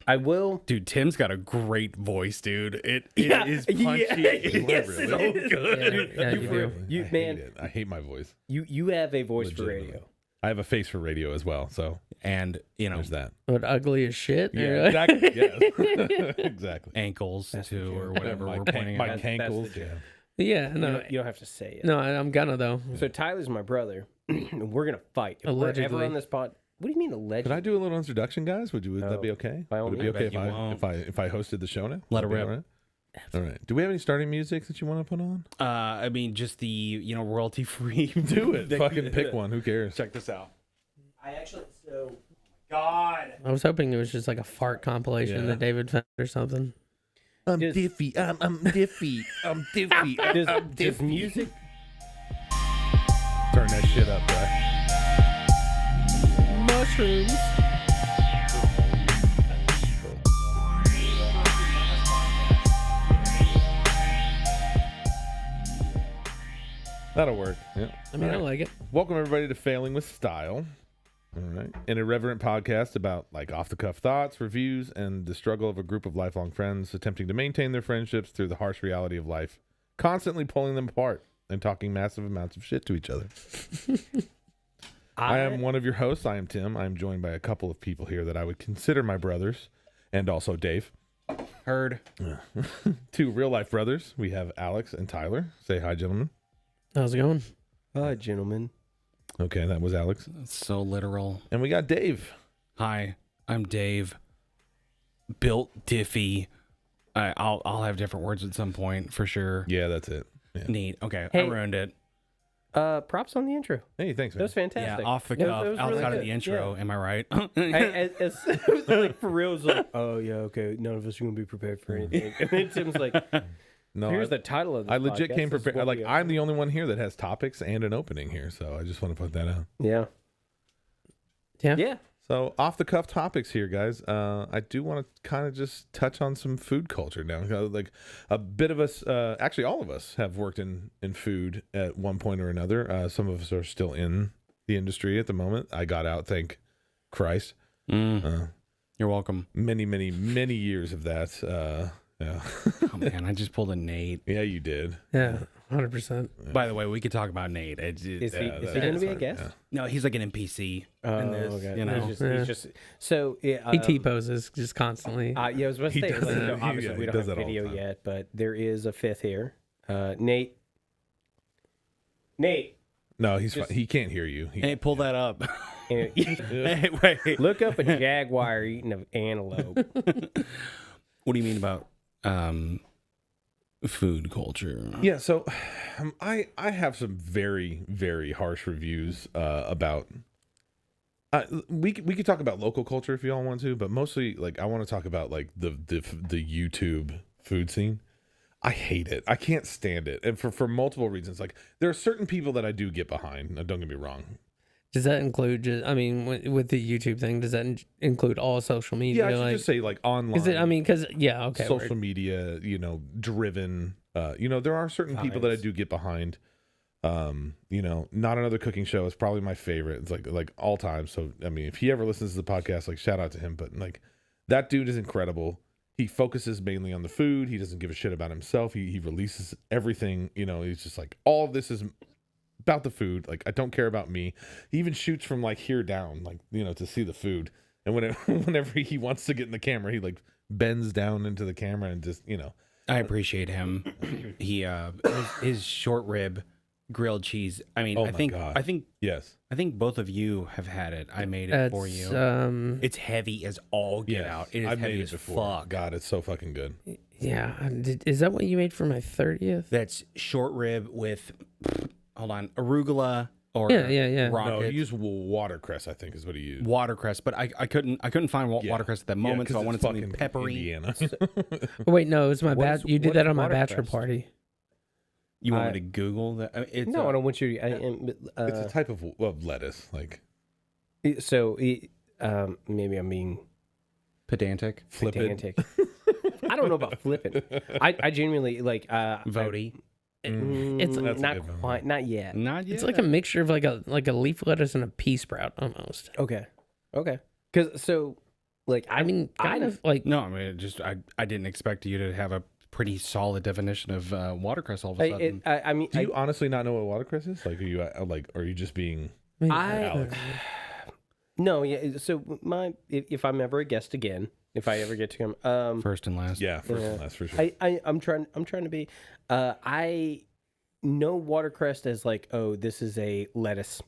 I will. Dude, Tim's got a great voice, dude. It is punchy. Yes, It's it so is. good. Yeah, you do. You I man, hate it. I hate my voice. you have a voice for Legitimately. radio. I have a face for radio as well, so And, there's that. What, ugly as shit? Yeah, exactly. Yes. Exactly. ankles, That's too, for or sure. whatever my we're can- pointing my at. That's the cankles. joke. Yeah. Yeah, no, You don't have to say it. no, I'm gonna though. So Tyler's my brother. We're gonna fight. If we're ever Allegedly. on this pod. What do you mean Could allegedly? I do a little introduction, guys? Would that be okay? by all Would it be means. okay I bet you won't. if I hosted the show now? Let it Would that be rip. All right. Do we have any starting music that you want to put on? I mean, just the, royalty free. Do it. Fucking pick one. Who cares? Check this out. I actually so. God. I was hoping it was just like a fart compilation Yeah. that David found or something. I'm Does- diffy. I'm diffy. I'm diffy. Does music? Turn that shit up, bro. Mushrooms. That'll work. Yeah. I mean, All I right. like it. Welcome everybody to Failing with Style. All right. An irreverent podcast about off the cuff thoughts, reviews, and the struggle of a group of lifelong friends attempting to maintain their friendships through the harsh reality of life, constantly pulling them apart and talking massive amounts of shit to each other. I am one of your hosts. I am Tim. I'm joined by a couple of people here that I would consider my brothers, and also Dave. Heard. Two real life brothers. We have Alex and Tyler. Say hi, gentlemen. How's it going? Hi, gentlemen. Okay, that was Alex. That's so literal. And we got Dave. Hi, I'm Dave. Built Diffie. I'll have different words at some point for sure. Yeah, that's it. Yeah. Neat. Okay, Hey. I ruined it. Props on the intro. Hey, thanks, That man. was fantastic. Yeah, off the That was- cuff, that was really outside of good. the intro. Yeah. Am I right? Like for real, it was like, oh yeah, okay. None of us are gonna be prepared for anything. And then Tim's like, No, here's the title of this I legit podcast. came This is prepared. what we I'm the only one here that has topics and an opening here, so I just want to put that out. Yeah. Yeah. Yeah. So off the cuff topics here, guys. I do want to kind of just touch on some food culture now. Like a bit of us, actually all of us have worked in food at one point or another. Some of us are still in the industry at the moment. I got out, thank Christ. You're welcome. Many years of that. Yeah. Oh man, I just pulled a Nate. Yeah, you did. Yeah, 100%. By the way, we could talk about Nate. Is he that's going to be a fine, guest? yeah. No, he's like an NPC in this. okay. You know, He's just so yeah. He T-poses just constantly. yeah, I was about to He say, does like, that. obviously Yeah, we he don't does have that all the video time. yet, but there is a fifth here. Nate. No, he's Just- fine. He can't hear you. hey, pull that up. And- Hey, wait. Look up a jaguar eating an antelope. What do you mean about food culture? Yeah, so I have some very harsh reviews about. We could talk about local culture if you all want to, but mostly I want to talk about the YouTube food scene. I hate it. I can't stand it, and for multiple reasons. There are certain people that I do get behind. Now, don't get me wrong. Does that include just, I mean, with the YouTube thing, does that include all social media? Yeah, I should just say online. Is it, I mean, because, yeah, okay. social media, driven. There are certain people that I do get behind. Not Another Cooking Show is probably my favorite. It's like all time. So I mean, if he ever listens to the podcast, shout out to him. But that dude is incredible. He focuses mainly on the food. He doesn't give a shit about himself. He releases everything. He's just all of this is about the food. I don't care about me. He even shoots from here down, to see the food. And whenever he wants to get in the camera, he bends down into the camera and just I appreciate him. He his short rib grilled cheese. I mean, Oh I my think God. I think yes. both of you have had it. I made it for you. It's heavy as all get Yes. out. It is I've heavy made it as before. fuck. God, it's so fucking good. Yeah. Is that what you made for my 30th? That's short rib with hold on, arugula or Yeah. No, rocket. he used watercress, I think is what he used. watercress, but I couldn't find watercress at that moment, so I wanted something peppery. Indiana. Oh, wait, no, it was my What is- you did what that is on my watercress? bachelor party. You want me to Google that? I mean, it's No, I a- don't want you. It's a type of lettuce. So maybe I'm being pedantic. Flip it. pedantic. I don't know about flipping. I genuinely Vody. It's That's a not good one. quite, not yet. Not yet. It's like a mixture of like a leaf lettuce and a pea sprout almost. Okay. Because so like I mean, kind of like No, I mean, I didn't expect you to have a pretty solid definition of watercress all of a sudden. I mean, Do you honestly not know what watercress is? Like, are you just being Alex? no, yeah. So if I'm ever a guest again, if I ever get to come, First and last. Yeah, first and last for sure. I'm trying to be. I know watercress as like, oh, this is a lettuce,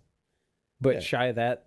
but shy of that,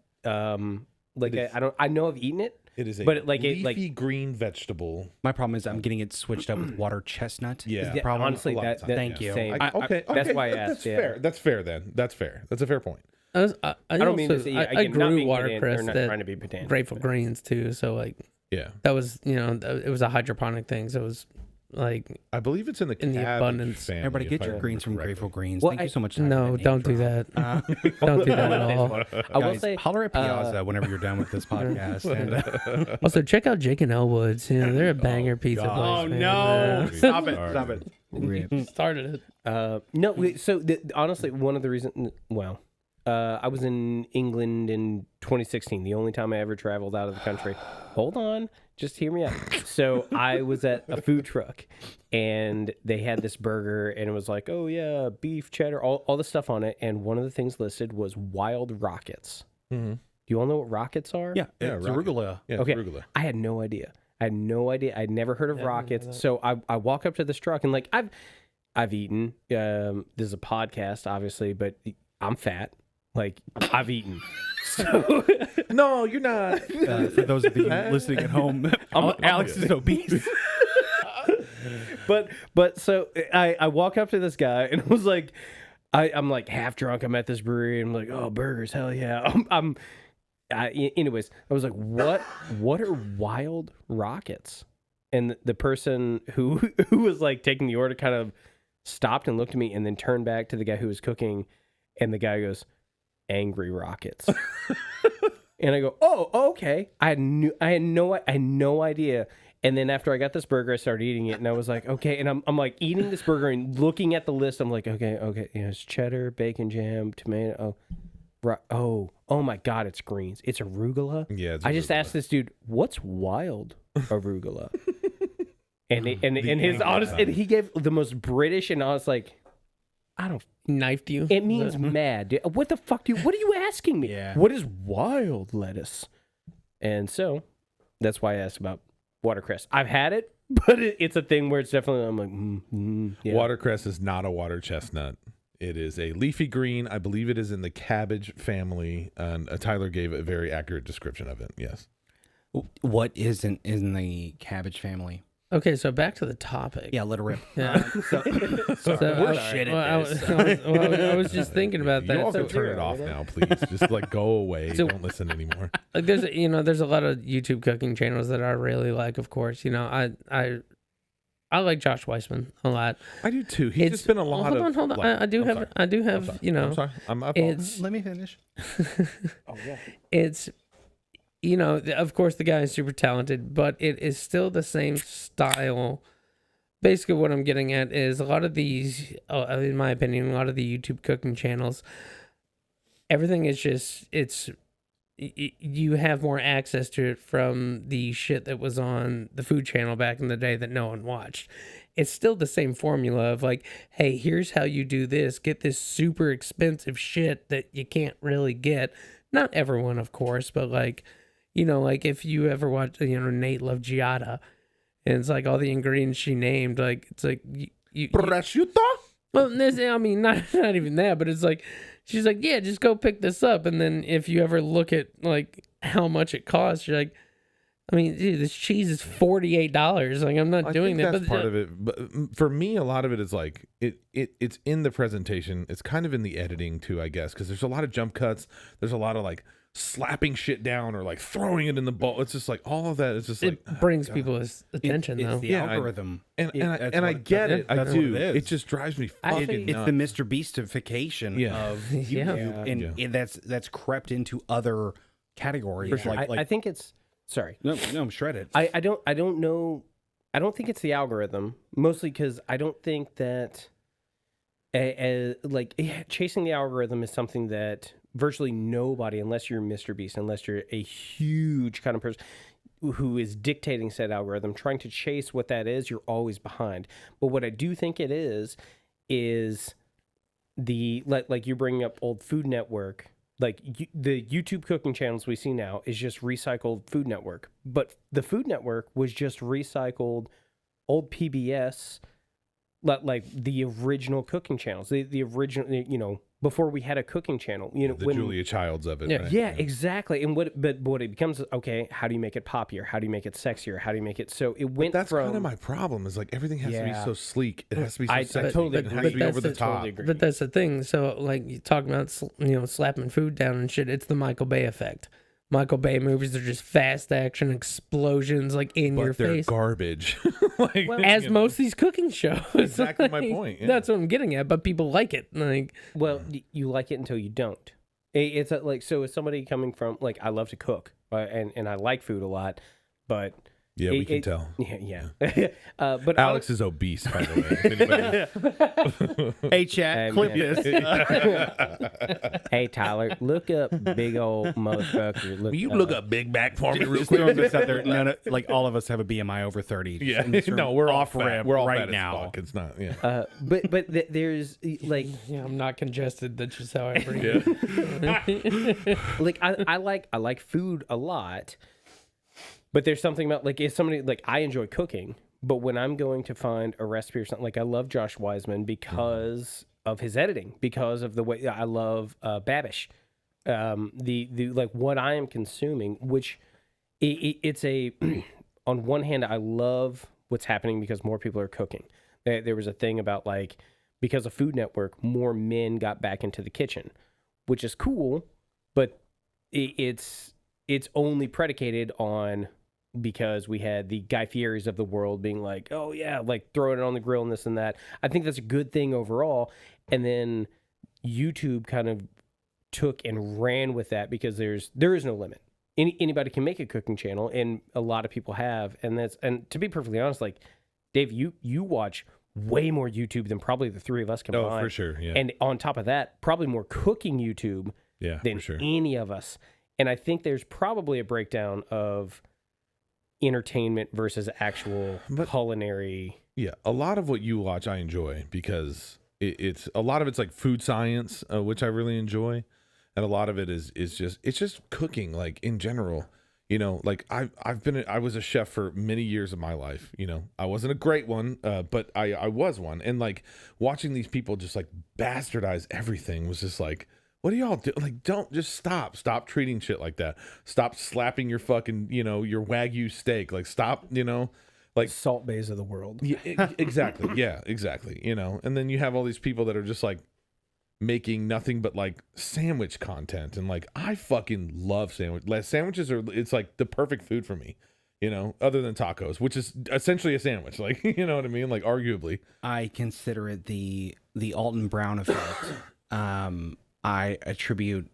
like I know I've eaten it. It is a but leafy green vegetable. My problem is I'm getting it switched up with water chestnut. Yeah. Yeah, problem. honestly, A lot of that times, Thank you. same. Okay, that's why I That's asked. fair. That's fair. Then that's fair. That's a fair point. I don't mean to say I again, not grew being pedantic, watercress or not that trying to be pedantic. Grateful Greens too. So like Yeah, that was it was a hydroponic thing. So it was like I believe it's in the In the cabbage abundance. family, Everybody if get I your remember greens from correctly. Grateful Greens. Well, Thank you so much. Tyler, no, for that don't do name that. drop. Don't do that at all. I will Guys, say, holler at Piazza whenever you're done with this podcast. And, Also, check out Jake and Elwood's. You know, they're a banger pizza place. oh man. no! Yeah. Stop it! Sorry. Stop it! Rip. Started it. no. So honestly, one of the reasons, I was in England in 2016. The only time I ever traveled out of the country. Hold on, just hear me out. So I was at a food truck, and they had this burger, and it was like, oh yeah, beef, cheddar, all the stuff on it. And one of the things listed was wild rockets. Mhm. Do you all know what rockets are? Yeah, Yeah, it's rocket. arugula. Yeah, Okay. arugula. I had no idea. I'd never heard of Yeah, I remember rockets. that. So I walk up to this truck, and like I've eaten. This is a podcast, obviously, but I'm fat. Like I've eaten. So No, you're not. For those of you listening at home, Alex is obese. but so I walk up to this guy, and I was like, I'm like half drunk. I'm at this brewery, and I'm like, oh, burgers, hell yeah. Anyways, I was like, what are wild rockets? And the person who was like taking the order kind of stopped and looked at me, and then turned back to the guy who was cooking, and the guy goes, angry rockets. And I go, oh, okay. I had no idea. And then after I got this burger, I started eating it, and I was like, okay. And I'm like eating this burger and looking at the list. I'm like, okay. Yeah, it's cheddar, bacon, jam, tomato. Oh my God, it's greens. It's arugula. Yeah, it's I just arugula. asked this dude, what's wild arugula? and his honest, and he gave the most British and honest, like, I don't. Knifed you. It means mad. Dude. What the fuck what are you asking me? Yeah. What is wild lettuce? And so that's why I asked about watercress. I've had it, but it's a thing where it's definitely, I'm like, yeah. Watercress is not a water chestnut. It is a leafy green. I believe it is in the cabbage family. And Tyler gave a very accurate description of it. Yes. What is in the cabbage family? Okay, so back to the topic. Yeah, let it rip. Yeah. So, We're shit at well, this. I was just thinking about You that. all So, can turn it off now, please. Just like go away. So- Don't listen anymore. like, there's a lot of YouTube cooking channels that I really like. Of course, I like Josh Weissman a lot. I do too. He's just been a lot of. Hold on. like- I do I'm have sorry. I do I'm have sorry. you know I'm sorry. I'm it's let me finish. it's of course the guy is super talented, but it is still the same style. Basically, what I'm getting at is a lot of these, in my opinion, a lot of the YouTube cooking channels, everything is just, you have more access to it from the shit that was on the Food Channel back in the day that no one watched. It's still the same formula of like, hey, here's how you do this. Get this super expensive shit that you can't really get. Not everyone, of course, but like, like if you ever watch, Nate Love Giada, and it's like all the ingredients she named, like it's like you Prosciutto? well, I mean, not even that, but it's like she's like, yeah, just go pick this up, and then if you ever look at like how much it costs, you're like, I mean, dude, this cheese is $48. Like, I'm not doing that. That's But part of it. But for me, a lot of it is like it's in the presentation. It's kind of in the editing too, I guess, because there's a lot of jump cuts. There's a lot of like slapping shit down or like throwing it in the bowl. It's just like all of that is just it like brings people's attention, It's though. the Yeah, algorithm. and That's I what- get it. I that's do. what it is. It just drives me Actually, fucking It's the nuts. Mr. Beastification Yeah. of YouTube, Yeah. and and that's crept into other categories. For sure. Like, I think it's, sorry. no, I'm shredded. I don't know. I don't think it's the algorithm, mostly because I don't think that chasing the algorithm is something that virtually nobody, unless you're Mr. Beast, unless you're a huge kind of person, who is dictating said algorithm, trying to chase what that is, you're always behind. But what I do think it is the like you're bringing up old Food Network. Like the YouTube cooking channels we see now is just recycled Food Network, but the Food Network was just recycled old PBS, like the original cooking channels, the original, you know, before we had a cooking channel, you know, The Julia Childs of it. Yeah. Right? yeah, exactly. And what it becomes, okay, how do you make it poppier? How do you make it sexier? How do you make it so it went That's from kind of my problem. Is like everything has to be Yeah. so sleek. It has to be so I sexy. totally it has agree. to be over the That's top. totally agree. But that's the thing. So, like, you talk about, slapping food down and shit. It's the Michael Bay effect. Michael Bay movies are just fast action explosions, like in But your they're face. garbage. Like, As you know, most of these cooking shows. Exactly my Like, point, yeah. That's what I'm getting at. But people like it. Like, well, you like it until you don't. It's like, so as somebody coming from, like, I love to cook and I like food a lot, but yeah, we can tell. Yeah. But Alex is obese, by the way. If anybody- Hey, chat, Hey, clip man. this. hey, Tyler, look up big old motherfucker. Look, up Big Back for me real Just quick? throwing this out there. None of, like all of us have a BMI over 30. Yeah, And so no, we're off all fat. ramp We're all right fat now. As fuck. It's not. Yeah. but there's like yeah, I'm not congested. That's just how I breathe. like I like food a lot, but there's something about like if somebody like I enjoy cooking, but when I'm going to find a recipe or something, like I love Josh Wiseman because of his editing, because of the way I love Babish, the like what I am consuming, which it's a on one hand I love what's happening because more people are cooking. There was a thing about like because of Food Network, more men got back into the kitchen, which is cool, but it's only predicated on because we had the Guy Fieri's of the world being like, oh yeah, like throwing it on the grill and this and that. I think that's a good thing overall. And then YouTube kind of took and ran with that because there is no limit. Anybody can make a cooking channel, and a lot of people have. And to be perfectly honest, like Dave, you watch way more YouTube than probably the three of us combined. Oh, for sure. Yeah. And on top of that, probably more cooking YouTube Yeah, than for sure. any of us. And I think there's probably a breakdown of entertainment versus actual culinary. Yeah, a lot of what you watch I enjoy because it's a lot of it's like food science, which I really enjoy, and a lot of it is just cooking, like in general. You know, like I was a chef for many years of my life. You know, I wasn't a great one, but I was one, and like watching these people just like bastardize everything was just like, what do y'all do? Like, don't just stop treating shit like that. Stop slapping your fucking, you know, your Wagyu steak. Like, stop, you know, like Salt Bays of the world. yeah, exactly. Yeah, exactly. You know, and then you have all these people that are just like making nothing but like sandwich content, and like I fucking love sandwiches are it's like the perfect food for me, you know, other than tacos, which is essentially a sandwich, like you know what I mean, like arguably. I consider it the Alton Brown effect. I attribute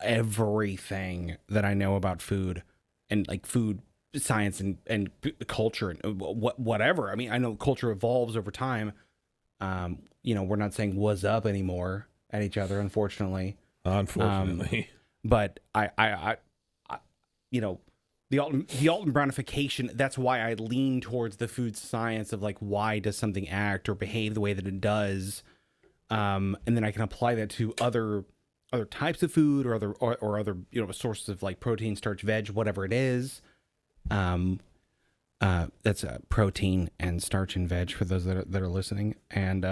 everything that I know about food and like food science and culture and whatever. I mean, I know culture evolves over time. You know, we're not saying "what's up" anymore at each other, unfortunately. Unfortunately, But I you know, the Alton Brownification. That's why I lean towards the food science of like, why does something act or behave the way that it does, and then I can apply that to other types of food or other you know sources of like protein, starch, veg, whatever it is. That's protein and starch and veg for those that are listening. And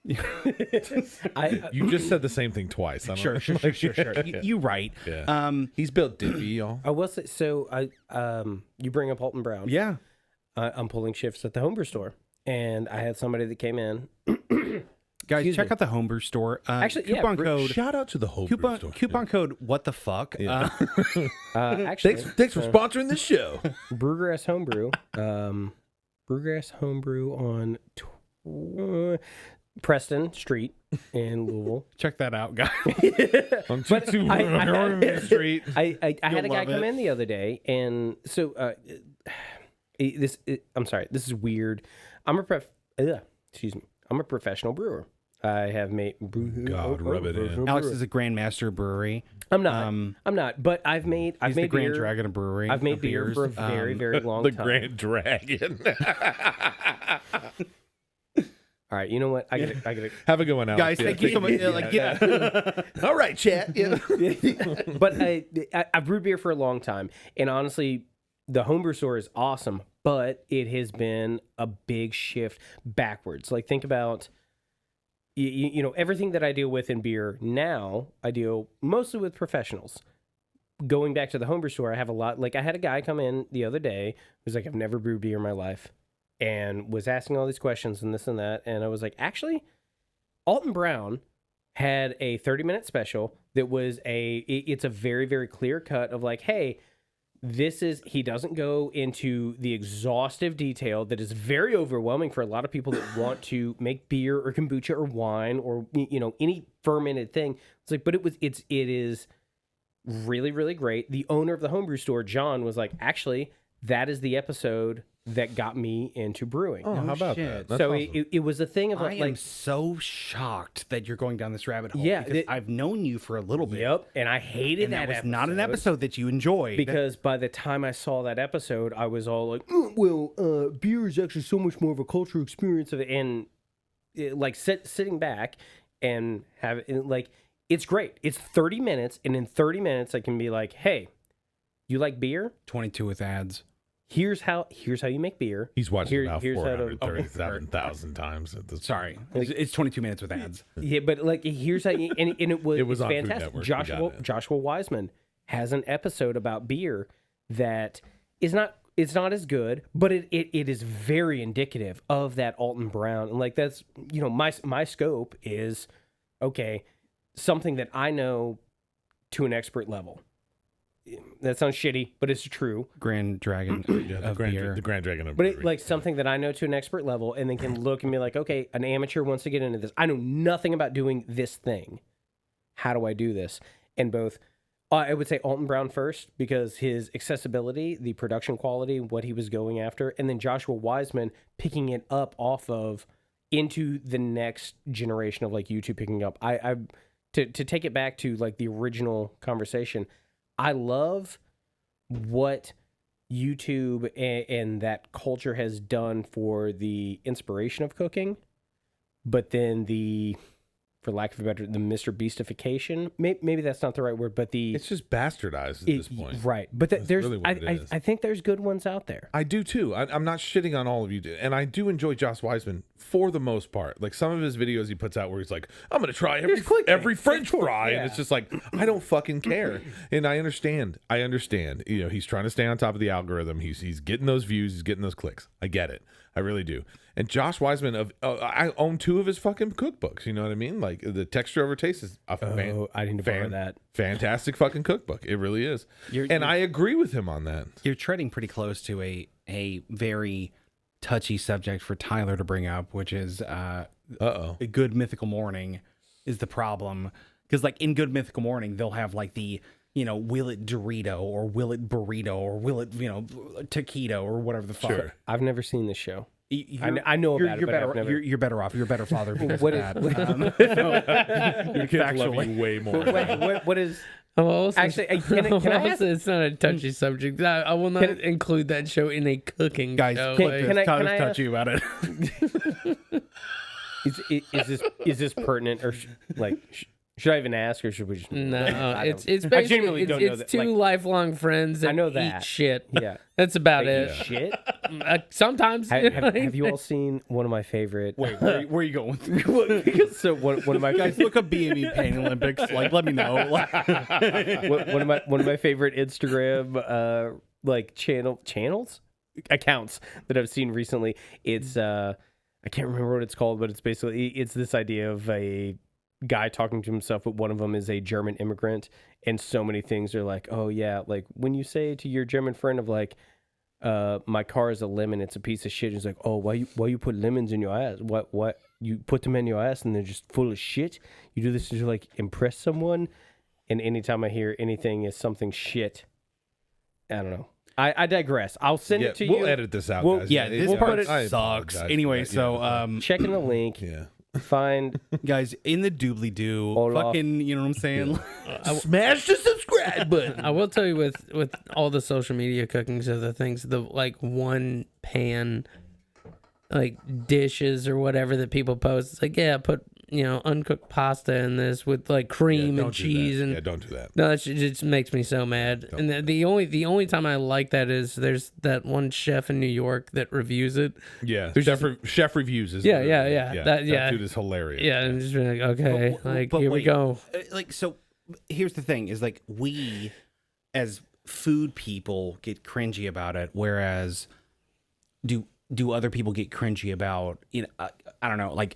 you just said the same thing twice. I don't sure. You right. Yeah. He's built Diffie, y'all. I will say, so you bring up Alton Brown. Yeah. I'm pulling shifts at the homebrew store, and I had somebody that came in. Guys, Excuse check me. out the homebrew store. Actually, yeah, coupon code. Shout out to the whole store. Coupon code. What the fuck? Yeah. Actually, Thanks for sponsoring this show. Brewgrass Homebrew. Brewgrass Homebrew on Preston Street in Louisville. Check that out, guys. On Street. I had a guy love come it. in the other day, and so I'm sorry, this is weird. I'm a professional brewer, I have made. God, rub it in. Alex is a grandmaster brewery. I'm not. But I've made. He's the Grand beer. Dragon of brewery. I've made of beer beers. for a very, very long The time. Grand Dragon. All right, you know what? I gotta. Have a good one, Alex. Guys, thank you so much. All right, chat. Yeah. But I've brewed beer for a long time, and honestly, the homebrew store is awesome, but it has been a big shift backwards. Like, think about, you know, everything that I deal with in beer now, I deal mostly with professionals. Going back to the homebrew store, I have a lot. Like, I had a guy come in the other day who's like, I've never brewed beer in my life, and was asking all these questions and this and that, and I was like, actually, Alton Brown had a 30-minute special that was it's a very, very clear cut of like, hey, he doesn't go into the exhaustive detail that is very overwhelming for a lot of people that want to make beer or kombucha or wine or, you know, any fermented thing. It's like, but it is really, really great. The owner of the homebrew store, John, was like, actually, that is the episode that got me into brewing. Oh, how about shit. that? That's So awesome. it was a thing of I am like, so shocked that you're going down this rabbit hole. Yeah, because I've known you for a little bit. yep. And I hated And that was episode. not an episode that you enjoyed. Because by the time I saw that episode, I was all like, beer is actually so much more of a cultural experience of it. And like sitting back and it's great. It's 30 minutes. And in 30 minutes, I can be like, hey, you like beer? 22 with ads. Here's how you make beer. He's watched it now here's how to- 437,000 times. At this Sorry. It's 22 minutes with ads. Yeah, but like here's how you, and it was, It was it's on Food fantastic. Network. We got it. Joshua Wiseman has an episode about beer that is not as good, but it is very indicative of that Alton Brown. And like that's, you know, my scope is okay, something that I know to an expert level. That sounds shitty, but it's true. Grand Dragon of beer. The Grand Dragon of But Brewery. it, like something that I know to an expert level, and then can look and be like, okay, an amateur wants to get into this. I know nothing about doing this thing. How do I do this? And both, I would say Alton Brown first because his accessibility, the production quality, what he was going after, and then Joshua Wiseman picking it up off of into the next generation of like YouTube picking up. To take it back to like the original conversation, I love what YouTube and that culture has done for the inspiration of cooking, but then for lack of a better, the Mr. Beastification. Maybe that's not the right word, but it's just bastardized at this point. right? But That's there's, really what it is. I think there's good ones out there. I do too. I'm not shitting on all of you, and I do enjoy Josh Wiseman for the most part. Like some of his videos he puts out where he's like, "I'm gonna try every French fry," and it's just like I don't fucking care. And I understand. You know, he's trying to stay on top of the algorithm. He's getting those views. He's getting those clicks. I get it. I really do. And Josh Wiseman I own 2 of his fucking cookbooks. You know what I mean? Like the Texture Over Taste is a I need to borrow that. fantastic fucking cookbook. It really is. I agree with him on that. You're treading pretty close to a very touchy subject for Tyler to bring up, which is a Good Mythical Morning is the problem. Because like in Good Mythical Morning, they'll have like the, you know, will it Dorito or will it burrito or will it, you know, taquito or whatever the fuck. Sure. I've never seen this show. I know about it, but I've better, never- you're better off. You're a better father because What of is- that. Your kids love you way more. What is? Oh, Actually, can I ask- it's not a touchy subject. I will not include that show in a cooking Guys, show. can I Tyler's ask- touchy about it. Is this pertinent or should I even ask or should we just? No, I it's don't- basically genuinely don't know it's that, two like- lifelong friends that I know eat that. shit. Yeah. That's about They it. eat shit. Sometimes. Have you all seen one of my favorite? Wait, where are you going with Because so one of my guys? Look up B&B Pain Olympics. Like, let me know. one of my favorite Instagram channels accounts that I've seen recently. It's I can't remember what it's called, but it's basically this idea of a guy talking to himself, but one of them is a German immigrant, and so many things are like, oh yeah, like when you say to your German friend of like, my car is a lemon, it's a piece of shit. He's like, oh, why you put lemons in your ass? What you put them in your ass and they're just full of shit? You do this to like impress someone? And anytime I hear anything is something shit, I don't know. I digress. I'll send it to you. We'll edit this out, We'll- guys. Yeah, this part I sucks. apologize Anyway, for that. so Checking the link. Yeah. find Guys, in the doobly doo, Olaf. fucking, you know what I'm saying? Smash the subscribe button. I will tell you with all the social media cookings of the things, the like one pan like dishes or whatever that people post. It's like, yeah, put uncooked pasta in this with like cream and cheese and don't do that. no, that just makes me so mad. And the only time I like that is there's that one chef in New York that reviews it. Yeah, chef reviews is Yeah. That Yeah. dude is hilarious. Yeah, and just be like, okay, like But here we wait, go. Like, so here's the thing is like we as food people get cringy about it, whereas do other people get cringy about, I don't know, like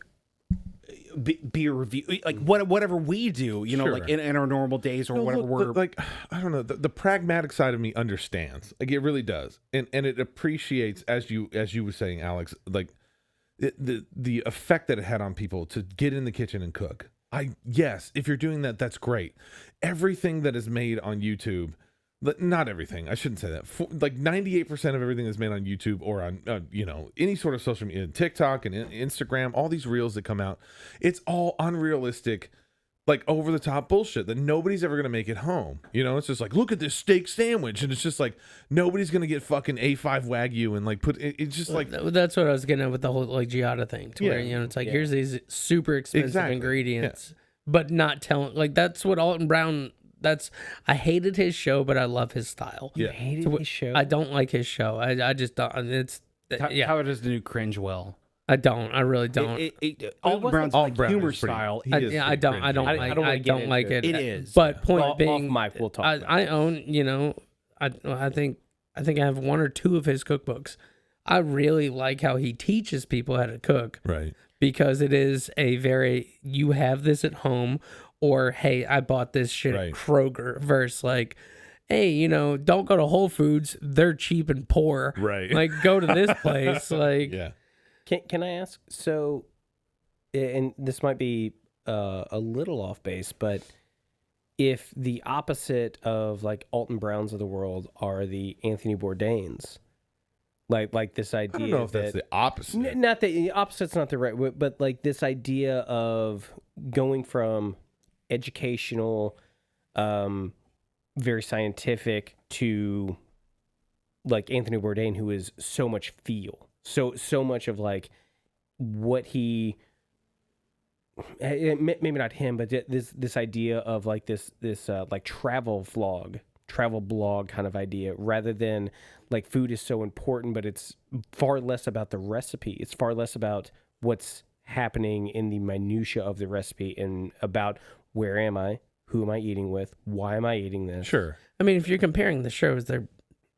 beer review, like whatever we do, Sure. like in our normal days or No, whatever look, we're like, I don't know, the pragmatic side of me understands, like it really does, and it appreciates, as you were saying, Alex, like the effect that it had on people to get in the kitchen and cook. Yes, if you're doing that, that's great. Everything that is made on YouTube, not everything, I shouldn't say that. Like 98% of everything that's made on YouTube or on any sort of social media, TikTok and Instagram, all these reels that come out, it's all unrealistic, like over the top bullshit that nobody's ever gonna make at home. It's just like, look at this steak sandwich, and it's just like nobody's gonna get fucking A5 Wagyu and like put it's just like That's what I was getting at with the whole like Giada thing, to where it's like here's these super expensive Exactly. ingredients, but not telling. Like that's what Alton Brown. I hated his show, but I love his style. Yeah. hated his show. I don't like his show. I just don't. It's how does the new cringe well? I don't. I really don't. Alton Brown's Alton Brown humor is pretty- style. he is I pretty don't. I cringy. don't I like. don't I wanna get don't like into it. it. It is. But point Off being, mic, we'll talk about it. I own. I think I have one or two of his cookbooks. I really like how he teaches people how to cook, right. because it is a very, you have this at home, or hey, I bought this shit Right. at Kroger, versus like, hey, don't go to Whole Foods, they're cheap and poor. Right. Like, go to this place. Like, Yeah. Can I ask? So, and this might be a little off base, but if the opposite of like Alton Browns of the world are the Anthony Bourdains, like this idea. I don't know if that's the opposite. Not the opposite's not the right word, but like this idea of going from educational, very scientific, to like Anthony Bourdain, who is so much feel, so much of like what he, maybe not him, but this idea of like this like travel blog kind of idea, rather than like food is so important, but it's far less about the recipe. It's far less about what's happening in the minutia of the recipe and about where am I, who am I eating with, why am I eating this. Sure. I mean, if you're comparing the shows, they're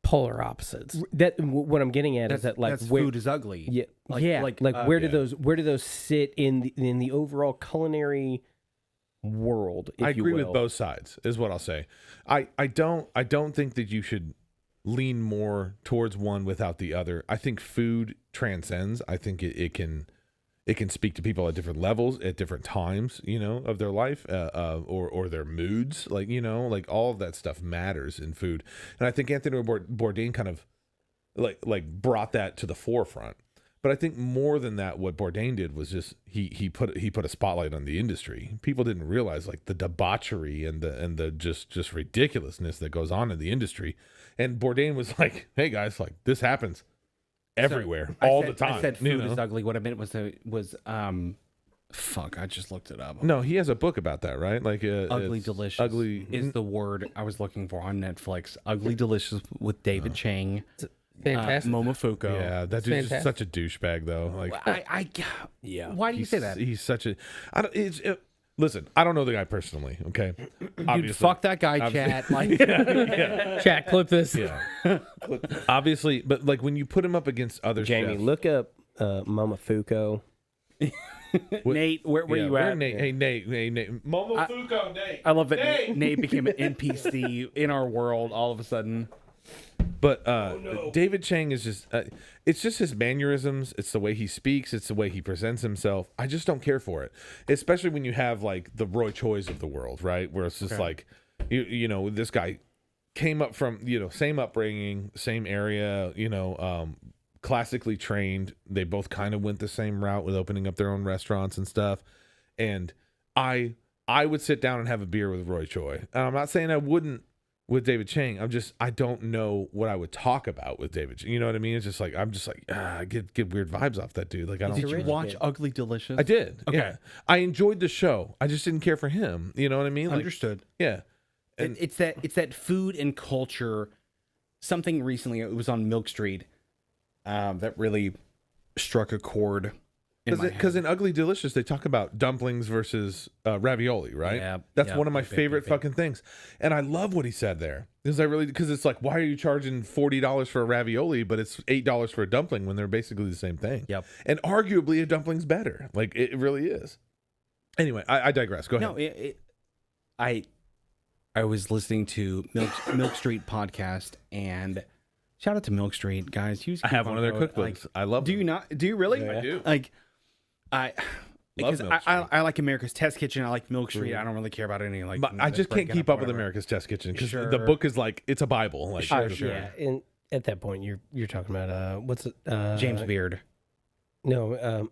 polar opposites. That what I'm getting at is that like that's where, food is ugly. yeah, Like, where do yeah. those sit in the overall culinary world? If I you agree with will? both sides, is what I'll say. I don't think that you should lean more towards one without the other. I think food transcends. I think it can speak to people at different levels, at different times, of their life, or their moods. Like, like all of that stuff matters in food. And I think Anthony Bourdain kind of like brought that to the forefront. But I think more than that, what Bourdain did was just he put a spotlight on the industry. People didn't realize like the debauchery and the just ridiculousness that goes on in the industry. And Bourdain was like, "Hey guys, like this happens everywhere, all the time." I said food is ugly. What I meant was fuck. I just looked it up. No, he has a book about that, right? Like Ugly it's Delicious. Ugly is the word I was looking for on Netflix. Ugly Delicious with David Chang, Fantastic. Momofuku. Yeah, that dude's just fantastic. such a douchebag, though. Like, Yeah. Why do you say that? He's such a. I don't. Listen, I don't know the guy personally. Okay, Dude, fuck that guy, chat. Like, Chat, clip this. Yeah, obviously, but like when you put him up against other Jamie, chefs, look up Momofuku. Nate, where yeah, you where at? Nate? Hey, Nate. Momofuku, Nate. I love that Nate became an NPC in our world all of a sudden. But David Chang is just, it's just his mannerisms. It's the way he speaks. It's the way he presents himself. I just don't care for it. Especially when you have like the Roy Choi's of the world, right? Where it's just like, this guy came up from, same upbringing, same area, classically trained. They both kind of went the same route with opening up their own restaurants and stuff. And I would sit down and have a beer with Roy Choi. And I'm not saying I wouldn't with David Chang. I don't know what I would talk about with David Chang. You know what I mean? It's just like, I get weird vibes off that dude. Like, I don't. Did you original watch kid. Ugly Delicious? I did. Okay. Yeah. I enjoyed the show. I just didn't care for him. You know what I mean? Like, Understood. yeah. And It's that food and culture. Something recently, it was on Milk Street, that really struck a chord. because in Ugly Delicious they talk about dumplings versus ravioli, right? Yeah, That's yeah, one of my big, favorite big. fucking things, and I love what he said there because it's like, why are you charging $40 for a ravioli, but it's $8 for a dumpling when they're basically the same thing? Yep. And arguably a dumpling's better. Like it really is. Anyway, I digress. Go ahead. No, I was listening to Milk Street podcast, and shout out to Milk Street guys. I have one of their cookbooks. Like, I love. do them. you not? Do you really? I do. Like, because Milk Street. I like America's Test Kitchen. I like Milk Street. I don't really care about any like. But I just can't breaking keep up with whatever. America's Test Kitchen because Sure. the book is like it's a Bible. Like Sure, sure. Yeah, and at that point, you're talking about what's it? James Beard. No,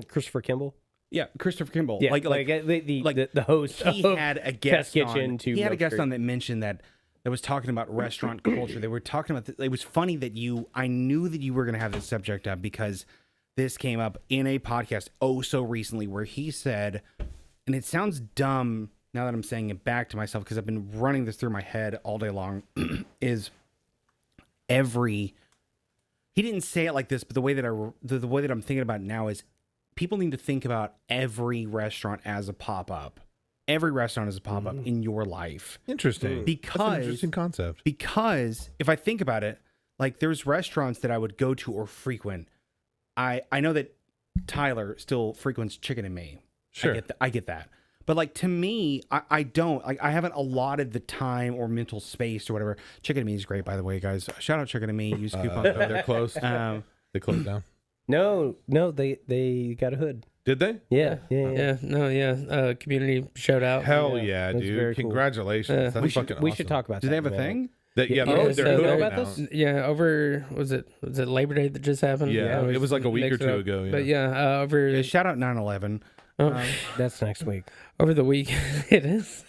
Christopher Kimball. Yeah, Christopher Kimball. Yeah, like the host. he of had a guest Kitchen on. to He had a Milk guest Street. on that mentioned that was talking about restaurant culture. They were talking about. It was funny that I knew that you were going to have this subject up because this came up in a podcast so recently where he said, and it sounds dumb now that I'm saying it back to myself because I've been running this through my head all day long. Is he didn't say it like this, but the way that the way that I'm thinking about it now is people need to think about every restaurant as a pop-up. Every restaurant is a pop-up in your life. interesting. That's an Because interesting concept. because if I think about it, like there's restaurants that I would go to or frequent. I know that Tyler still frequents Chicken and Me. Sure. I get that. But like to me, I don't like I haven't allotted the time or mental space or whatever. Chicken and Me is great, by the way, guys. Shout out Chicken and Me. Use coupon code. They're closed. They closed down. No, they got a hood. Did they? Yeah. Community shout out. Hell Yeah, yeah, that's very dude! cool. Congratulations. That's We fucking should, we should awesome. talk about Do that. they have a man. thing? That, yeah, Yeah, they're so hood know about now. this? Yeah, over was it Labor Day that just happened? Yeah, I always it was like a week or mix it two up. ago, yeah. But yeah, over Yeah, shout out 9/11. That's next week. over the week it is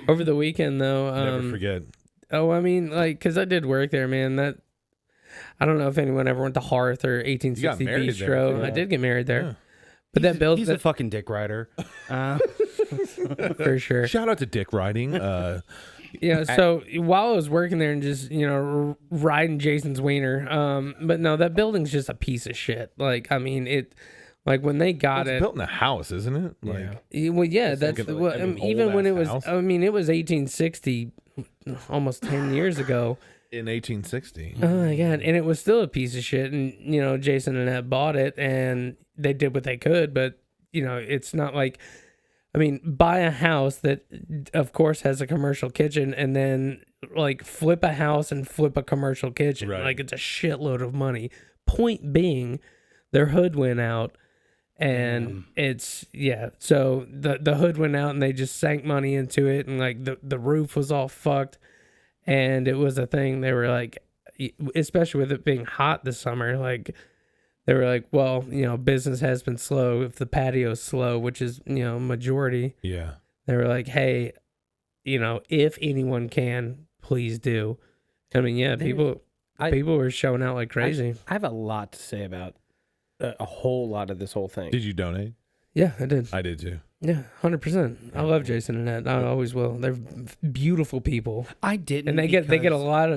over the weekend though. Never forget. Oh, I mean, like, because I did work there, man. That I don't know if anyone ever went to Hearth or 1860 married there, Bistro. too. I did get married there, Yeah. but that build He's a fucking dick rider. for sure. Shout out to Dick Riding. Yeah. So while I was working there and just riding Jason's wiener, but no, that building's just a piece of shit. Like, I mean, it. Like when they got it's it, built in a house, isn't it? Like, well, yeah, that's like an even when it was. old-ass house. I mean, it was 1860, almost 10 years ago. in 1860. Oh my god! And it was still a piece of shit. And Jason and Annette bought it, and they did what they could. But it's not like, I mean, buy a house that, of course, has a commercial kitchen, and then like flip a house and flip a commercial kitchen. Right. Like it's a shitload of money. Point being, their hood went out. And so the hood went out and they just sank money into it, and like the roof was all fucked, and it was a thing. They were like, especially with it being hot this summer, like they were like, well, business has been slow. If the patio's slow, which is majority, Yeah. they were like, hey, if anyone can, please do. I mean, yeah, people were showing out like crazy. I have a lot to say about a whole lot of this whole thing. Did you donate? Yeah, I did. I did too. Yeah, 100%. I love Jason and Annette. I always will. They're beautiful people, I didn't, and they get a lot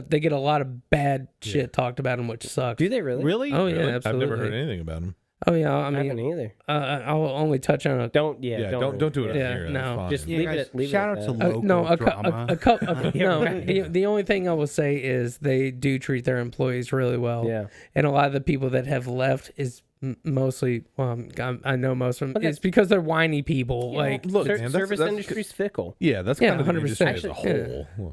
of bad shit talked about them, which sucks. Do they really? really. Oh yeah, Really? absolutely. I've never heard anything about him. Oh yeah, I I haven't mean, either. I'll only touch on a Don't do it Yeah, here. no. That's fine. Just Yeah, leave guys, it. Leave shout it out at to that. local no, drama. a couple. Yeah, No, right. the only thing I will say is they do treat their employees really well. Yeah. And a lot of the people that have left is mostly, I know most of them. Okay. It's because they're whiny people. Like, look, man, Service that's industry's fickle. Yeah, that's Yeah, kind of the 100%. industry as a Actually, whole.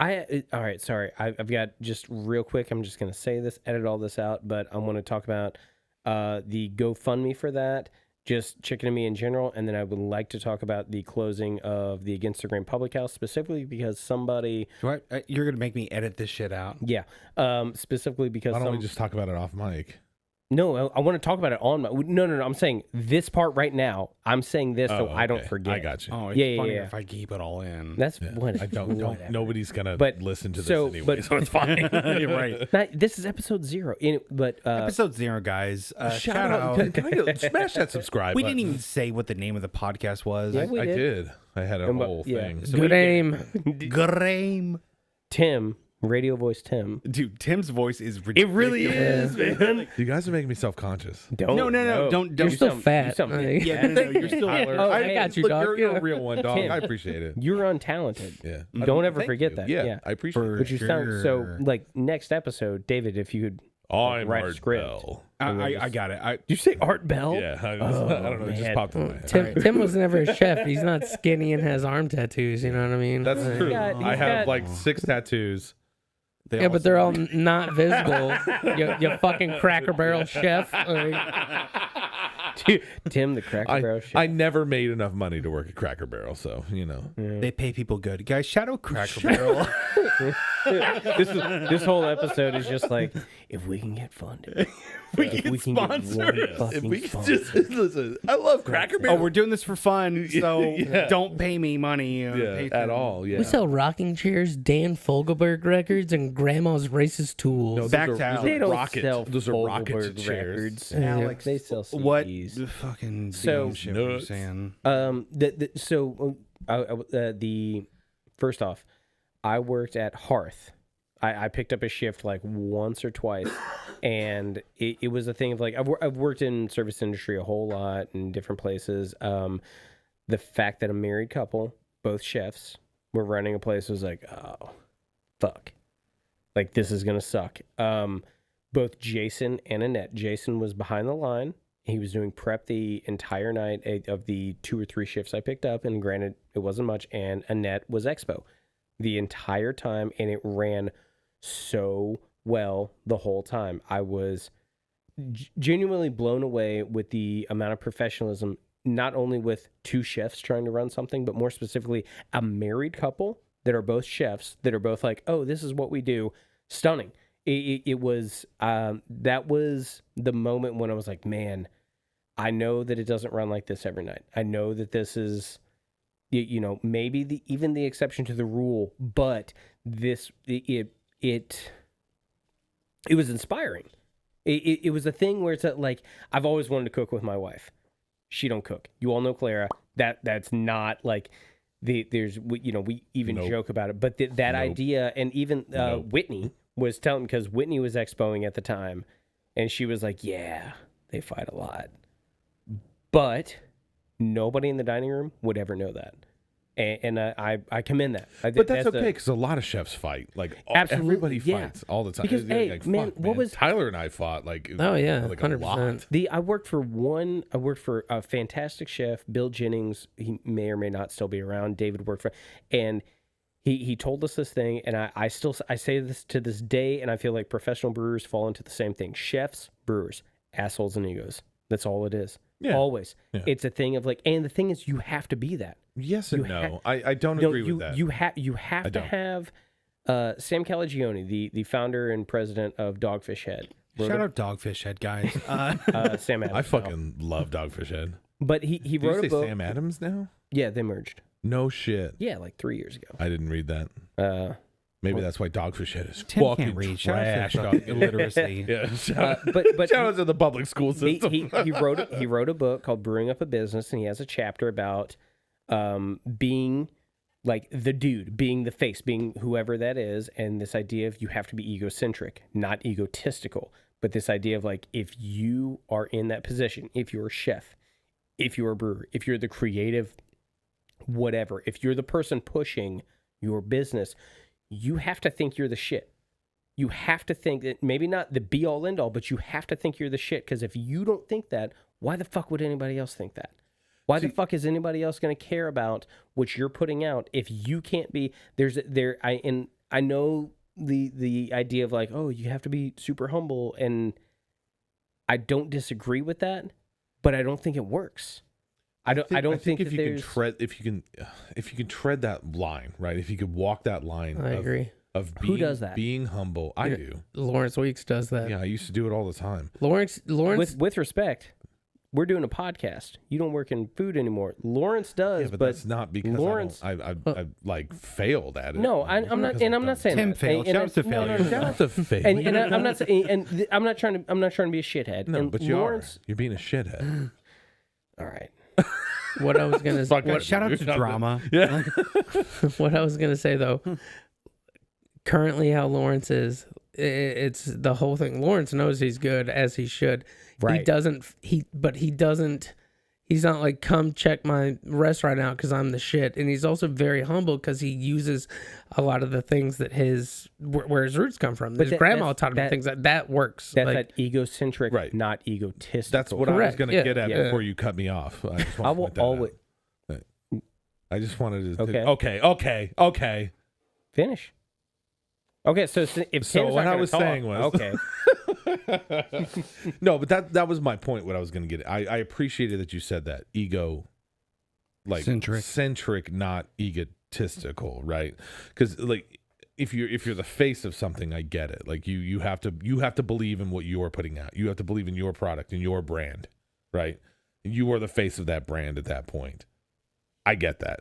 All right, sorry. I've got just real quick. I'm just going to say this, edit all this out, but I want to talk about the GoFundMe for that, just Chicken and Me in general, and then I would like to talk about the closing of the Against the Grain Public House, specifically because somebody, You're gonna make me edit this shit out. specifically because Why don't we just talk about it off mic? No, I want to talk about it on my. No. I'm saying this part right now. I'm saying this so I don't okay. forget. I got you. Oh, it's Yeah. funnier if I keep it all in. That's what I don't. whatever. Nobody's gonna But- listen to so- this anyway, but- so it's fine. You're right. This is episode 0. But Episode 0, guys. Shout out! Can I get, smash that subscribe. We button. didn't even say what the name of the podcast was. Yeah, we I did. did. I had a And, whole yeah. thing. Good aim. Graham. Tim, radio voice Tim. Dude, Tim's voice is ridiculous. man. You guys are making me self-conscious. Don't. No, Don't. You're still You fat. sound- Like- Yeah, no, you're still. Oh, I got you, look, dog. You're a real one, dog. Tim. I appreciate it. You're untalented. Yeah. Don't ever Thank forget you. that. Yeah, Yeah. I appreciate For it. But you sound so Sure. like next episode, David. If you could I'm write a Art script. Bell. I got it. Did you say Art Bell? Yeah, I don't know. It just man. popped in my head. Tim was never a chef. He's not skinny and has arm tattoos. You know what I mean? That's Like- true. got- I he's have got- like 6 tattoos. Yeah, but they're all not visible. you fucking Cracker Barrel chef. Like, Tim, the Cracker Barrel chef. I never made enough money to work at Cracker Barrel, so you know. They pay people good. Guys, Shadow Cracker Barrel. This whole episode is just like, if we can get funded, if we can get one If fucking we could sponsor. just listen, I love Cracker Barrel. Oh, we're doing this for fun, so Yeah. don't pay me money. yeah, at all. Yeah. We sell rocking chairs, Dan Fogelberg records, and Grandma's racist tools. No, Back those to are, Alex. They don't rocket. sell Those are rocket Fogelberg chairs. records. Alex, They sell CDs. What the fucking So- damn shit were you Nuts. saying? The first off, I worked at Hearth. I picked up a shift like once or twice, and it was a thing of like I've worked in service industry a whole lot in different places. The fact that a married couple, both chefs, were running a place was like, oh, fuck, like this is gonna suck. Both Jason and Annette. Jason was behind the line. He was doing prep the entire night of the 2 or 3 shifts I picked up, and granted, it wasn't much. And Annette was expo the entire time, and it ran so well the whole time. I was genuinely blown away with the amount of professionalism, not only with 2 chefs trying to run something, but more specifically, a married couple that are both chefs that are both like, oh, this is what we do. Stunning. It was that was the moment when I was like, man, I know that it doesn't run like this every night. I know that this is, you know, maybe even the exception to the rule, but this it was inspiring. It was a thing where it's like I've always wanted to cook with my wife. She don't cook. You all know Clara. That's not like there's you know, we even Nope. joke about it, but that Nope. idea, and even Nope. Whitney was telling, because Whitney was expoing at the time, and she was like, yeah, they fight a lot, but nobody in the dining room would ever know that. And I commend that. But that's okay because a lot of chefs fight. Like Absolutely, everybody yeah. fights all the time. Because, It's hey, like, man, fuck, what was- Tyler and I fought like Oh, yeah, like 100%. I worked for a fantastic chef, Bill Jennings. He may or may not still be around. David worked for, and he told us this thing, and I say this to this day, and I feel like professional brewers fall into the same thing. Chefs, brewers, assholes and egos. That's all it is. Yeah. Always. Yeah. It's a thing of like, and the thing is, you have to be that. Yes and You no. I don't No, agree you, with that. You have to don't. have Sam Calagione, the founder and president of Dogfish Head. wrote Shout a- out Dogfish Head, guys. Sam Adams. I fucking love Dogfish Head. But he Did wrote you a say book. Sam Adams now? Yeah, they merged. No shit. Yeah, like 3 years ago. I didn't read that. Maybe that's why Dogfish Head is Tim fucking can't read. Shout trash. out to illiteracy. Yeah, shout but shout out to the public school he, system. he wrote a book called Brewing Up a Business, and he has a chapter about being like the dude, being the face, being whoever that is, and this idea of you have to be egocentric, not egotistical, but this idea of like if you are in that position, if you're a chef, if you're a brewer, if you're the creative whatever, if you're the person pushing your business, you have to think you're the shit. You have to think that maybe not the be all end all, but you have to think you're the shit. Because if you don't think that, why the fuck would anybody else think that? Why the fuck is anybody else going to care about what you're putting out if you can't be I know the idea of like, oh, you have to be super humble, and I don't disagree with that, but I don't think it works. I don't think if that you can there's tread if you can tread that line, right? If you could walk that line I agree. of Who does that? being humble. I Yeah. do. Lawrence Weeks does that. Yeah, I used to do it all the time. Lawrence, With respect, we're doing a podcast. You don't work in food anymore. Lawrence does, Yeah, but but that's not because Lawrence- I like failed at it. no, It's I'm not, because and I've I'm not done saying Tim that. failed. And Shout out to no, no, failure. no, Shout out to fail. and I'm not saying, and I'm not trying to be a shithead. No, and but you Lawrence, are. You're being a shithead. all right. what I was gonna Fuck what, it. Shout out to drama. Yeah. what I was gonna say though. Currently, how Lawrence is, it's the whole thing. Lawrence knows he's good as he should. Right. He doesn't. He doesn't. He's not like, come check my restaurant out because I'm the shit. And he's also very humble because he uses a lot of the things that where his roots come from. His grandma taught him things that works. That's Like, that egocentric, Right. not egotistical. That's what I was Correct, going to yeah, get at yeah. before you cut me off. I just I want to will point that out. always I just wanted to. Okay. Okay. finish. Okay, so if So Tim's what not I gonna was talk, saying was- okay. No, but that was my point. What I was going to get. I appreciated that you said that ego, like centric, not egotistical, right? Because like if you're the face of something, I get it. Like you have to believe in what you're putting out. You have to believe in your product and your brand, right? You are the face of that brand at that point. I get that.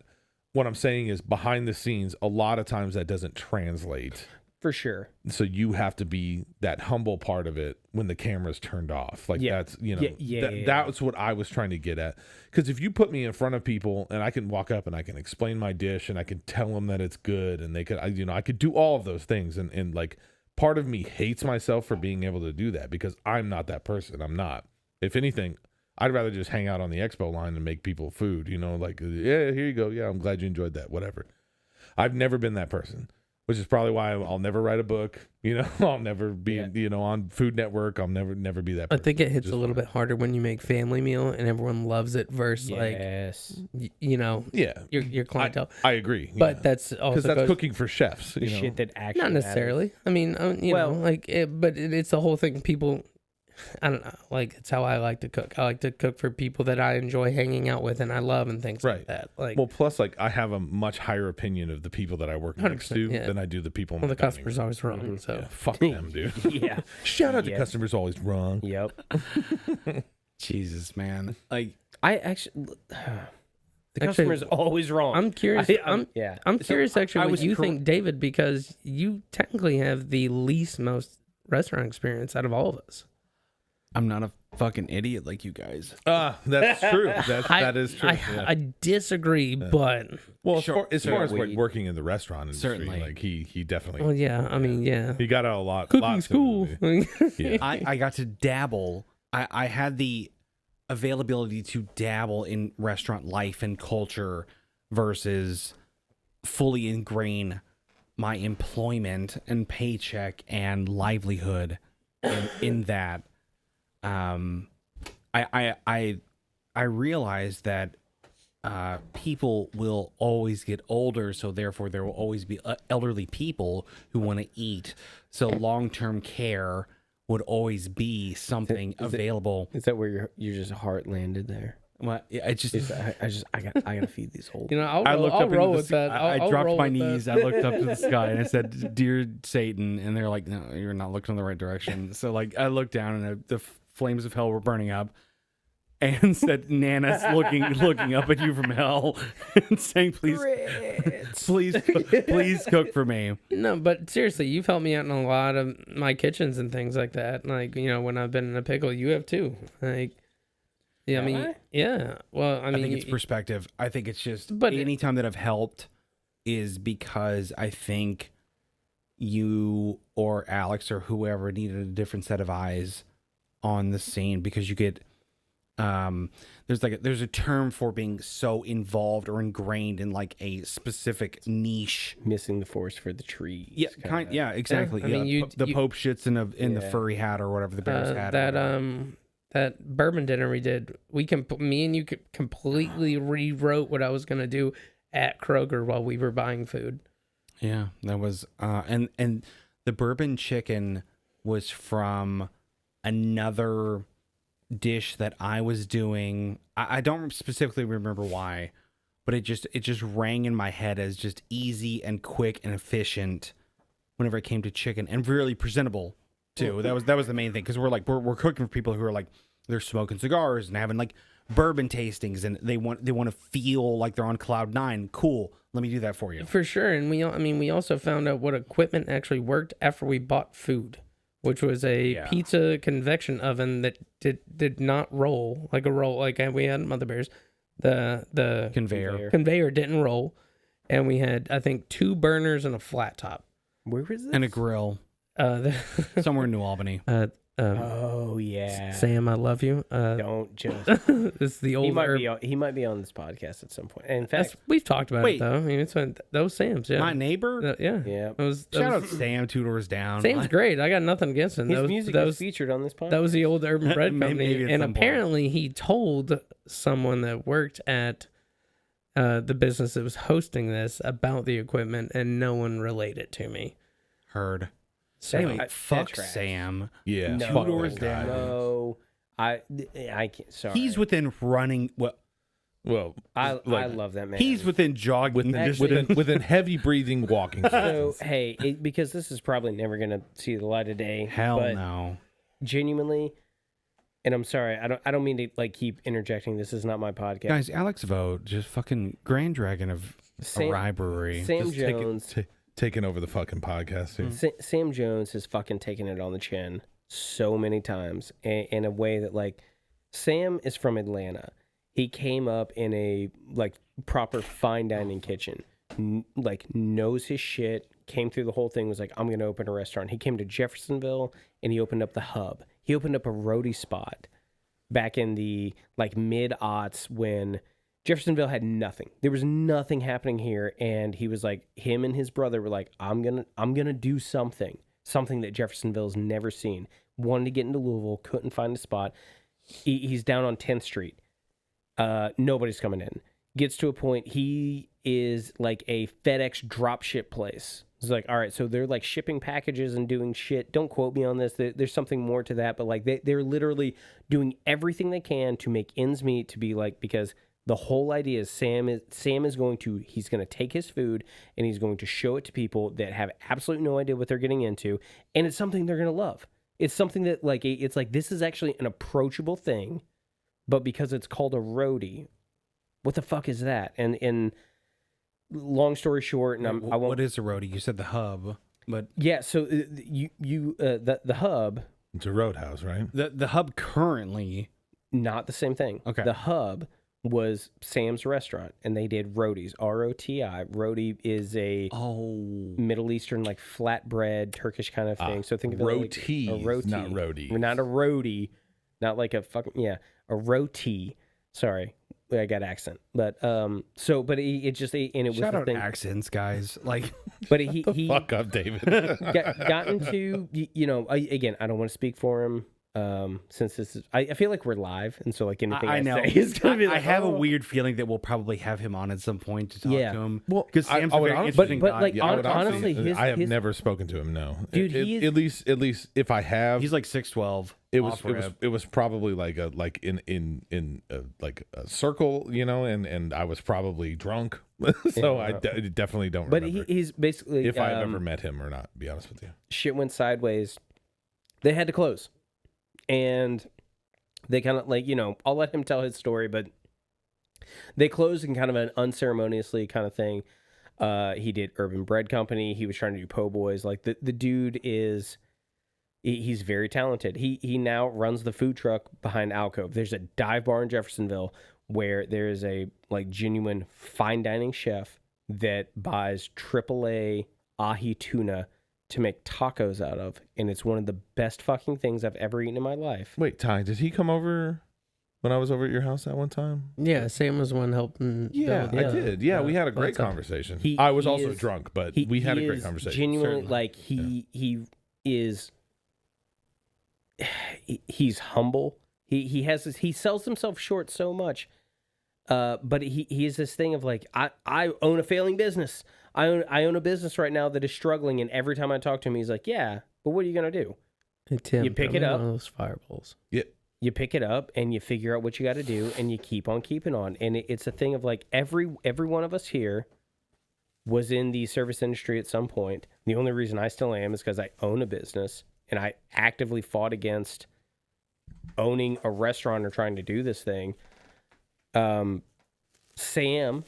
What I'm saying is behind the scenes, a lot of times that doesn't translate. For sure. So you have to be that humble part of it when the camera's turned off. Like Yeah. that's, you know, Yeah. that's what I was trying to get at. Because if you put me in front of people and I can walk up and I can explain my dish and I can tell them that it's good and they could, I could do all of those things. And like part of me hates myself for being able to do that because I'm not that person. I'm not. If anything, I'd rather just hang out on the expo line and make people food, like, yeah, here you go. Yeah, I'm glad you enjoyed that. Whatever. I've never been that person, which is probably why I'll never write a book. I'll never be, on Food Network. I'll never be that I person. think it hits Just a little bit harder when you make family meal and everyone loves it versus Yes. Yeah. your clientele. I agree. But that's also because that's goes- cooking for chefs. The shit that actually not necessarily. I mean, it's the whole thing. People, I don't know. Like it's how I like to cook. I like to cook for people that I enjoy hanging out with and I love and things Right. like that. Like, Well, plus, like I have a much higher opinion of the people that I work next 100%, to yeah. than I do the people. in well, my the dining customer's room. always wrong. So Yeah, fuck them, dude. Yeah. Shout out to Yeah. customers always wrong. Yep. Jesus, man. Like, I actually the Actually, customer's always wrong. I'm curious. I'm So curious actually I what was you cor- think, David, because you technically have the least most restaurant experience out of all of us. I'm not a fucking idiot like you guys. That's true. That is true. Yeah. I disagree, but Well, Sure, as far as like weed. working in the restaurant industry, Certainly. like he definitely well, yeah. I mean, yeah. he got out a lot. Cooking school. Yeah. I got to dabble. I had the availability to dabble in restaurant life and culture versus fully ingrain my employment and paycheck and livelihood in that. I realized that people will always get older, so therefore there will always be elderly people who want to eat. So long-term care would always be something available. Is that where your just heart landed there? Well, I just I gotta feed these old. I'll roll with that. I dropped my knees. I looked up to the sky and I said, "Dear Satan," and they're like, "No, you're not looking in the right direction." So like, I looked down and the flames of hell were burning up, and said, "Nana's looking up at you from hell and saying, please, please cook for me." No, but seriously, you've helped me out in a lot of my kitchens and things like that. Like, when I've been in a pickle, you have too. Like, yeah, I mean, I? yeah. Well, I mean, I think it's perspective. I think it's just, But- any time that I've helped is because I think you or Alex or whoever needed a different set of eyes on the scene, because you get there's a term for being so involved or ingrained in like a specific niche. Missing the forest for the trees. Yeah, kinda. yeah, exactly. I mean, Yeah, you- the Pope shits in the Yeah. furry hat or whatever the bear's hat. or whatever. that bourbon dinner we did, me and you completely rewrote what I was gonna do at Kroger while we were buying food. Yeah, that was and the bourbon chicken was from another dish that I was doing. I don't specifically remember why, but it just rang in my head as just easy and quick and efficient whenever it came to chicken, and really presentable too. That was the main thing, because we're cooking for people who are like, they're smoking cigars and having like bourbon tastings, and they want to feel like they're on cloud nine. Cool, let me do that for you. For sure. And we also found out what equipment actually worked after we bought food, which was a pizza convection oven that did not roll like a roll like we had at Mother Bear's. The conveyor didn't roll, and we had, I think, 2 burners and a flat top. Where was this? And a grill somewhere in New Albany. Oh yeah, Sam, I love you. Don't just. It's the old. He might be on this podcast at some point. And in fact, we've talked about it though. I mean, that was Sam's. Yeah, My neighbor. yeah. yeah, Shout out Sam, 2 doors down. Sam's great. I got nothing against him. his music was featured on this podcast. That was the old Urban Bread Maybe Company, at and some point. apparently he told someone that worked at the business that was hosting this about the equipment, and no one relayed it to me. Heard. So Anyway, fuck trash. Sam. Yeah, No, fuck doors that guy. down. No, I can't. Sorry, He's within running. Well, Well, I like, love that man. he's within jogging distance. within heavy breathing walking. So hey, because this is probably never gonna see the light of day. Hell but no. genuinely, and I'm sorry, I don't mean to like keep interjecting. This is not my podcast. Guys, Alex Vogt, just fucking Grand Dragon of Sam- a rye brewery. Sam Just take it- Jones. taking over the fucking podcast here. Sam Jones has fucking taken it on the chin so many times in a way that, like, Sam is from Atlanta. He came up in a like proper fine dining kitchen, like knows his shit. Came through the whole thing. Was like, I'm gonna open a restaurant. He came to Jeffersonville and he opened up the Hub. He opened up a roadie spot back in the like mid-aughts when Jeffersonville had nothing. There was nothing happening here, and he was like, him and his brother were like, I'm gonna do something that Jeffersonville's never seen. Wanted to get into Louisville, couldn't find a spot. He's down on 10th Street. Nobody's coming in. Gets to a point, he is like a FedEx dropship place. It's like, all right, so they're like shipping packages and doing shit. Don't quote me on this. There's something more to that, but like they're literally doing everything they can to make ends meet, to be like, because the whole idea is Sam is going to take his food and he's going to show it to people that have absolutely no idea what they're getting into, and it's something they're going to love. It's something that like it's like, this is actually an approachable thing, but because it's called a roadie, what the fuck is that? And long story short, and I won't. What is a roadie? You said the Hub, but Yeah, so the Hub, It's a roadhouse, right? the Hub currently. not the same thing. Okay. The Hub was Sam's restaurant, and they did rotis. ROTI. Roti is a Middle Eastern like flatbread Turkish kind of thing. So think of it like Rotis, a roti, not roti. not a roti, not like a fucking a roti. Sorry, I got accent, but but it just and it was Shout the out thing. accents, guys. Like, But he Fuck up, David. got into again. I don't want to speak for him. Since this is, I feel like we're live, and so like anything I know. say is gonna be like, I have a oh. weird feeling that we'll probably have him on at some point to talk Yeah. to him. Well, because Sam's a very interesting but guy. like, I would honestly, I have his- never spoken to him. No, Dude, he is- at least if I have, he's like 6'12". it was probably like in like a circle, and I was probably drunk, so I definitely don't But remember he's basically if I've ever met him or not. To be honest with you. shit went sideways. They had to close, and they kind of like I'll let him tell his story, but they closed in kind of an unceremoniously kind of thing. He did Urban Bread Company. He was trying to do Po' Boys. Like the dude is. He's very talented. He now runs the food truck behind Alcove. There's a dive bar in Jeffersonville where there is a like genuine fine dining chef that buys AAA ahi tuna to make tacos out of, and it's one of the best fucking things I've ever eaten in my life. Wait, Ty, did he come over when I was over at your house that one time? Yeah, Sam was one helping. Yeah, build, I did. Yeah, we had a great that's conversation. He- I was he also is- drunk, but He- we had he a great is conversation. Genuinely, certainly. like he is. He's humble. He has this. He sells himself short so much, but he has this thing of like, I own a failing business. I own a business right now that is struggling, and every time I talk to him, he's like, yeah, but what are you gonna do? Hey, Tim, You pick throw it me up. one of those fireballs. Yeah. You pick it up and you figure out what you got to do, and you keep on keeping on. And it's a thing of like every one of us here was in the service industry at some point. The only reason I still am is because I own a business, and I actively fought against owning a restaurant or trying to do this thing. Sam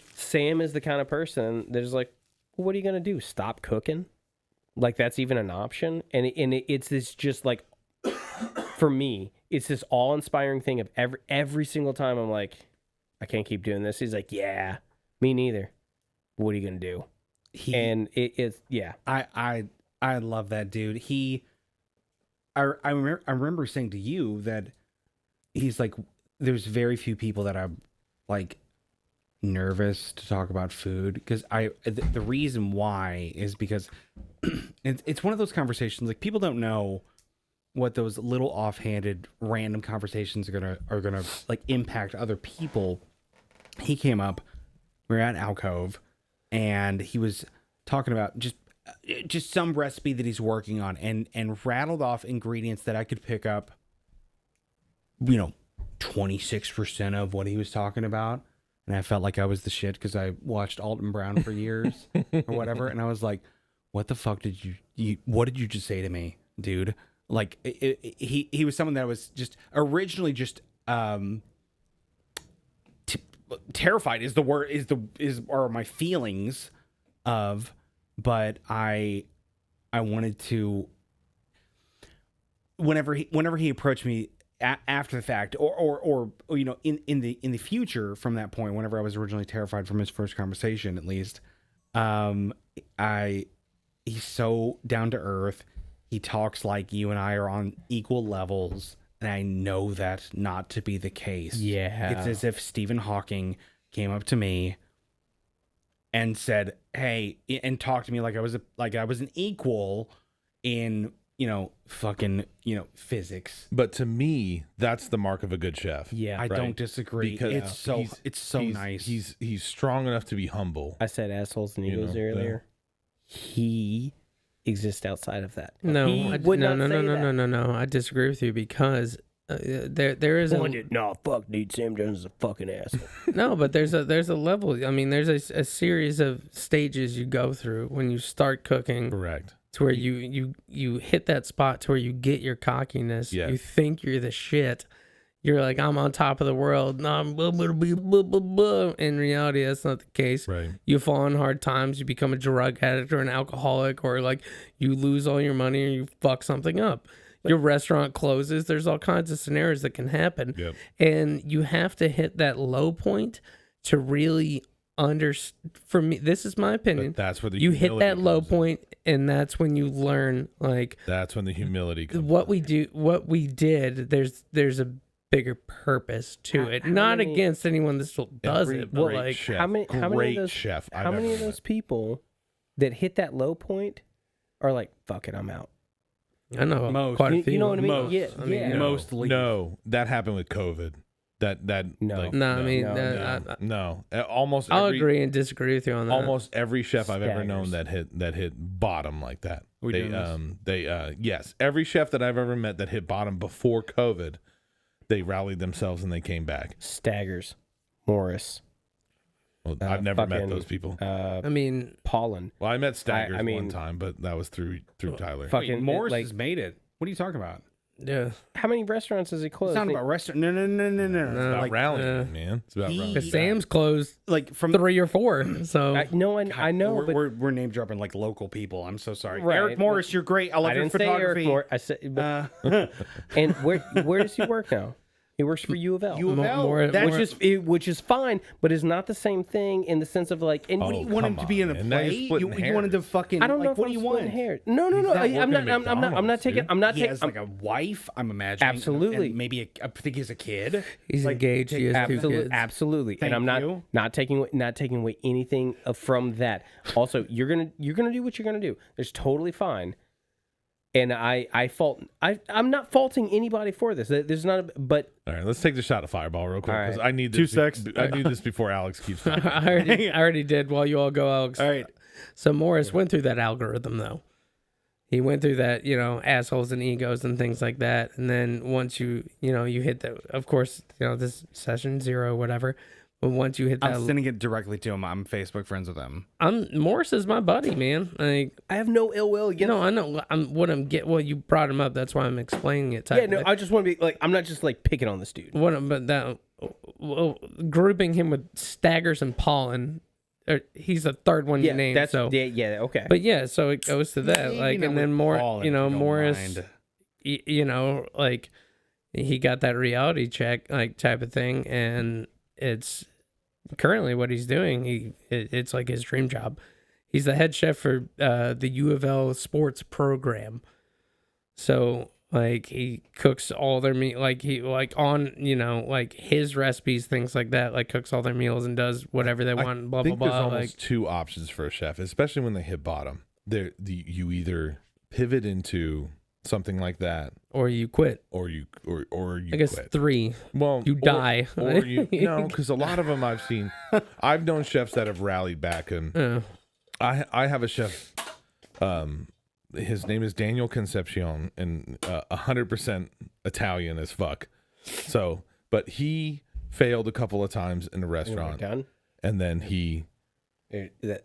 is the kind of person that's like, well, what are you gonna do? Stop cooking? Like that's even an option? It's this just like, for me, it's this awe-inspiring thing of every single time I'm like, I can't keep doing this. He's like, yeah, me neither. What are you gonna do? Yeah. I love that dude. I remember saying to you that he's like, there's very few people that I'm like nervous to talk about food, because the reason why is because it's one of those conversations, like, people don't know what those little offhanded random conversations are gonna like impact other people. He came up, we were at Alcove, and he was talking about just some recipe that he's working on, and rattled off ingredients that I could pick up, 26% of what he was talking about. And I felt like I was the shit because I watched Alton Brown for years or whatever. And I was like, what the fuck did what did you just say to me, dude? Like, he was someone that was just originally just terrified is the word, are my feelings of, but I wanted to, whenever he approached me after the fact, or in the future from that point, whenever I was originally terrified from his first conversation, at least, he's so down to earth. He talks like you and I are on equal levels, and I know that not to be the case. Yeah. It's as if Stephen Hawking came up to me and said, "Hey," and talked to me like I was an equal in fucking physics. But to me, that's the mark of a good chef. Yeah. I don't disagree. Because It's so nice. He's strong enough to be humble. I said assholes and egos earlier. He exists outside of that. No, He would not say that. no. I disagree with you because there is fuck, dude. Sam Jones is a fucking asshole. no, but there's a level. I mean, there's a series of stages you go through when you start cooking. Correct. To where you hit that spot to where you get your cockiness. Yeah. You think you're the shit. You're like, I'm on top of the world. No, I'm blah, blah, blah, blah, blah, blah. In reality, that's not the case. Right. You fall on hard times. You become a drug addict or an alcoholic, or like you lose all your money or you fuck something up. Your restaurant closes. There's all kinds of scenarios that can happen. Yep. And you have to hit that low point to really for me, this is my opinion. But that's where you hit that low comes in. point, and that's when you learn, like, That's when the humility comes. what we did. There's a bigger purpose to it. Not many- against anyone that still does it, but Great like, chef. how many Great of those chef I've how many ever of those met. people that hit that low point are like, fuck it, I'm out? I know Most. quite a You few. know what I mean? Most. Yeah, I mean, yeah. you know, Mostly. No, that happened with COVID. That No. like, No, I mean, no. Almost I'll every, agree and disagree with you on that. Almost every chef I've ever known Staggers. that hit bottom like that. We doing this? Yes, every chef that I've ever met that hit bottom before COVID, they rallied themselves and they came back. Staggers, Morris, Well, I've never met fucking, those people. I mean, Pollen. Well, I met Staggers I mean- one time, but that was through Tyler. Fucking Morris like, has made it. What are you talking about? yeah. how many restaurants has he closed? It's not about restaurant. No. It's about like, rallying, man. It's about rallying. Because Sam's closed Like from 3 or 4. So I know, we're, but we're name dropping like local people. I'm so sorry. Right, Eric Morris, you're great. I love I your didn't say Eric photography. Moore. I said, but, and where does he work now? He works for U of L. U of L. more- That's which is fine, but is not the same thing in the sense of like. And What do you want him come to be in a on, man. Now you're play? splitting You wanted to fucking. I don't know like, if what I'm do you splitting want? hair. No. not I'm working not. at I'm not McDonald's, taking. dude. I'm not He taking. has like a wife. I'm imagining. Absolutely. And maybe I think he's a kid. he's Like, engaged. He has 2 kids. Absolutely, Thank and I'm not you. not taking away anything from that. Also, you're gonna do what you're gonna do. It's totally fine. And I'm not faulting anybody for this. There's not. But All right, let's take the shot of Fireball real quick All because right. I need this. 2 secs. I need this before Alex keeps talking. I already did while you all go, Alex. All right. So Morris went through that algorithm, though. He went through that, assholes and egos and things like that. And then once you hit the, of course, this session 0, whatever. But once you hit that, I'm sending it directly to him. I'm Facebook friends with him. Morris is my buddy, man. Like, I have no ill will against. I know. Well, you brought him up. That's why I'm explaining it. Yeah, no, I just want to be like, I'm not just like picking on this dude. Grouping him with Staggers and Pollen, he's the third one you named. That's okay. But yeah, so it goes to that, like, and then Morris, like, he got that reality check, like, type of thing, and it's currently what he's doing. It's like his dream job. He's the head chef for the U of L sports program. So like he cooks all their meat, like he on like his recipes, things like that. Like cooks all their meals and does whatever they want. Blah blah blah. There's almost two options for a chef, especially when they hit bottom. You either pivot into something like that, or you quit, or you I guess quit. 3. Well, you die, or you no, because a lot of them I've known chefs that have rallied back, and I have a chef. His name is Daniel Concepcion, and 100% Italian as fuck. So, but he failed a couple of times in the restaurant, and then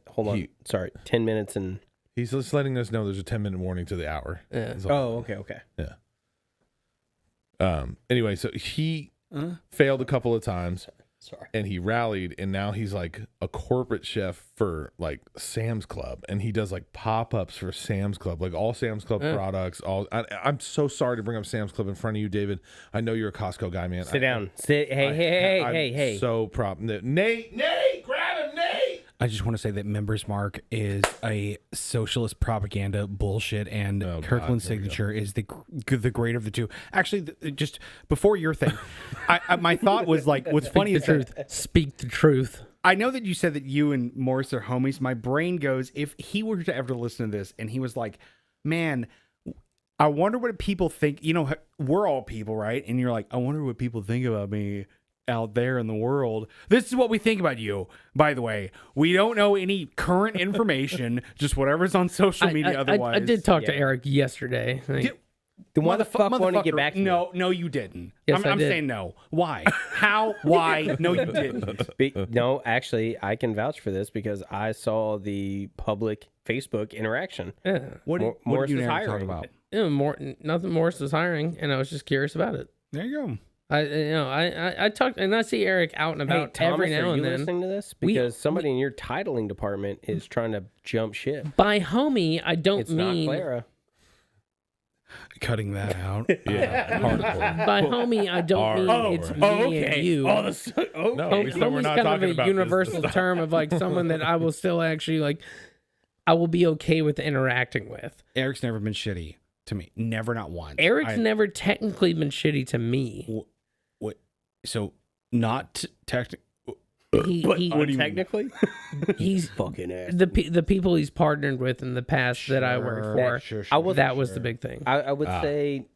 hold on, sorry, 10 minutes and. He's just letting us know there's a 10-minute warning to the hour. Yeah. Oh, okay. Yeah. Anyway, so he failed a couple of times. Sorry. And he rallied, and now he's like a corporate chef for like Sam's Club, and he does like pop-ups for Sam's Club, like all Sam's Club products. I'm so sorry to bring up Sam's Club in front of you, David. I know you're a Costco guy, man. Sit down. Hey. So Nate, grab him, Nate. I just want to say that Members Mark is a socialist propaganda bullshit, and Kirkland's signature is the greater of the two. Actually, just before your thing, my thought was like, what's funny is speak the truth. I know that you said that you and Morris are homies. My brain goes, if he were to ever listen to this and he was like, man, I wonder what people think. We're all people, right? And you're like, I wonder what people think about me out there in the world. This is what we think about you, by the way. We don't know any current information, just whatever's on social media. Otherwise, I did talk to Eric yesterday. Then why the fuck won't he get back to me? No, you didn't. Yes, I'm did. saying no. Why? How? Why? No, you didn't. No, actually, I can vouch for this because I saw the public Facebook interaction. Yeah. What Morris did you is talk hiring. about? Nothing. Morris is hiring, and I was just curious about it. There you go. I talked, and I see Eric out and about Thomas, every now are and you then. listening to this? Because somebody in your titling department is trying to jump ship. By homie, I don't It's mean not Clara. Cutting that out. Yeah, hardcore. by homie, I don't mean it's me and you. No, we said we're Homie's not kind of talking a about universal term of like someone that I will still actually like. I will be okay with interacting with. Eric's never been shitty to me. Never, not once. Eric's never technically been shitty to me. What? So not technically. Technically, He's fucking ass. the people he's partnered with in the past that I worked for. That was the big thing. I would say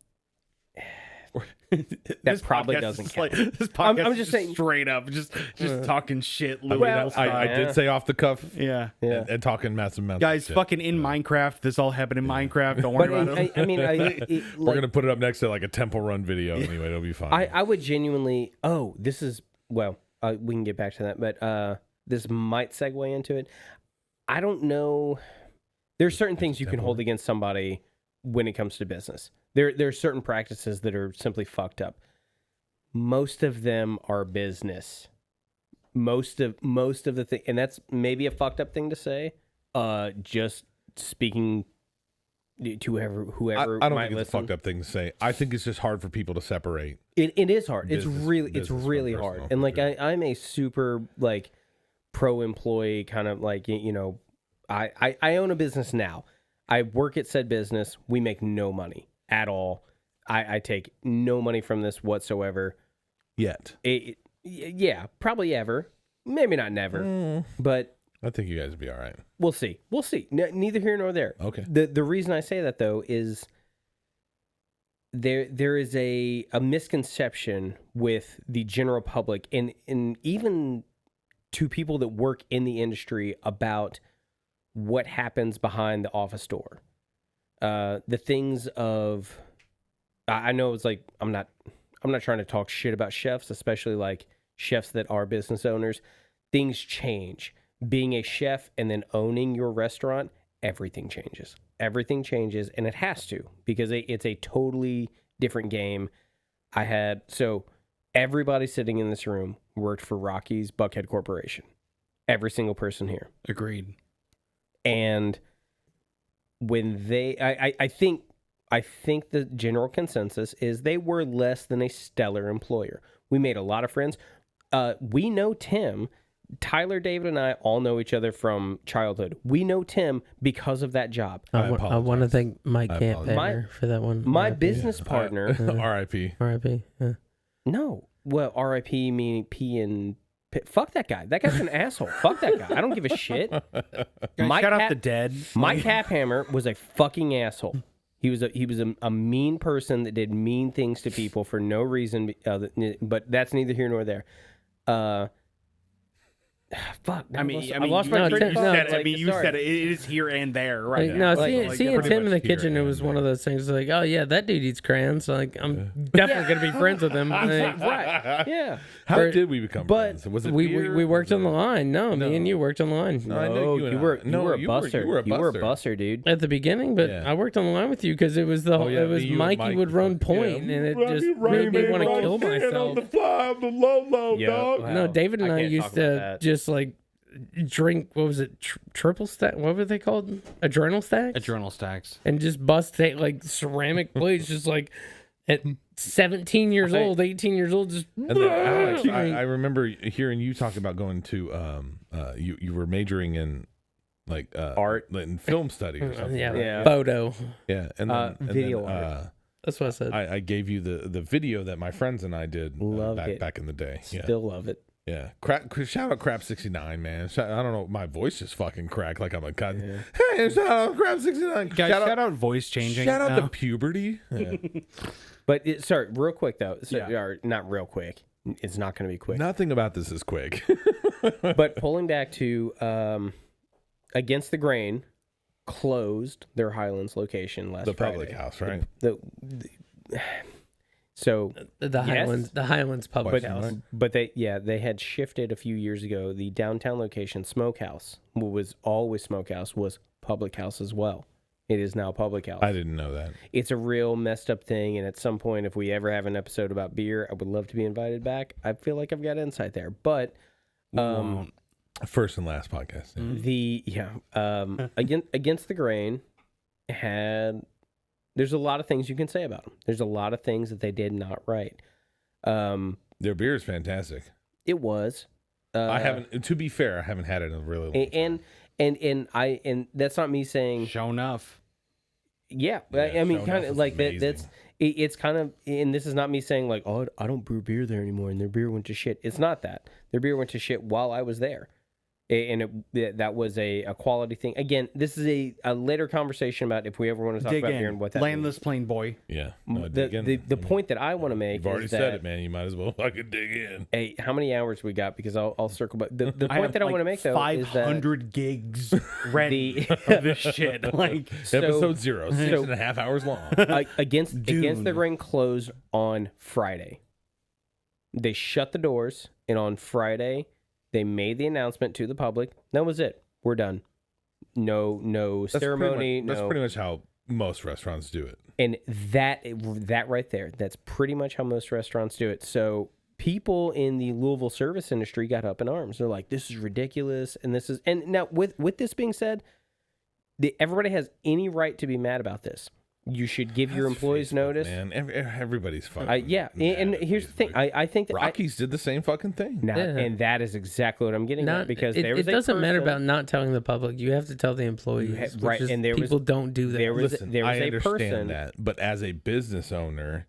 that probably doesn't count. This podcast I'm just saying straight up, just talking shit. I did say off the cuff, yeah. and talking massive amounts. Guys, of shit. fucking in Minecraft. This all happened in Minecraft. Don't worry about it. I mean, We're gonna put it up next to like a Temple Run video anyway. It'll be fine. I would genuinely. Oh, this is we can get back to that, but this might segue into it. I don't know. There's certain things you can hold against somebody when it comes to business. There are certain practices that are simply fucked up. Most of them are business. Most of the thing, and that's maybe a fucked up thing to say. Just speaking to whoever I don't might think it's a listen. fucked up thing to say. I think it's just hard for people to separate. It is hard. It's Business really from hard. personal, And like for sure. I'm a super like pro employee kind of like I own a business now. I work at said business. We make no money at all. I take no money from this whatsoever. Yet, Yeah, probably ever. Maybe not never. But I think you guys would be all right. we'll see. Neither here nor there. Okay. The reason I say that though is there is a misconception with the general public and even to people that work in the industry about what happens behind the office door. The things of I know it's like I'm not trying to talk shit about chefs, especially like chefs that are business owners, things change. Being a chef and then owning your restaurant, everything changes. Everything changes, and it has to, because it's a totally different game. So everybody sitting in this room worked for Rocky's Buckhead Corporation. Every single person here. Agreed. And when I think the general consensus is they were less than a stellar employer. We made a lot of friends. We know Tim. Tyler, David, and I all know each other from childhood. We know Tim because of that job. I want to thank Mike Campaigner for that one. My business partner. R.I.P. R.I.P. Yeah. No. Well, R.I.P. meaning P and... Fuck that guy. That guy's an asshole. Fuck that guy. I don't give a shit. Shout out the dead. Mike Caphammer was a fucking asshole. He was a mean person that did mean things to people for no reason. But that's neither here nor there. Fuck. I lost my train of thought. You said it is here and there, right? Like, no, seeing Tim in the kitchen, it was one of those things like, oh yeah, that dude eats crayons. So, like, I'm definitely gonna be friends with him. Like, right? Yeah. How did we become friends? Was it we worked on the line? No, me and you worked on the line. No, I know you were a buster. You were a buster, dude. At the beginning, but I worked on the line with you because it was Mikey would run point, and it just made me want to kill myself. No, David and I used to just like drink, what was it, triple stack, what were they called, adrenal stacks, and just bust like ceramic plates, just like at 17 years old, 18 years old, just. And then, Alex, I remember hearing you talk about going to you were majoring in like art and film study or something, right? Photo, and then video art. That's what I said. I gave you the video that my friends and I did back in the day. Still love it. Yeah, shout out Crap 69, man. I don't know, my voice just fucking cracked like I'm a cut. Yeah. Hey, shout out Crap 69. Guys, shout out voice changing. Shout out the puberty. Yeah. But sorry, real quick though. Not real quick. It's not going to be quick. Nothing about this is quick. But pulling back to Against the Grain closed their Highlands location last Friday. Public house, right? So the Highlands public house, but they had shifted a few years ago. The downtown location, Smokehouse, what was always Smokehouse, was public house as well. It is now public house. I didn't know that. It's a real messed up thing, and at some point, if we ever have an episode about beer, I would love to be invited back. I feel like I've got insight there, but first and last podcast. Against the Grain had. There's a lot of things you can say about them. There's a lot of things that they did not right. Their beer is fantastic. It was. I haven't. To be fair, I haven't had it in a really long time. And that's not me saying. Show enough. Yeah, I mean, kind of like that. That's it's kind of, and this is not me saying like, oh, I don't brew beer there anymore, and their beer went to shit. It's not that. Their beer went to shit while I was there. And that was a quality thing. Again, this is a later conversation about if we ever want to talk about beer and what that Landless means. Plain Boy. Yeah. The point that I want to make You've already is said it, man. You might as well fucking dig in. Hey, how many hours we got? Because I'll circle back. The point that I want to make, though, is that 500 gigs ready of this shit. Like Episode 0, 6.5 hours long. Against the Grain closed on Friday. They shut the doors, and on Friday... They made the announcement to the public. That was it. We're done. No ceremony. That's pretty much how most restaurants do it. And that right there, that's pretty much how most restaurants do it. So people in the Louisville service industry got up in arms. They're like, "This is ridiculous," and now with this being said, everybody has any right to be mad about this. You should give your employees notice. Man, everybody's fucking. And here's the thing. I think that Rockies did the same fucking thing. And that is exactly what I'm getting at, because it doesn't matter about not telling the public. You have to tell the employees, right? And people don't do that. There was I a person that, but as a business owner,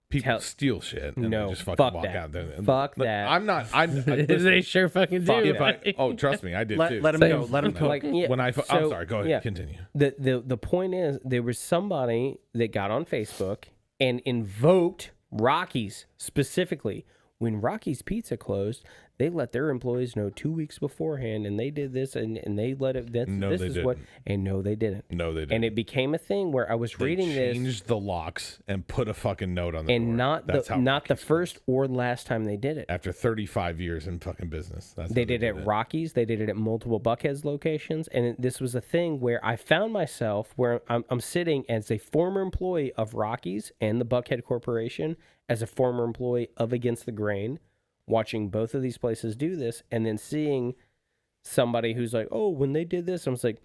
people steal shit and they just fucking walk out there. Fuck that. I'm not. They sure fucking do. Trust me, I did too. Let them go. Let them cook. I'm sorry. Go ahead. Continue. The point is, there was somebody that got on Facebook and invoked Rockies specifically when Rocky's Pizza closed, they let their employees know 2 weeks beforehand, and they did this, and they let it. No, this they is didn't. what. And no, they didn't. No, they didn't. And it became a thing where I was They reading this, changed the locks and put a fucking note on the door. and not That's the how not the Rockies first or last time they did it. after 35 years in fucking business. That's They how did it at Rockies. They did it at multiple Buckheads locations, and this was a thing where I found myself where I'm sitting as a former employee of Rockies and the Buckhead Corporation, as a former employee of Against the Grain, watching both of these places do this, and then seeing somebody who's like, "Oh, when they did this," I was like,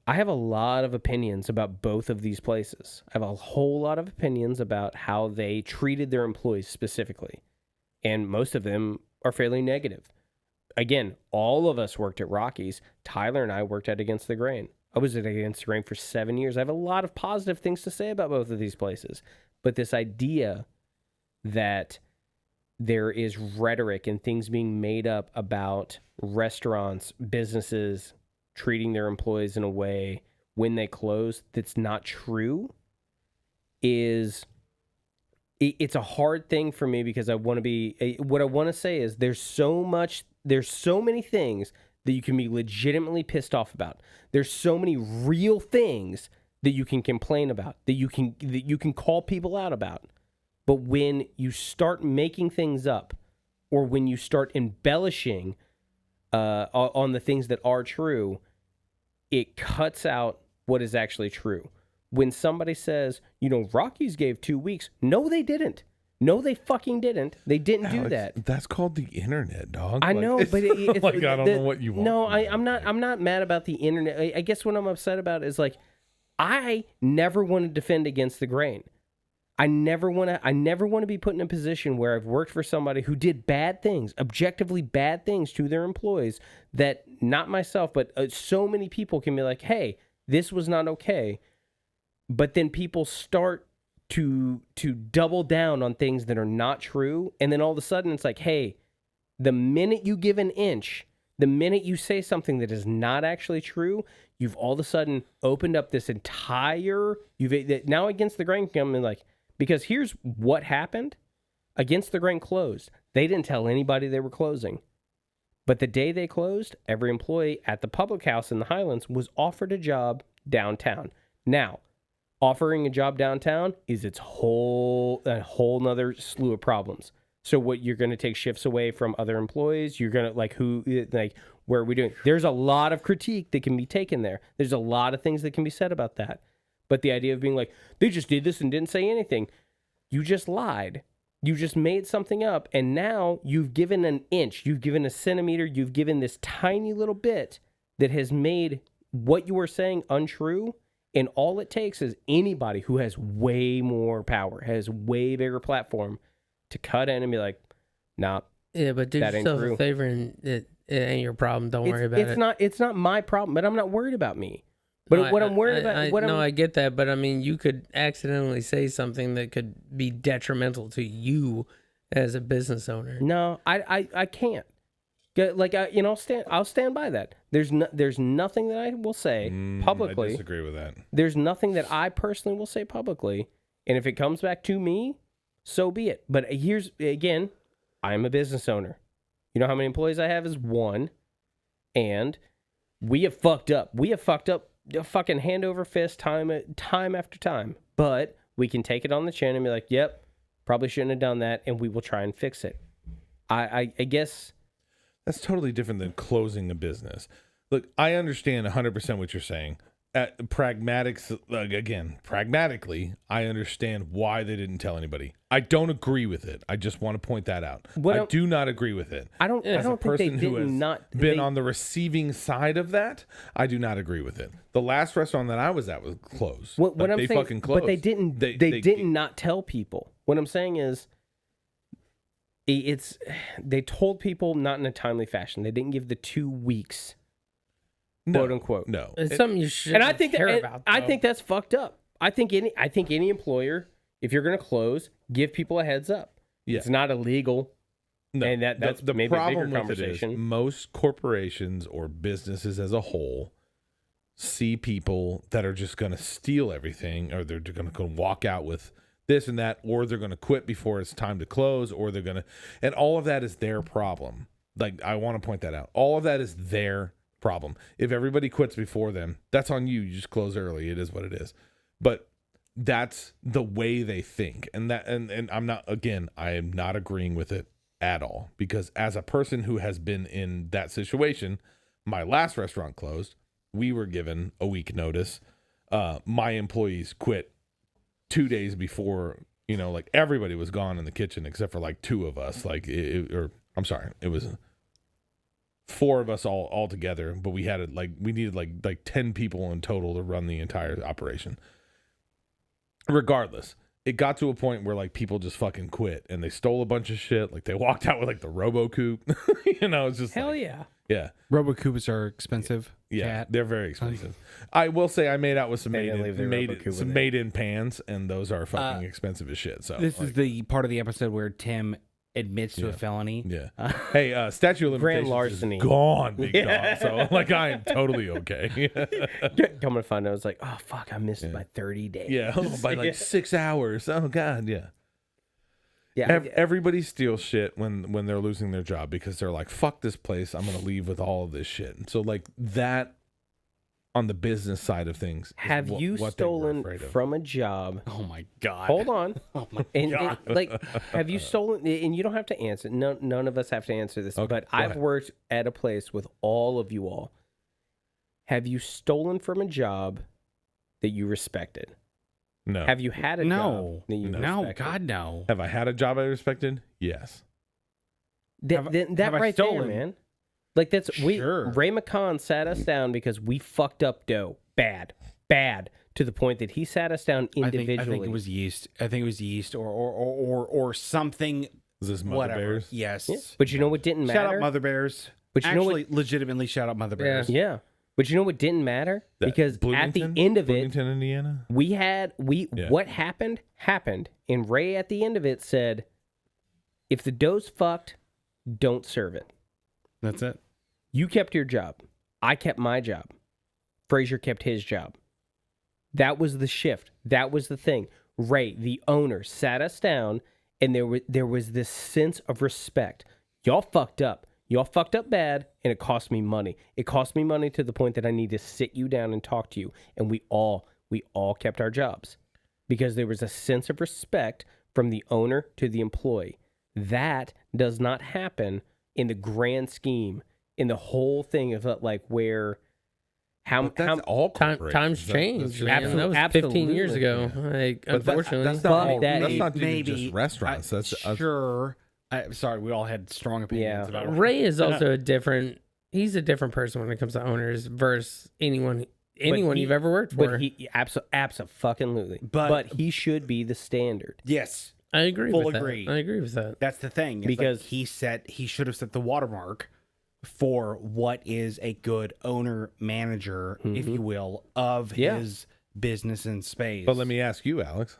I have a lot of opinions about both of these places. I have a whole lot of opinions about how they treated their employees specifically, and most of them are fairly negative. Again, all of us worked at Rockies. Tyler and I worked at Against the Grain. I was at Against the Grain for 7 years. I have a lot of positive things to say about both of these places. But this idea that there is rhetoric and things being made up about restaurants, businesses treating their employees in a way when they close that's not true it's a hard thing for me, because I want to be, what I want to say is there's so many things that you can be legitimately pissed off about. There's so many real things that you can complain about, that you can call people out about. But when you start making things up, or when you start embellishing on the things that are true, it cuts out what is actually true. When somebody says, Rockies gave 2 weeks, no, they didn't. No, they fucking didn't. They didn't do that. That's called the internet, dog. I know, but it's like, I don't know what you want. No, I'm not mad about the internet. I guess what I'm upset about is, like, I never want to defend Against the Grain. I never want to be put in a position where I've worked for somebody who did bad things, objectively bad things to their employees, that not myself, but so many people can be like, hey, this was not okay. But then people start to double down on things that are not true. And then all of a sudden it's like, hey, the minute you give an inch, the minute you say something that is not actually true, you've all of a sudden opened up this entire, now Against the Grain coming like, because here's what happened. Against the Grain closed. They didn't tell anybody they were closing. But the day they closed, every employee at the public house in the Highlands was offered a job downtown. Now, offering a job downtown is a whole nother slew of problems. So what, you're going to take shifts away from other employees? You're going to, where are we doing? There's a lot of critique that can be taken there. There's a lot of things that can be said about that. But the idea of being like, they just did this and didn't say anything. You just lied. You just made something up. And now you've given an inch, you've given a centimeter, you've given this tiny little bit that has made what you were saying untrue. And all it takes is anybody who has way more power, has way bigger platform, to cut in and be like, nah. Yeah, but do yourself a favor, and it ain't your problem. Don't worry about it. It's not my problem, but I'm not worried about me. But what I'm worried about... I get that, but I mean, you could accidentally say something that could be detrimental to you as a business owner. No, I can't. Like, I'll stand by that. There's nothing that I will say publicly. I disagree with that. There's nothing that I personally will say publicly, and if it comes back to me, so be it. But here's, again, I'm a business owner. You know how many employees I have is 1, and we have fucked up. We have fucked up fucking hand over fist time after time. But we can take it on the chin and be like, yep, probably shouldn't have done that, and we will try and fix it. I guess... That's totally different than closing a business. Look, I understand 100% what you're saying. Pragmatically, I understand why they didn't tell anybody. I don't agree with it. I just want to point that out. I do not agree with it. I don't think they did not been on the receiving side of that. I do not agree with it. The last restaurant that I was at was closed. What I'm they saying, fucking closed. But they didn't. They did not tell people. What I'm saying is, they told people not in a timely fashion. They didn't give the 2 weeks, quote unquote. No, it's something you should care about. I think that's fucked up. I think any employer, if you're going to close, give people a heads up. Yeah. It's not illegal. No, and that's the maybe problem a bigger with conversation. it is most corporations or businesses as a whole see people that are just going to steal everything, or they're going to walk out with this and that, or they're going to quit before it's time to close, or they're going to, and all of that is their problem. Like, I want to point that out. All of that is their problem. If everybody quits before them, that's on you. You just close early. It is what it is. But that's the way they think. And I'm not, again, I am not agreeing with it at all, because as a person who has been in that situation, my last restaurant closed. We were given a week notice. My employees quit 2 days before, like everybody was gone in the kitchen except for like 2 of us. Like, it was 4 of us all together, but we needed like 10 people in total to run the entire operation. Regardless, it got to a point where like people just fucking quit and they stole a bunch of shit. Like they walked out with like the Robo Coupe. It's just Hell like, yeah. yeah. Robocoupes are expensive. Yeah, Cat. they're very expensive. I will say I made out with some They didn't leave their Robo-Coupe with it. made in pans, and those are fucking expensive as shit. So This is the part of the episode where Tim admits to a felony. yeah. Hey, statute of Grand limitations larceny. is gone, big dog. So like I am totally okay. Come to find out, I was like, oh fuck, I missed my 30 days. Yeah, by like 6 hours. Oh god, yeah. Yeah. Everybody steals shit when they're losing their job because they're like, fuck this place, I'm gonna leave with all of this shit. And so like that on the business side of things. Have you what they were stolen afraid of. from a job? Oh my god. Hold on. Oh my And, god. like, have you stolen? And you don't have to answer. None of us have to answer this. Okay, but go I've ahead. worked at a place with all of you all. Have you stolen from a job that you respected? No. Have you had a No. job that you No, respected? God no. Have I had a job I respected? Yes. Have That I right stolen? there, man. Like that's Sure. Ray McCon sat us down because we fucked up dough bad to the point that he sat us down individually. I think it was yeast. I think it was yeast or something. Is this Mother Whatever. Bears? Yes. Yeah. But you know what didn't matter? Shout out Mother Bears. But you know what- Actually, legitimately shout out Mother Bears. Yeah. But you know what didn't matter? That Because at the Bloomington? end of it, Bloomington, Indiana? Yeah. what happened, and Ray at the end of it said, if the dough's fucked, don't serve it. That's it. You kept your job. I kept my job. Frazier kept his job. That was the shift. That was the thing. Ray, the owner, sat us down, and there was this sense of respect. Y'all fucked up. Y'all fucked up bad, and it cost me money. It cost me money to the point that I need to sit you down and talk to you. And we all kept our jobs because there was a sense of respect from the owner to the employee. That does not happen in the grand scheme, in the whole thing of like where But that's all Times corporations. changed, That's- man. That was 15 years Absolutely. ago. Like, But unfortunately. that's not all, that that's is- not even maybe just restaurants. That's sure. Sorry, we all had strong opinions Yeah. about it. Ray is also he's a different person when it comes to owners versus anyone he- you've ever worked for. But he absolutely. But- But he should be the standard. Yes, I agree full with agree. that. I agree with that. that's the thing. It's Because- like he should have set the watermark for what is a good owner manager, if you will, of Yeah. his business and space. But let me ask you, Alex,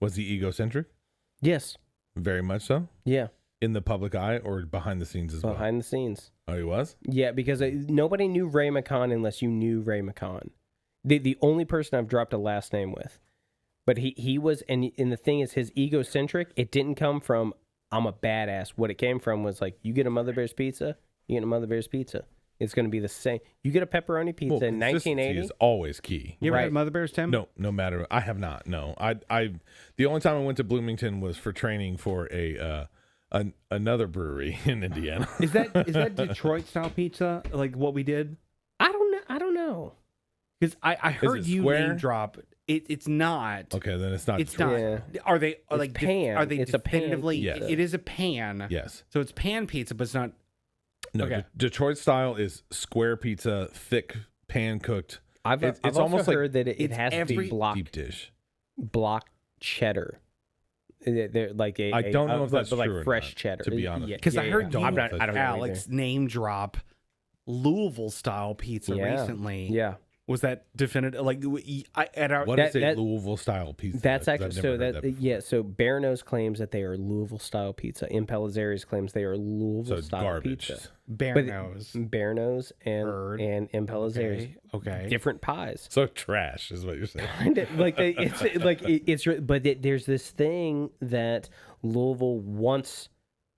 was he egocentric? Yes. Very much so. Yeah. In the public eye or behind the scenes as well? Behind the scenes. Oh, he was? Yeah, because nobody knew Ray McCon unless you knew Ray McCon. The only person I've dropped a last name with. But he was, and the thing is, his egocentric, it didn't come from, I'm a badass. What it came from was like, you get a Mother Bear's pizza, you get a Mother Bear's pizza. It's going to be the same. You get a pepperoni pizza Well, in consistency 1980. is always key. you ever right. had Mother Bears, Tim? No, no matter. I have not. No, I. The only time I went to Bloomington was for training for another brewery in Indiana. Is that Detroit style pizza like what we did? I don't know. Because I heard it you square? name drop. It's not. Okay, then it's not. It's Detroit. not. Are they like pan. Are they It's a pan definitively? pizza. It is a pan. Yes. So it's pan pizza, but it's not. No. Okay. Detroit style is square pizza, thick, pan cooked, I've It's also almost like- heard that it it's has to be every deep dish. block cheddar. They're like I don't know if that's but like true or fresh not, cheddar. to be honest. Because I heard Don't you, know if that's I don't know Alex, name drop Louisville style pizza Yeah. recently. Yeah. Was that definitive? Like, at our What is a that- Louisville style pizza? That's 'Cause I've actually never so heard that before. yeah. So Barano's claims that they are Louisville style pizza. Impellizzeri's claims they are So Louisville it's style garbage. pizza. Barano's. Barano's Heard. and Impellizzeri's Okay. different pies. So trash is what you're saying. Kind of like there's this thing that Louisville wants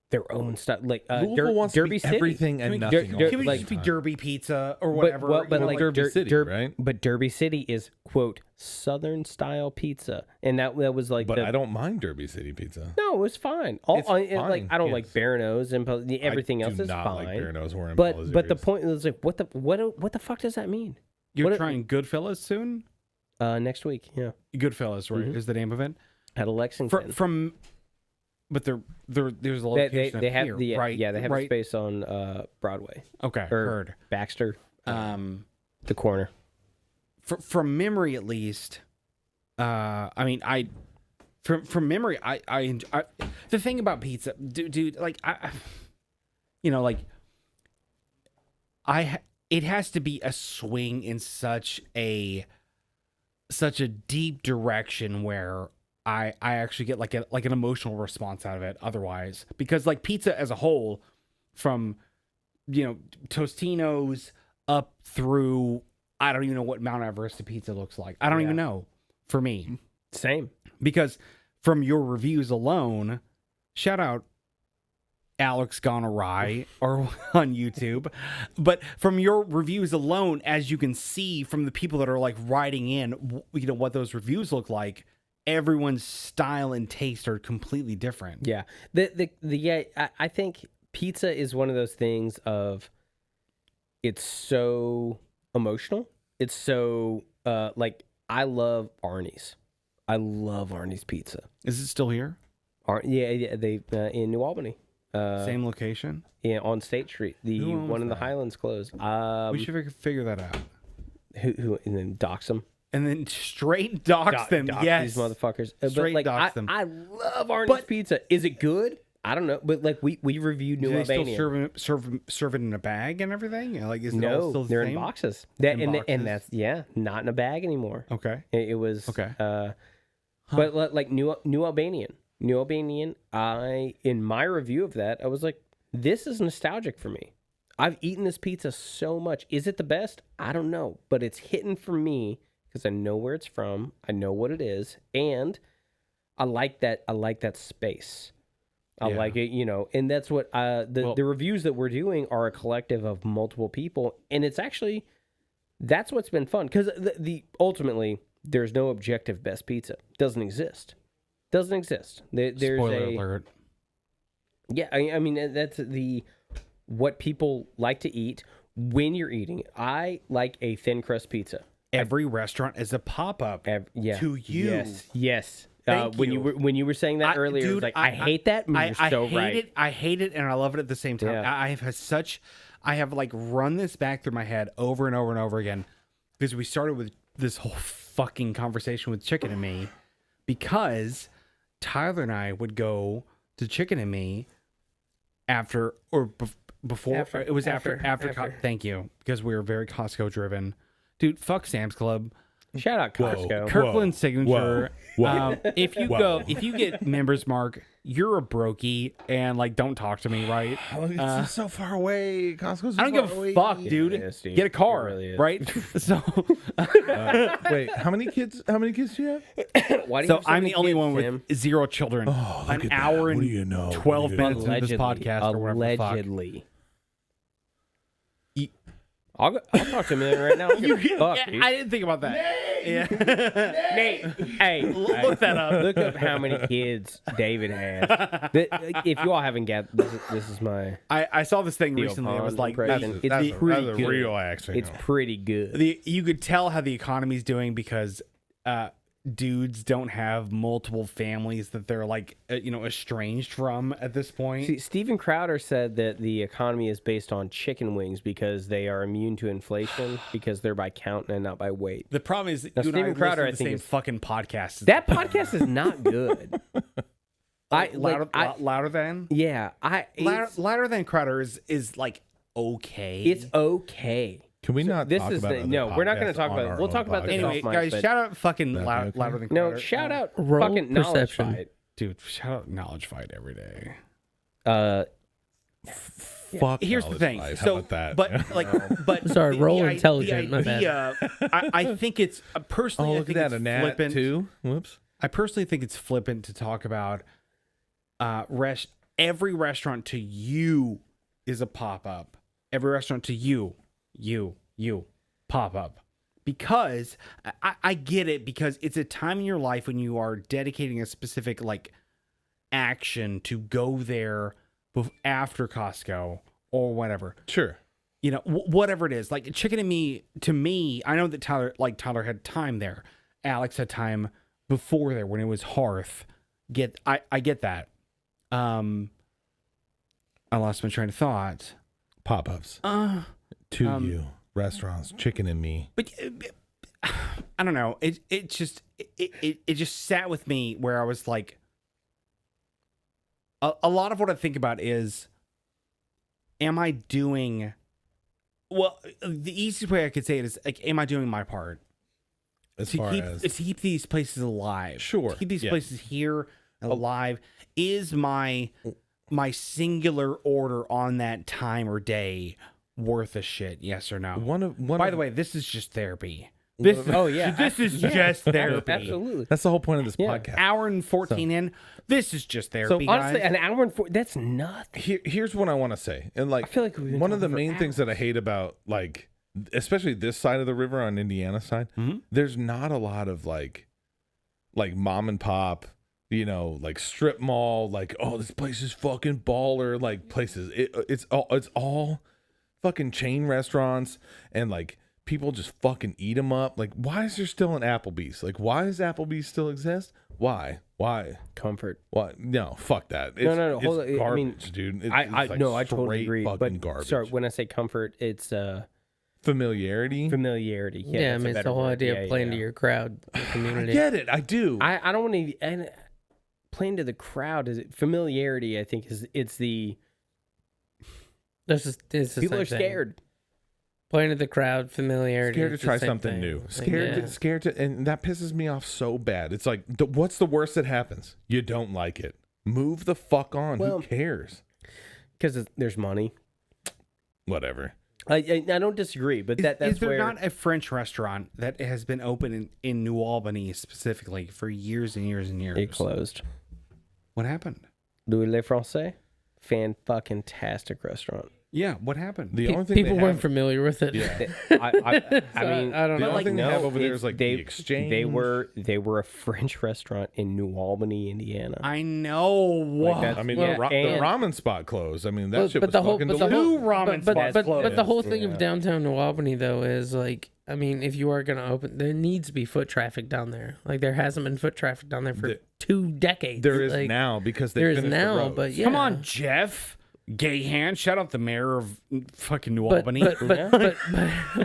their own stuff. Like Louisville wants to Derby be City. everything and Can we- nothing. all Can we the just be time. Derby pizza or But, whatever? well, but you know, like Derby City, right? But Derby City is quote Southern style pizza, and that was like. But I don't mind Derby City pizza. No, it was fine. It's Like fine, I don't like yes. Barano's and everything I else do is not fine. like Barano's or but the Impellizzeri's. point is like what the fuck does that mean? You're what- trying Goodfellas soon? Next week, yeah, Goodfellas, right? Is the name of it? at Lexington. But there's a They location have here, the right? yeah they have a right? space on Broadway Okay, or heard. Baxter, the corner. From memory at least, I mean, from memory, I the thing about pizza, dude, like it has to be a swing in such a deep direction where I actually get like an emotional response out of it otherwise, because like pizza as a whole, from Tostino's up through, I don't even know what Mount Everest pizza looks like. I don't even know for me, Same. because from your reviews alone, shout out Alex Gone Awry or on YouTube, but from your reviews alone, as you can see from the people that are like writing in, what those reviews look like, everyone's style and taste are completely different. Yeah. I think pizza is one of those things of it's so emotional. It's so like I love Arnie's. I love Arnie's pizza. Is it still here? Yeah, they in New Albany. Same location? Yeah, on State Street. The Who owns one in the that? Highlands closed. We should figure that out. Who and then dox them. And then straight dox them. Dox Yes. these motherfuckers. Straight but like dox them. I love Arnie's pizza. Is it good? I don't know, but like we reviewed New Do they still Albania. serve it in a bag and everything? Like, is it all No, still the they're same? in boxes. That In and boxes? that's not in a bag anymore. Okay. It was Okay. But like New Albanian, in my review of that, I was like, this is nostalgic for me. I've eaten this pizza so much. Is it the best? I don't know, but it's hitting for me because I know where it's from. I know what it is, and I like that. I like that space. I Yeah. like it, and that's what the reviews that we're doing are a collective of multiple people, and it's actually that's what's been fun because the ultimately there's no objective best pizza. Doesn't exist. There's Spoiler a alert. yeah. I mean that's what people like to eat when you're eating. I like a thin crust pizza. Every restaurant is a pop-up Yeah. to you. Yes. Thank when you. you were saying that earlier, it was dude, like I hate that. You're so hate right. it. I hate it, and I love it at the same time. Yeah. I have like run this back through my head over and over and over again, because we started with this whole fucking conversation with Chicken and Me, because Tyler and I would go to Chicken and Me after or before. After. It was after. Thank you, because we were very Costco driven. Dude, fuck Sam's Club. Shout out Costco. Kirkland signature. Whoa. If you get members mark, you're a brokey, and like don't talk to me, right? It's just so far away. Costco's so I don't give a fuck, dude. it is, dude. Get a car, It really is. right? So, Wait, how many kids do you have? Why do you so have so I'm many the only kids, one Tim? with 0 children. An hour and 12 minutes into this podcast or whatever the fuck. Allegedly. I'll talk to him right now. I don't give a fuck, dude. I didn't think about that. Nate, hey, Look that up. Look up how many kids David has. If you all haven't got this is my I saw this thing Theo recently. It was Pond like impression. It's That's pretty a good. real accent. It's pretty good. you could tell how the economy's doing because dudes don't have multiple families that they're like estranged from at this point. See, Steven Crowder said that the economy is based on chicken wings because they are immune to inflation because they're by count and not by weight. The problem is, Now, you and I Steven Crowder, listen I to the think, same is- fucking podcast. That podcast is not good. louder than Yeah, louder than Crowder is like okay. It's okay. Can we not this talk is about the other no. We're not going podcasts to talk on about. our We'll own talk about this podcast? Anyway, off mic, guys, but- shout out fucking That'd be okay. louder than No, Crowder. shout out Roll fucking knowledge perception. fight. Dude, shout out Knowledge Fight every day. Fuck. Here's the Knowledge thing. Fight. How So, about that? but like, but Sorry, roll the intelligent, my bad. I think it's personally. oh, I look at think that, it's a nat flippant. too. Whoops. I personally think it's flippant to talk about every restaurant to you is a pop up. Every restaurant to you pop up. Because I get it, because it's a time in your life when you are dedicating a specific like action to go there after Costco or whatever. Sure. You know, whatever it is. Like Chicken and Me, to me, I know that Tyler had time there. Alex had time before there when it was Hearth. I get that. I lost my train of thought. Pop-ups to you. Restaurants, Chicken and Me. But I don't know. It just sat with me where I was like, a lot of what I think about is, am I doing? Well, the easiest way I could say it is like, am I doing my part? As to far keep, as to keep these places alive. Sure, To keep these yeah. places here alive. Is my singular order on that time or day worth a shit? Yes or no? By the way, this is just therapy. This Oh yeah, this is just therapy. Absolutely. that's the whole point of this Yeah. podcast. Hour and 14 in. This is just So therapy, honestly, guys. an hour and 4. That's nothing. Here's what I want to say, and like I feel like we've been one of the talking for main things that I hate about like, especially this side of the river on Indiana side, there's not a lot of like mom and pop, you know, like strip mall, like, oh, this place is fucking baller, like places. It's all fucking chain restaurants, and like people just fucking eat them up. Like, why is there still an Applebee's? Like, why does Applebee's still exist? Why? Comfort. What? No, fuck that. It's, No. it's Hold on. garbage, I mean, dude. It's I like no, I totally straight agree. Fucking But garbage. sorry, when I say comfort, it's Familiarity. familiarity. Yeah, I that's a mean, it's better the whole word. idea Yeah, of playing yeah. to your crowd, the I community. get it. I do. I don't want to. And playing to the crowd is familiarity. I think it's the This is the people same are thing. scared. Playing to the crowd, familiarity. Scared to it's the try same something thing. new. Like, Scared, yeah. scared to, and that pisses me off so bad. It's like, what's the worst that happens? You don't like it. Move the fuck on. Well- Who cares? Because there's money. Whatever. I don't disagree, but that's is there where not a French restaurant that has been open in New Albany specifically for years and years and years? it closed. What happened? Louis Le Français, fan-fucking-tastic restaurant. Yeah, what happened? The only thing People they weren't have, familiar with it. yeah. I mean, I don't The know. only thing they have over there it's- is like the Exchange. They were a French restaurant in New Albany, Indiana. I know. that's- I mean, Yeah, the and- ramen spot closed. I mean, that shit was the whole, fucking but the delicious. whole Two ramen spots but closed. the whole thing Yeah. of downtown New Albany though is like, I mean, if you are gonna open, there needs to be foot traffic down there. Like there hasn't been foot traffic down there for 2 decades. There is like, now because they there is finished the now, roads. but yeah. Come on, Jeff. Gay hand. Shout out the mayor of fucking New But Albany. but you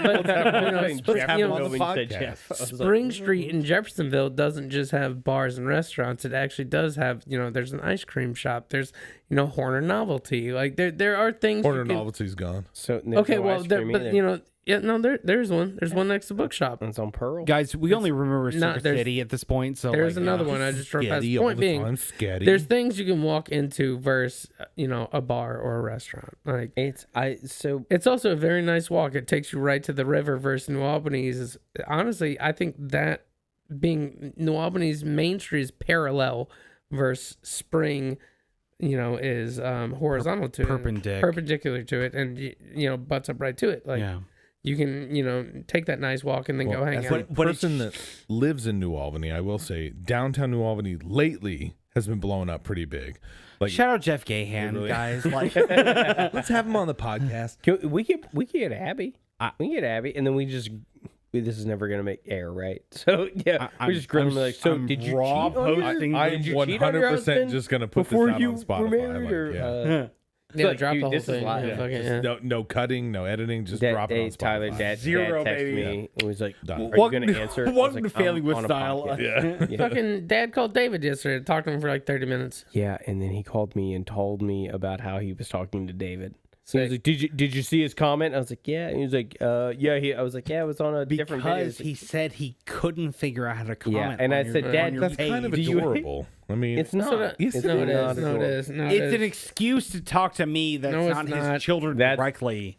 know, Just have you him know, on the Said podcast. Jeff. I was like, Spring Street in Jeffersonville doesn't just have bars and restaurants. It actually does have, you know, there's an ice cream shop. There's, you know, Horner Novelty. Like there are things. Order you can- Novelty's gone. So there's Okay, no well, ice there, cream but either. you know, yeah, no, there's one. There's one next to Bookshop. It's on Pearl. Guys, we only remember No, Circuit there's- City at this point. So There's like, another one I just drove past. Sketty all Point the being, time. Sketty. there's things you can walk into versus, you know, a bar or a restaurant. Like it's also a very nice walk. It takes you right to the river versus New Albany's. Is honestly, I think that being New Albany's Main Street is parallel versus Spring, you know, is horizontal to it, perpendicular to it, and you know, butts up right to it. Like yeah. you can, you know, take that nice walk and then go hang as out. a person that lives in New Albany, I will say downtown New Albany lately has been blowing up pretty big. Like, Shout out Jeff Gahan, Really? guys. Like, let's have him on the podcast. We could get Abby. We can get Abby, and then this is never gonna make air, right? So yeah, we just grill him like, so I'm did you raw cheat on your- posting I'm did you cheat on your 100% husband just gonna put before this out you on Spotify. were married, Like, or, yeah. Yeah, like, drop dude, the whole this is thing. live. Yeah, fuck it, Just yeah. no cutting, no editing, just Dad, drop it on Spotify. Tyler, Dad Zero, texted baby. me and was like, Done. "Are you gonna answer?" I was Welcome like, to Family "I'm with on a Style." podcast." Yeah. Fucking dad called David yesterday to talk to him for like 30 minutes. Yeah, and then he called me and told me about how he was talking to David. So he was like, "Did you see his comment?" I was like, "Yeah." And he was like, "Yeah." I was like, "Yeah, it was on a different video." Because he said he couldn't figure out how to comment. and on I your- said, on "Dad, your That's page. kind of Do you- adorable. I mean, It's not. Yes, It's No, it not is. No, it adorable. is. No, it It's is. an excuse to talk to me that's No, it's not not. his children That's- directly.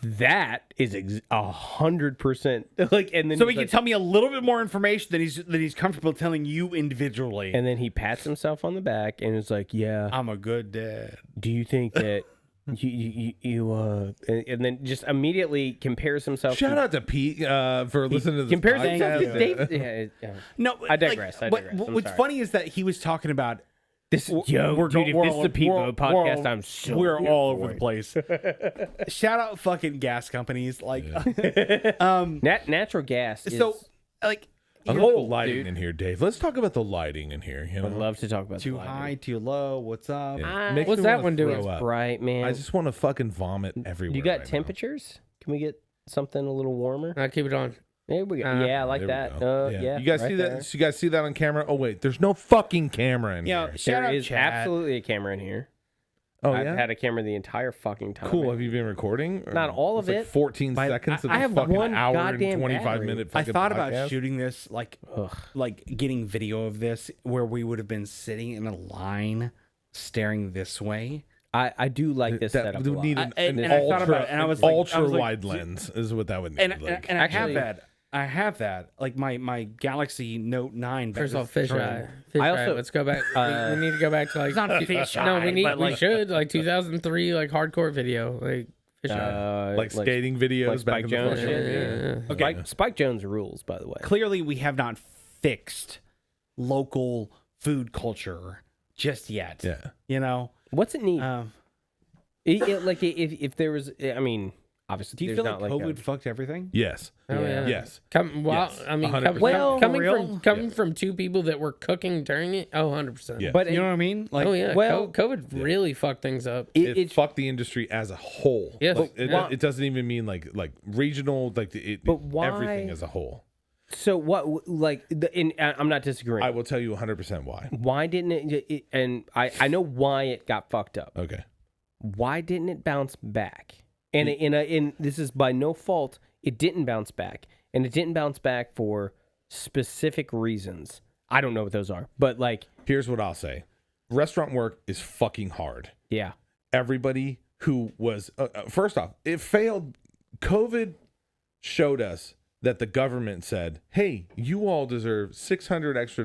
That is 100%. Like, and then So he's he can like- tell me a little bit more information than he's comfortable telling you individually. And then he pats himself on the back and is like, "Yeah, I'm a good dad. do you think that and then just immediately compares himself. shout out to Pete for listening to this compares podcast. himself to Dave. Yeah. No, I digress, I digress. I'm What's sorry. funny is that he was talking about This dude, if this is the Pete Vogt podcast, I'm so we're here all for over the it. place. Shout out fucking gas companies like Natural gas. Is, so like I you're love the old, lighting dude. in here, Dave. Let's talk about the lighting in here. You know, I'd love to talk about Too the lighting. high, too low. What's up? Yeah. Makes What's me that wanna one doing? throw up. Bright, man. I just want to fucking vomit everywhere. you got right now. temperatures? Can we get something a little warmer? I'll keep it on. There we go. Uh, yeah, I like There we that. go. Yeah. You guys right see there. that? You guys see that on camera? Oh wait, there's no fucking camera in Yeah, here. shout There out is Chad. absolutely a camera in here. Oh I've yeah. had a camera the entire fucking time. Cool. Have you been recording? Or Not all of it's like it. 14 But seconds of I a have fucking one hour and goddamn 25 battery. minute I fucking thought podcast. about shooting this Ugh. like getting video of this where we would have been sitting in a line staring this way. I do like this That setup a would lot. need an, And an I ultra, thought about it, and I was an like- ultra I was like, wide lens is what that would need. And like. and I Actually- have that. I have that. Like my Galaxy Note 9. First that off, fish was- eye. Fish I eye. also- Let's go back. We need to go back to like. It's not a fish No, eye, we but, we like- should like 2003 like hardcore video like fish eye. like skating videos like back Spike in Jones the shit? Yeah. Okay. Spike Jones rules, by the way. Clearly, we have not fixed local food culture just yet. Yeah. You know. What's it need? Do If there was, I mean, obviously, you there's feel like not COVID fucked everything? Yes. Oh, yeah. Yes. Well, Yes. I mean, 100%. Well, coming for from real? coming from two people that were cooking during it. Oh, 100%. Yeah. But You know what I mean? Like, Oh yeah. well- COVID really fucked things up. It fucked the industry as a whole. Yes. Like, it, Why- it doesn't even mean like regional, like But why- everything as a whole. so what? Like, I'm not disagreeing. I will tell you 100% why. Why didn't it? And I know why it got fucked up. Okay. Why didn't it bounce back? And this is by no fault. It didn't bounce back, and it didn't bounce back for specific reasons. I don't know what those are, but like, Here's what I'll say. Restaurant work is fucking hard. yeah, Everybody who was first off, it failed. COVID showed us that the government said, "Hey, you all deserve $600 extra,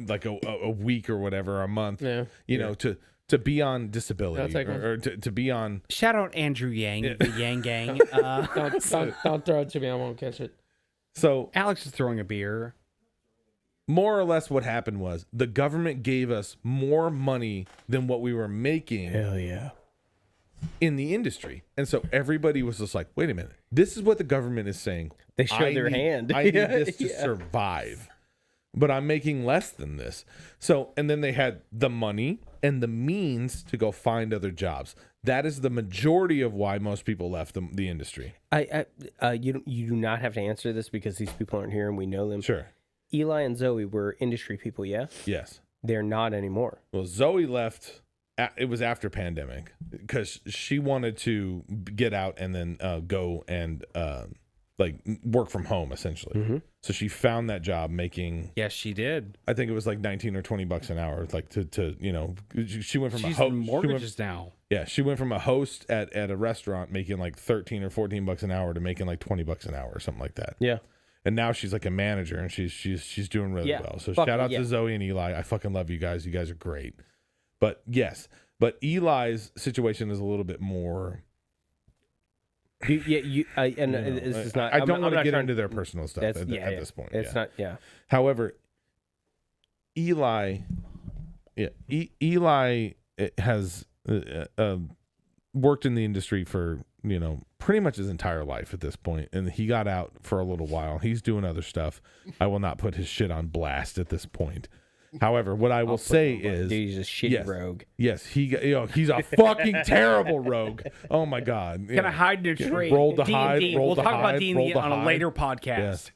like a week or whatever, a month, Yeah. you know, to be on disability I'll take one. or to be on." shout out Andrew Yang, the Yang Gang. Don't throw it to me. I won't catch it. So Alex is throwing a beer. more or less, what happened was the government gave us more money than what we were making hell yeah. in the industry, and so everybody was just like, "Wait a minute, this is what the government is saying." They show their hand. I need Yeah, this to yeah. survive, but I'm making less than this. So, and then they had the money and the means to go find other jobs. That is the majority of why most people left the industry. You do not have to answer this because these people aren't here and we know them. Sure. Eli and Zoe were industry people, yeah? Yes. They're not anymore. Well, Zoe left. It was after pandemic because she wanted to get out and then go and like work from home essentially. Mm-hmm. So she found that job making. Yes, she did. I think it was like 19 or 20 bucks an hour. Like to you know, she went from She's a in host. mortgages now. Yeah, she went from a host at a restaurant making like 13 or 14 bucks an hour to making like 20 bucks an hour or something like that. Yeah. And now she's like a manager and she's doing really Yeah, well. So fucking shout out yeah. to Zoe and Eli. I fucking love you guys. You guys are great. But yes, but Eli's situation is a little bit more. This is not. I don't I'm want to not get try- into their personal stuff That's at this point. It's yeah. not. Yeah. However, Eli has worked in the industry for, you know, pretty much his entire life at this point, and he got out for a little while. He's doing other stuff. I will not put his shit on blast at this point. However, what I will say is, Dude, he's a shitty yes. rogue. yes, he's a fucking terrible rogue. Oh my god, Gonna hide in a tree. Roll to D&D. hide, roll We'll to talk about hide, D&D roll to on a hide. later podcast.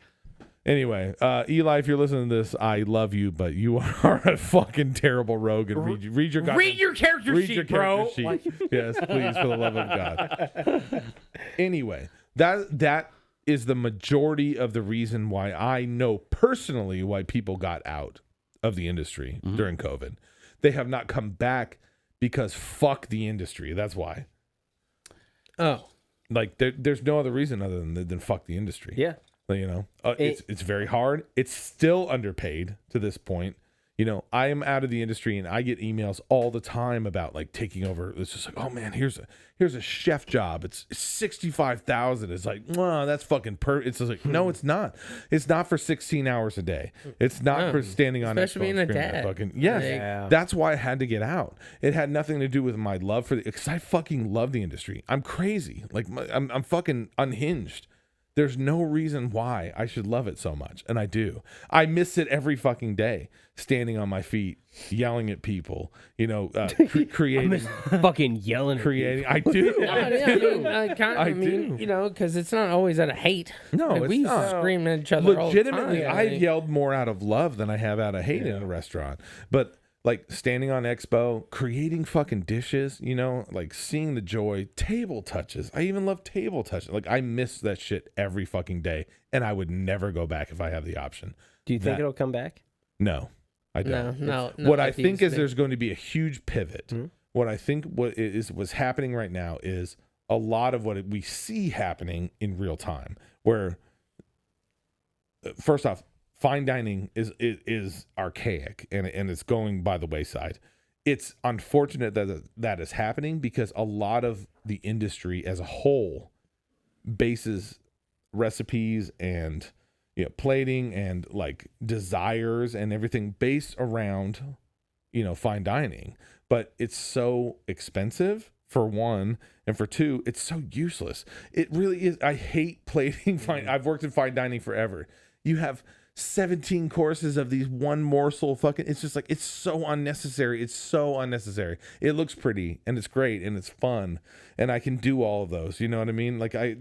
Anyway, Eli, if you're listening to this, I love you, but you are a fucking terrible rogue. And read your character sheet, bro. sheet. Yes, please, for the love of God. Anyway, that is the majority of the reason why I know personally why people got out of the industry during COVID. They have not come back because fuck the industry. That's why. Oh, Like there's no other reason other than fuck the industry. Yeah. You know, it's very hard. It's still underpaid to this point. You know, I am out of the industry and I get emails all the time about like taking over. It's just like, oh man, here's a chef job. It's 65,000. It's like, wow, that's fucking It's just like, no, it's not. It's not for 16 hours a day. It's not for standing on especially being a dad. Fucking yes. That's why I had to get out. It had nothing to do with my love for because I fucking love the industry. I'm crazy. Like I'm fucking unhinged. There's no reason why I should love it so much. And I do. I miss it every fucking day. Standing on my feet, yelling at people, you know, creating. Fucking yelling creating. I do. I mean, you know, because it's not always out of hate. No, like, it's we not. scream at each other Legitimately, all the time. I've yelled more out of love than I have out of hate in a restaurant. But like standing on Expo, creating fucking dishes, you know, like seeing the joy, table touches. I even love table touches. Like I miss that shit every fucking day, and I would never go back if I have the option. Do you think it'll come back? No, I don't. No. What I think is there's going to be a huge pivot. What I think what's happening right now is a lot of what we see happening in real time, where first off, fine dining is archaic and it's going by the wayside. It's unfortunate that is happening because a lot of the industry as a whole bases recipes and plating and like desires and everything based around fine dining. But it's so expensive for one, and for two, it's so useless. It really is. I hate plating fine. I've worked in fine dining forever. You have 17 courses of these one morsel fucking, it's just like, it's so unnecessary. It's so unnecessary. It looks pretty and it's great and it's fun and I can do all of those, you know what I mean? Like I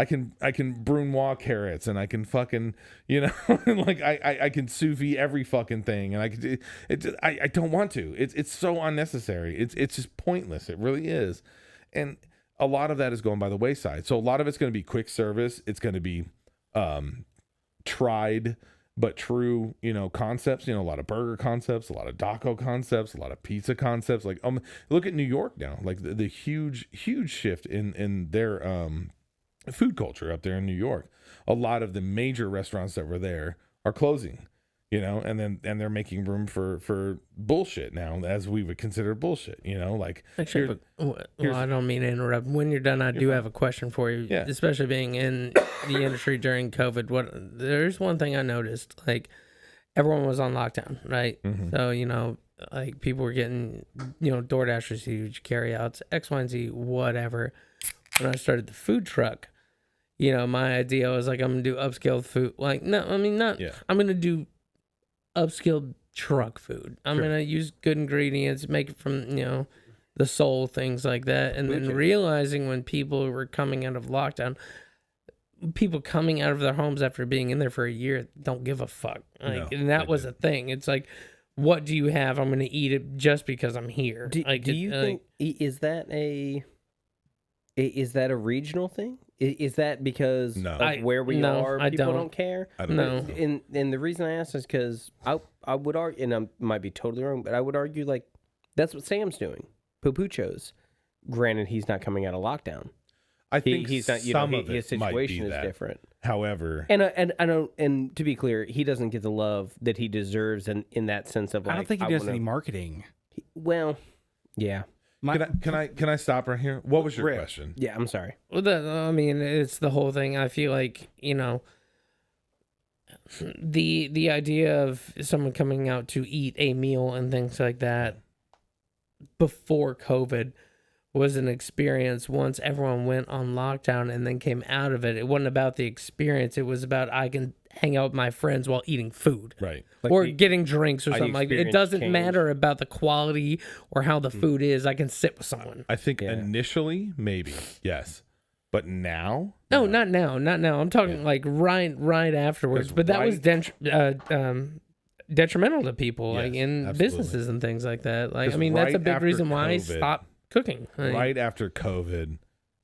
can brunoise carrots and I can fucking, like I can sous vide every fucking thing and I don't want to. It's so unnecessary. It's just pointless. It really is. And a lot of that is going by the wayside. So a lot of it's going to be quick service. It's going to be, tried but true concepts, a lot of burger concepts, a lot of taco concepts, a lot of pizza concepts. Like look at New York now, like the huge shift in their food culture up there in New York. A lot of the major restaurants that were there are closing, and they're making room for bullshit now, as we would consider bullshit, like actually. I don't mean to interrupt. When you're done, I do have a question for you. Yeah. Especially being in the industry during COVID. There's one thing I noticed, like everyone was on lockdown, right? Mm-hmm. So like people were getting DoorDashers, huge carryouts, X, Y, and Z, whatever. When I started the food truck, my idea was like, I'm gonna do upscale food. Like no, I mean not. Yeah. I'm gonna do upscale truck food. I'm gonna use good ingredients, make it from the soul, things like that. And then realizing when people were coming out of lockdown, people coming out of their homes after being in there for a year don't give a fuck. Like, and that was a thing. It's like, what do you have? I'm gonna eat it just because I'm here. Do you think is that a regional thing? Is that because of where we are? People don't care. I don't know. And the reason I ask is because I would argue, and I might be totally wrong, but I would argue like that's what Sam's doing. Pupucho's. Granted, he's not coming out of lockdown. I think he's not. His situation is different. However, and I don't. And to be clear, he doesn't get the love that he deserves, in that sense of like, I don't think he does any marketing. Well, yeah. Can I stop right here? What was your question? Yeah, I'm sorry. Well, I mean, it's the whole thing. I feel like the idea of someone coming out to eat a meal and things like that before COVID was an experience. Once everyone went on lockdown and then came out of it, it wasn't about the experience. It was about I can hang out with my friends while eating food. Right. Or getting drinks or something like that. It doesn't matter about the quality or how the food is. I can sit with someone. I think initially, maybe, yes. But now, No, not now. I'm talking like right afterwards. 'Cause But that was right- detrimental to people, Yes, like in absolutely. businesses and things like that. Like, 'Cause I mean, that's a right big after reason why I COVID, stopped cooking. Like, right after COVID,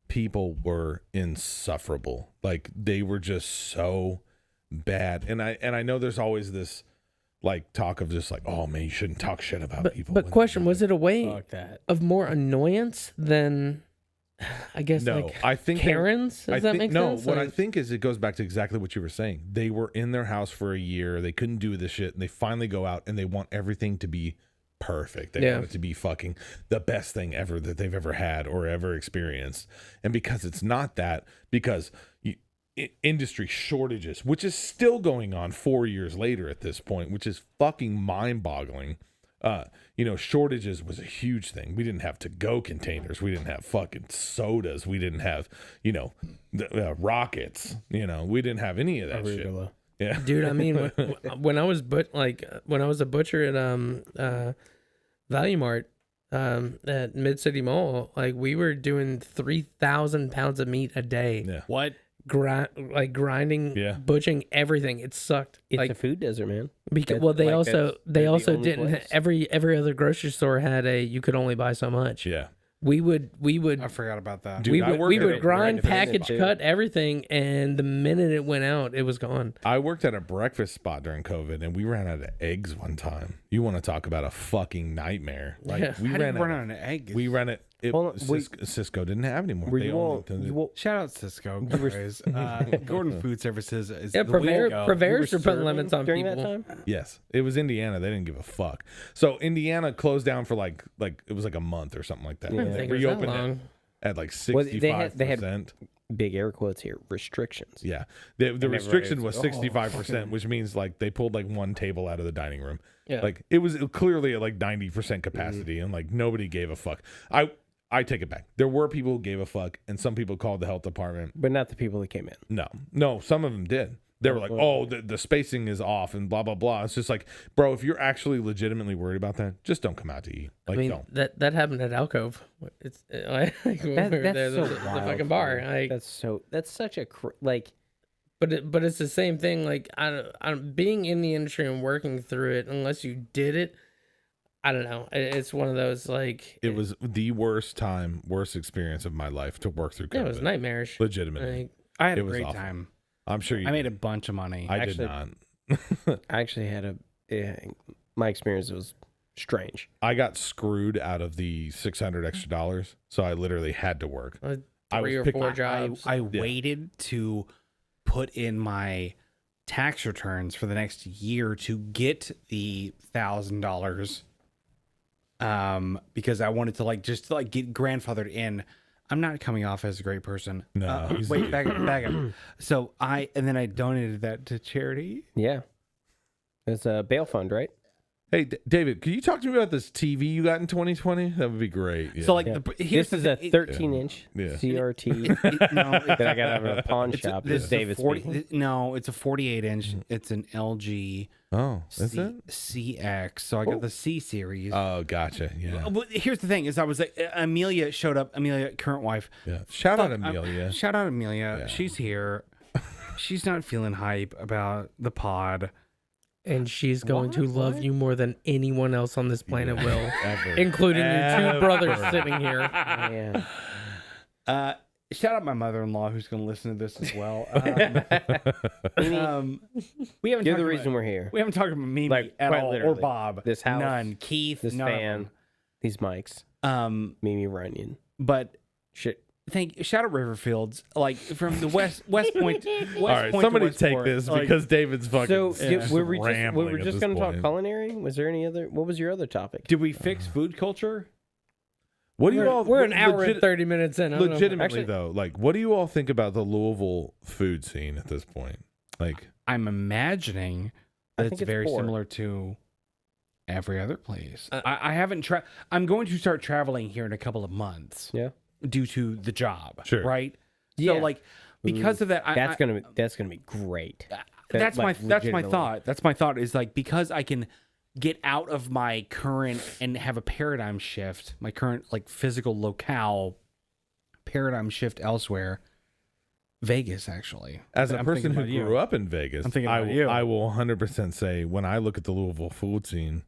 people were insufferable. Like they were just so bad. And I know there's always this like talk of just like, oh man, you shouldn't talk shit about people. But question, was it a way Fuck that. of more annoyance than, I guess, No, like I think Karens? Does that make sense? What I Like, think is it goes back to exactly what you were saying. They were in their house for a year. They couldn't do this shit, and they finally go out and they want everything to be perfect. They Yeah. want it to be fucking the best thing ever that they've ever had or ever experienced. And because it's not that, because industry shortages, which is still going on 4 years later at this point, which is fucking mind-boggling. Shortages was a huge thing. We didn't have to-go containers. We didn't have fucking sodas. We didn't have, rockets. We didn't have any of that shit. Arugula. Yeah. dude, I mean, when I was when I was a butcher at Value Mart at Mid City Mall, like we were doing 3,000 pounds of meat a day. Yeah. What? Grinding, Yeah. butchering everything. It sucked. It's like a food desert, man. because That's- well, they like, also that's- they they're the also only didn't. place. Every other grocery store had a you could only buy so much. Yeah. We would I forgot about that. Dude, we I would, worked we at would a grind, breakfast package, too. cut everything, and the minute it went out, it was gone. I worked at a breakfast spot during COVID, and we ran out of eggs one time. You want to talk about a fucking nightmare? Like Yeah. we How do you ran run out. out of eggs? We ran it. Hold on, wait. Cisco didn't have any more. Were They you only- all, you all, Shout out Cisco. Guys. Gordon Food Services is Yeah, the way to go. Purveyors you are were putting serving limits on during people. that time? Yes, it was Indiana. They didn't give a fuck. So Indiana closed down for like it was like a month or something like that. Yeah. I And don't they think it was that reopened long. it at like Well, 65%. they had- Big air quotes here. Restrictions. Yeah, the restriction was everybody 65%, which means like they pulled like one table out of the dining room. Yeah. Like it was clearly at like 90% capacity, and like nobody gave a fuck. I take it back. There were people who gave a fuck, and some people called the health department. But not the people that came in. No, some of them did. They were like, "Oh, the spacing is off," and blah blah blah. It's just like, bro, if you're actually legitimately worried about that, just don't come out to eat. Like, I mean, don't. that happened at Alcove. It's like when we were That's there, so the wild. fucking bar. Like, That's such a like. but it's the same thing. Like, I'm being in the industry and working through it. Unless you did it, I don't know. It's one of those like It was the worst experience of my life to work through COVID. Yeah, it was nightmarish. Legitimately. Like, I had It a was great awful. time. I'm sure you I made did. a bunch of money. I Actually- did not. I actually had my experience was strange. I got screwed out of the $600 extra, so I literally had to work. I was three or picking- four jobs. I waited to put in my tax returns for the next year to get the $1,000 because I wanted to just get grandfathered in. I'm not coming off as a great person. No, he's- wait, back up. So I donated that to charity. Yeah. It's a bail fund, right? Hey, David, can you talk to me about this TV you got in 2020? That would be great. Yeah. So Yeah. here's This is the a thing. 13-inch Yeah. CRT No, that I got out of a pawn shop. this This is a David 40 speaking. No, it's a 48 inch. It's an LG oh, is it? CX. So I got the C series. Oh, gotcha. Yeah. Well, here's the thing: is I was Amelia showed up. Amelia, current wife. Yeah. Shout out Fuck, Amelia. Shout out Amelia. Yeah. She's here. She's not feeling hype about the pod. and she's going to love you more than anyone else on this planet will, Ever. including your two brothers sitting here. Yeah. Shout out my mother-in-law who's going to listen to this as well. We haven't. You're talked the reason about, we're here. we haven't talked about Mimi Like, at quite all, or literally. Bob. This house, none. Keith, This none of fan, these mics, them. Mimi Runyon. But Shit. shout out Riverfields, like from the West Point. All right, somebody take this because David's fucking. So just we were just rambling at this going to talk point. culinary. Was there any other? What was your other topic? Did we fix food culture? What do you all? We're an hour and legit- 30 minutes in. I don't know. Legitimately Actually- though, like, what do you all think about the Louisville food scene at this point? Like, I'm imagining I that think it's it's very poor. similar to every other place. I haven't I'm going to start traveling here in a couple of months. Yeah. Due to the job. Sure. Right. Yeah. So because of that, That's gonna be great. that's my legitimately. thought. That's my thought is because I can get out of my current and have a paradigm shift, my current physical locale paradigm shift elsewhere. Vegas, actually. As a I'm person thinking who about you. grew up in Vegas, I'm thinking I about will, you. I will 100% say when I look at the Louisville food scene,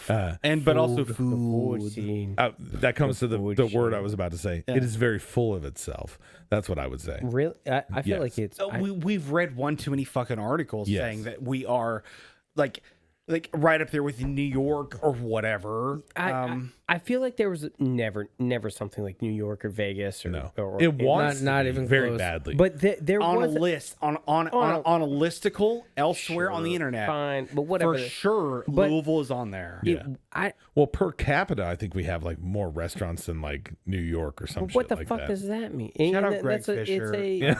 But also The food. food scene. that comes to the food word I scene. was about to say. Yeah. It is very full of itself. That's what I would say. Really, I feel Yes. like it's. So we've read one too many fucking articles Yes. saying that we are like right up there with New York or whatever. I feel like there was never something like New York or Vegas or No, or it wants not to be even very close. badly. but there on was a list on a listicle elsewhere on the internet. fine, but whatever. For sure, But- Louisville is on there. It- Well, per capita, I think we have like more restaurants than like New York or some shit what the like fuck that. does that mean? Shout out And Greg that's Fisher.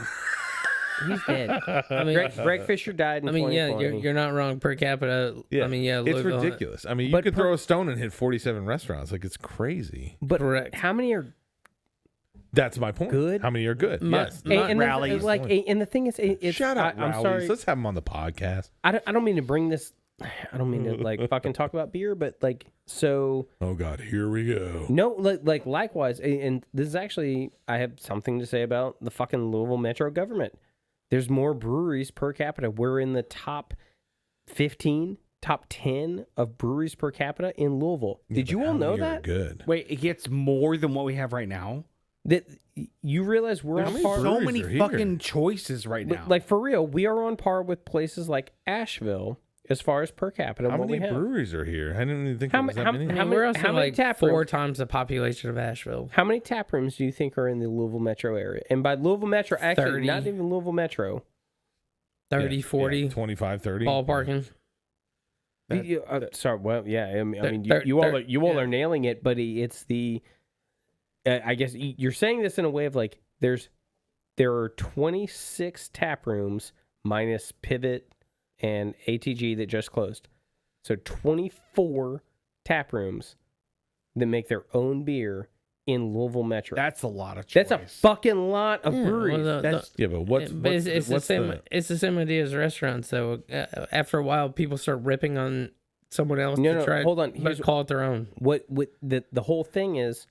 He's dead. I mean, Greg Fisher died in I mean, yeah, 2020. you're not wrong per capita. I mean, yeah, it's Louisville- ridiculous. I mean, you But could throw a stone and hit 47 restaurants. Like it's crazy. But Correct. how many are That's my point. Good? How many are good? My- Yes. and rallies. and the thing is, it's, Shout out I'm rallies. sorry. Let's have them on the podcast. I don't mean to bring this. I don't mean to like fucking talk about beer, but like so. Oh God, here we go. No, like likewise, and this is actually I have something to say about the fucking Louisville Metro government. There's more breweries per capita. We're in the top 15, top 10 of breweries per capita in Louisville. Did you But all how know many are that? Good. Wait, it gets more than what we have right now. That you realize we're There's on many par. So breweries many are here. fucking choices right now. Like for real, we are on par with places like Asheville as far as per capita. How what many we have. breweries are here? I didn't even think How there was ma- that how- many. I mean, how many- we're also how many like tap 4 rooms? times the population of Asheville. How many tap rooms do you think are in the Louisville Metro area? And by Louisville Metro, actually 30. not even Louisville Metro. 30, Yeah, 40, yeah, 25, 30. ballparking. Sorry, well, yeah. I mean, Thir- you all thir- are yeah. nailing it, but it's the. I guess you're saying this in a way of like there are 26 tap rooms minus Pivot and ATG that just closed, so 24 tap rooms that make their own beer in Louisville Metro. that's a lot of choice. That's a fucking lot of Yeah, breweries. well, That's Yeah, but what's it's the what's same. It's the same idea as restaurants. So after a while, people start ripping on someone else No, to no, try. hold on. but Here's- call it their own. what the whole thing is.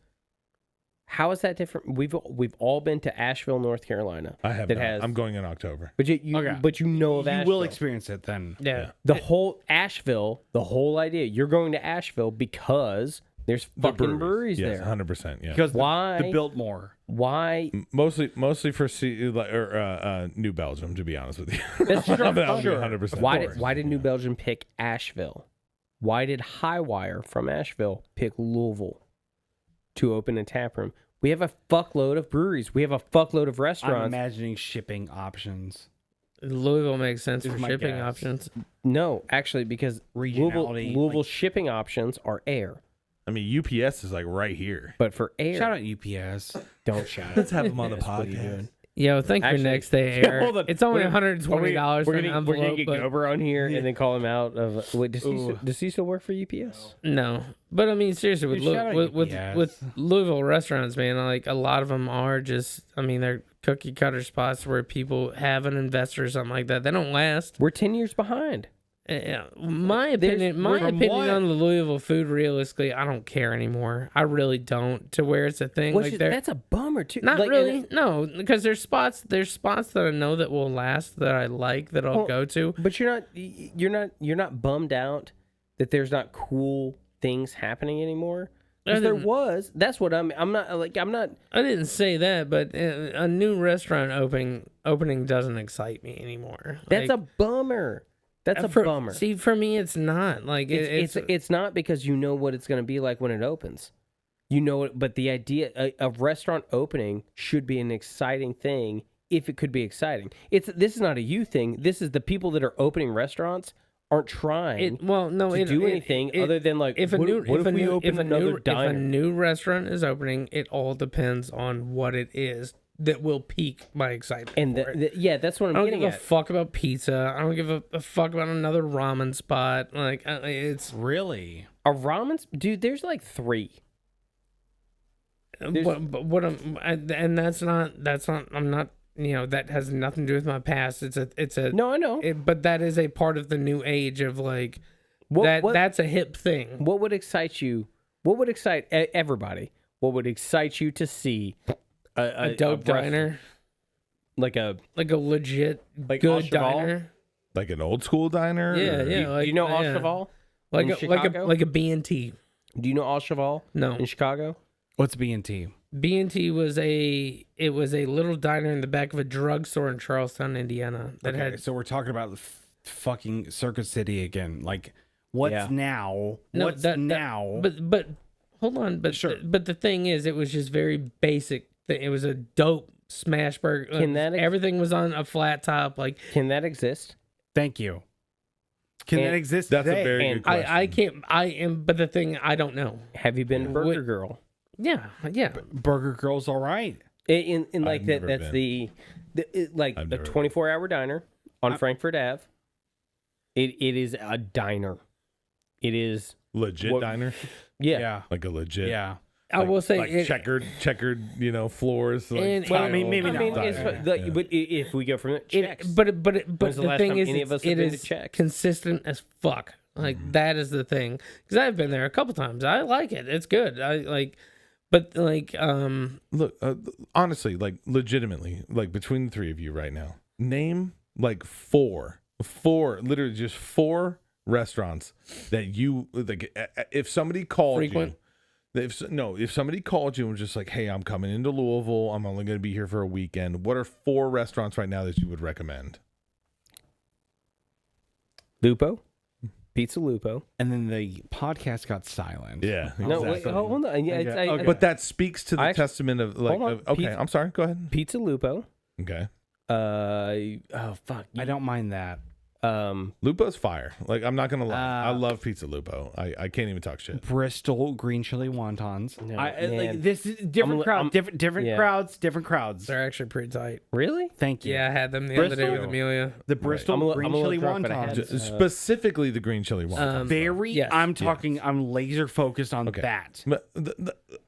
How is that different? We've all been to Asheville, North Carolina. I have that not. has- I'm going in October. But you Okay. but you know of you Asheville. will experience it then. Yeah. the whole Asheville, the whole idea. You're going to Asheville because there's The fucking breweries yes, there. 100%. Yeah. Because Why? the Biltmore. Why? Mostly for New Belgium, to be honest with you. That's true. That would be Sure. 100%. Why did New Belgium pick Asheville? Why did Highwire from Asheville pick Louisville to open a tap room? We have a fuckload of breweries. We have a fuckload of I'm restaurants. imagining shipping options. Louisville makes sense Is for my shipping guess. options. No, actually, because Regionality, Louisville shipping options are air. I mean, UPS is like right here. But for air, Shout out UPS. don't shout. Let's have them on the What are you doing? podcast. Yo, thank Actually- you next day air. Hold on. It's only We're- $120 for We're an gonna envelope. get but Gober on here and then call him out of. Wait, does he still work for UPS? no, but I mean seriously, with Dude, shout out with UPS. Louisville restaurants, man, like a lot of them are just. I mean, they're cookie cutter spots where people have an investor or something like that. They don't last. We're 10 years behind. Yeah, my There's- opinion, my from opinion what? on the Louisville food, realistically, I don't care anymore. I really don't. To where it's a thing Which like is, they're that's a bummer too. not Like, really. and- No, because there's spots that I know that will last that I like that I'll Well, go to. But you're not bummed out that there's not cool things happening anymore. I Because there didn't- was. That's what I'm not. I didn't say that, but a new restaurant opening doesn't excite me anymore. That's Like, a bummer. That's a for, bummer. See, for me, it's not like It's not because you know what it's going to be like when it opens. You know it, but the idea a restaurant opening should be an exciting thing if it could be exciting. This is not a you thing. This is the people that are opening restaurants aren't trying to do anything other than like if a what, new what if, we open another if diner? a new restaurant is opening, it all depends on what it is that will pique my excitement. and for it. yeah, that's what I'm I don't getting give a at. fuck about pizza. I don't give a fuck about another ramen spot. Like it's Really? A ramen, dude. There's like 3. but what and that's not I'm not that has nothing to do with my past. It's a No, I know. but that is a part of the new age of like What that's a hip thing. what would excite you? What would excite everybody? What would excite you to see A dope restaurant? diner. like a legit Like good Au Cheval? diner. Like an old school diner? Yeah, or- yeah. do you know Au yeah. Cheval? Like in a Chicago? like a B&T. Do you know Au Cheval No. in Chicago? What's B&T? B&T was a little diner in the back of a drugstore in Charlestown, Indiana that Okay, had so we're talking about fucking Circuit City again. Like, what's Yeah. now? No, What's that- now? but hold on, but Sure. but the thing is, it was just very basic. It was a dope smash burger. Can that ex- Everything was on a flat top. Like Can that exist? Thank you. Can And that exist That's today? a very And good question. I can't. I am. But the thing, I don't know. Have you been to Burger Wait. Girl? Yeah, yeah. Burger Girl's all right. In like I've that. never That's been. like I've a never been. 24-hour diner on Frankfurt Ave. It is a diner. It is legit What- diner? yeah. Yeah. Like a legit. Yeah. I will say like it, checkered, floors. Like And- Well, I Well, mean, maybe not. it's, diner, the, yeah. but if we go from it, checks. but When's the the last thing time is, any of us have it been to is Chex? consistent as fuck. Like Mm-hmm. that is the thing. Because I've been there a couple times. I like it. It's good. I like, but like, Look, honestly, like legitimately, like between the three of you right now, name like four, literally just four restaurants that you like. If somebody called Frequent. you, if somebody called you and was just like, "Hey, I'm coming into Louisville. I'm only going to be here for a weekend." What are four restaurants right now that you would recommend? Lupo, Pizza Lupo. And then the podcast got silent. Yeah, No, wait, hold on. Yeah, it's, Okay. I- But that speaks to the I actually- testament of like. Hold on. Okay, Pizza- I'm sorry. Go ahead. Pizza Lupo. Okay, Oh fuck. I don't mind that. Lupo's fire. Like I'm not gonna lie, I Uh, love Pizza Lupo. I can't even talk shit. Bristol green chili wontons. No, Like, man. this is different I'm- crowds. I'm- Different yeah. crowds. Different crowds. they're actually pretty tight. Really? Thank you. Yeah, I had them the other day with Bristol? Amelia. The Bristol I'm a green little chili drunk, but I had wontons. it. Specifically the green chili one. Very. Yes. I'm talking. I'm laser focused on Okay. that. But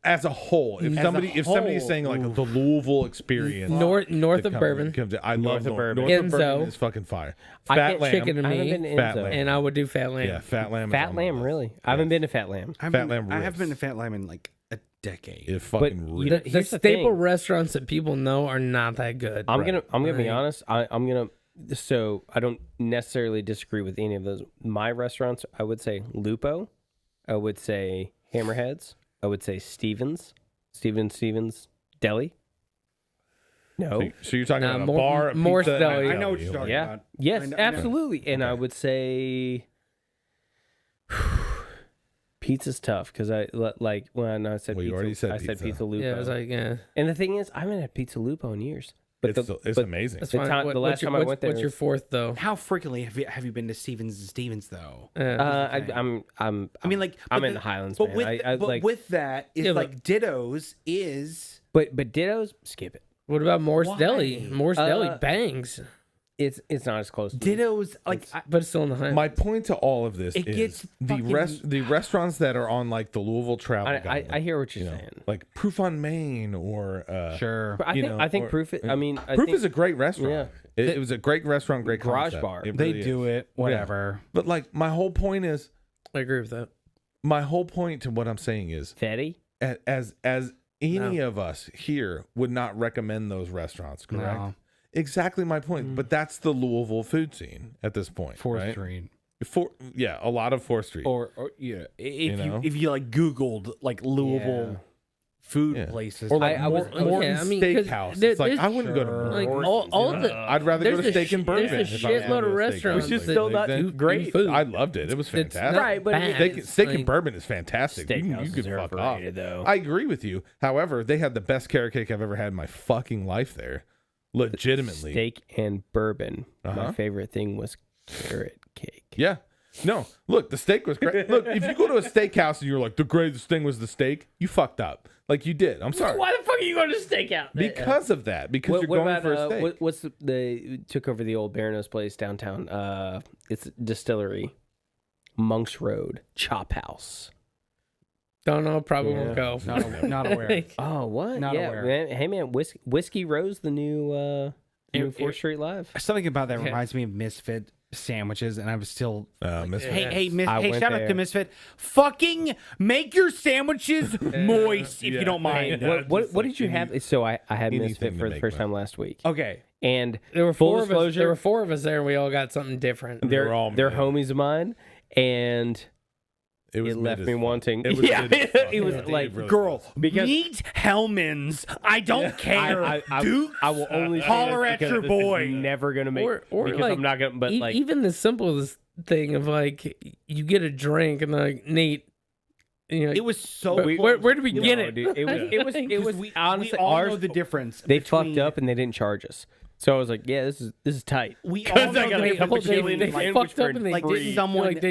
as a whole, if As a somebody's whole, saying like the Louisville experience, North that of comes- Bourbon, comes in, I North love of Bourbon. North of Bourbon Enzo. is fucking fire. I Fat can't Lamb, chicken and I haven't me, been to Fat Enzo. Lamb. and I would do Fat Lamb. yeah, Fat Lamb. is Fat on my Lamb, list. really? I haven't been to Fat Lamb. I Fat Lamb haven't been to rips. Fat Lamb in like a decade. It fucking you rips. The Here's the staple thing. restaurants that people know are not that good. I'm gonna be Right. honest. I'm gonna. So I don't necessarily disagree with any of those. My restaurants, I would say Lupo, I would say Hammerheads, I would say Stevens Deli. No. So you're talking Nah, about a more- bar, a more pizza, deli. and a I know what deli. you're talking Yeah. about. Yes, I know- absolutely. And I Okay. would say pizza's tough because I like when I said Well, you pizza. already said I said pizza. Pizza Lupo. Yeah, it was like, yeah. And the thing is, I haven't had Pizza Lupo in years. But It's amazing. That's The fine. time- the last what's your, time I what's- went there What's your was- fourth though? How frequently have you been to Stevens though? I'm I mean, like I'm but in the Highlands, But man. with I but like, with that, is Yeah, but- like Ditto's is but Ditto's, skip it. What about Morse Why? Deli? Morse Deli Uh, bangs, It's not as close. To Ditto's like but it's still in the high. My point to all of this It is gets the fucking- the restaurants that are on like the Louisville travel guide, I hear what you you're know, saying. like Proof on Main or sure. But I you think know, I think or- Proof. I mean, I Proof think, is a great restaurant. Yeah. It was a great restaurant, great Garage concept. bar. It They really do is. it, whatever. But like my whole point is, I agree with that. my whole point to what I'm saying is, Fetty. as any of us here would not recommend those restaurants, correct? No. Exactly my point. But that's the Louisville food scene at this point. Fourth right? Street. A lot of 4th Street. Or yeah, if know? you like Googled like Louisville Yeah. food Yeah. places, Or like I was- Morton's yeah, I mean, 'cause Steakhouse. there- It's like there's- I wouldn't go to Sure. Like Morton's. all the I'd rather go to Steak and Bourbon. There's a if I was gonna shitload go of to a restaurants, steakhouse. Which is that still do not good great. food. I loved it. It was It's fantastic. not Right, but bad. Steak Like, and Bourbon is fantastic. You Steakhouses could are fuck off. overrated, though. I agree with you. However, they had the best carrot cake I've ever had in my fucking life there. Legitimately. Steak and bourbon. My Uh-huh. favorite thing was carrot cake. Yeah. No, look, the steak was great. Look, if you go to a steakhouse and you're like, the greatest thing was the steak, you fucked up. Like you did. I'm sorry. Why the fuck are you going to steakhouse? Because of that. Because you're going for a steak. what's the took over the old Barano's place downtown? It's distillery, Monks Road, Chop House. Don't know. Probably Yeah. won't go. not aware. Oh, what? Not yeah, aware. man. Hey, man, Whiskey Rose, the new It- 4th Street Live. Something about that Yeah. reminds me of Misfit sandwiches, and I was still. Misfit. Hey, I went shout out there. to Misfit. Fucking make your sandwiches moist if you don't mind. Yeah. What did you have? So I had anything Misfit to for the make first money. time last week, Okay. and There were full four of us. disclosure, There were 4 of us there, and we all got something different. they're We're all they're mid. homies of mine, and It was it left mid me as fuck. wanting. It was Yeah, mid as fuck. it was Yeah, like, really Girl, was. because- meet Hellman's. I don't care. I will only say Holler this at because your this boy. is never gonna make or because like, I'm not gonna. But like even the simplest thing of like you get a drink and like Nate, you know, It was so. where did we get no, it? dude, it was we honestly all ours. know the difference. They between- fucked up and they didn't charge us. So I was like, yeah, this is tight. We all Because I know got the a cup of difference chili between, and they sandwich fucked for up and they like free. did someone like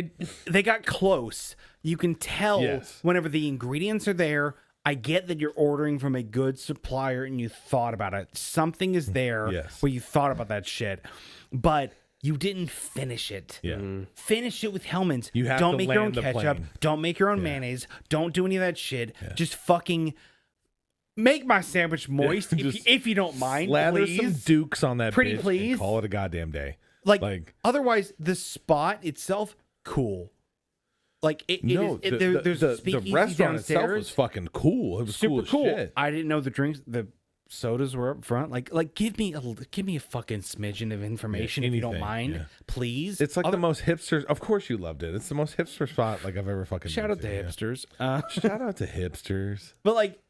they got close. You can tell Yes. whenever the ingredients are there. I get that you're ordering from a good supplier and you thought about it. Something is there Yes. where you thought about that shit, but you didn't finish it. Yeah. Finish it with Hellman's. You have don't to make your own land the ketchup. plane. Don't make your own mayonnaise. Don't do any of that shit. Just fucking make my sandwich moist just if you don't mind. Lather please. some dukes on that Pretty bitch please. and call it a goddamn day. Like otherwise, the spot itself, cool. Like No, there's a the speakeasy restaurant itself downstairs. was fucking cool. It was Super cool. cool. As shit. I didn't know the drinks, the sodas were up front. Like give me a fucking smidgen of information if you don't anything, mind, yeah. please. It's like the most hipster. Of course, you loved it. It's the most hipster spot like I've ever fucking. shout been out to yeah. hipsters. Shout out to hipsters. But like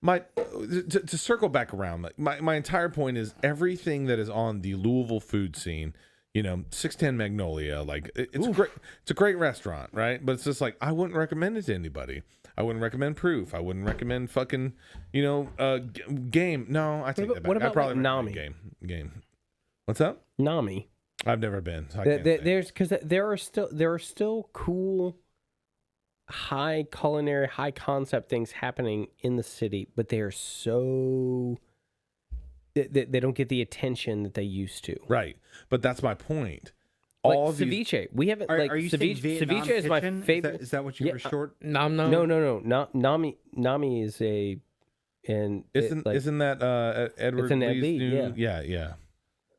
My to circle back around, like my entire point is everything that is on the Louisville food scene. 610 Magnolia, like it's great. It's a great restaurant, right? But it's just like I wouldn't recommend it to anybody. I wouldn't recommend Proof. I wouldn't recommend fucking Game. No, I take that back. what about, I probably like, recommend Nami? Game. What's up? Nami. I've never been. So I can't say. There's because there are still cool, high culinary, high concept things happening in the city, but they are so they don't get the attention that they used to. Right, but that's my point. Like All these ceviche, we haven't. are, like are you saying ceviche, Vietnam ceviche is my kitchen? favorite. Is that what you Yeah, were short? No. Nami is a and isn't that Edward It's an Lee's Lee, new? yeah. Yeah.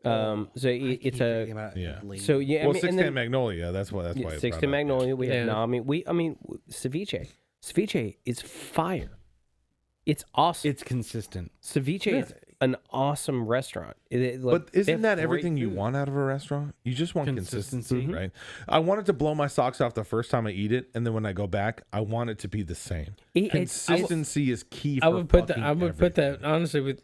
So it's a Yeah. so yeah. Well, I mean, 610 and then, Magnolia. That's why. That's why. I 6 brought to it up. Magnolia. We have Yeah. Nami. Ceviche. Ceviche is fire. It's awesome. It's consistent. Ceviche is an awesome restaurant. But they isn't have that great everything you food. want out of a restaurant? You just want Consistency. consistency, right? I want it to blow my socks off the first time I eat it, and then when I go back, I want it to be the same. Consistency is key. For I would put that. fucking I would put everything. that honestly with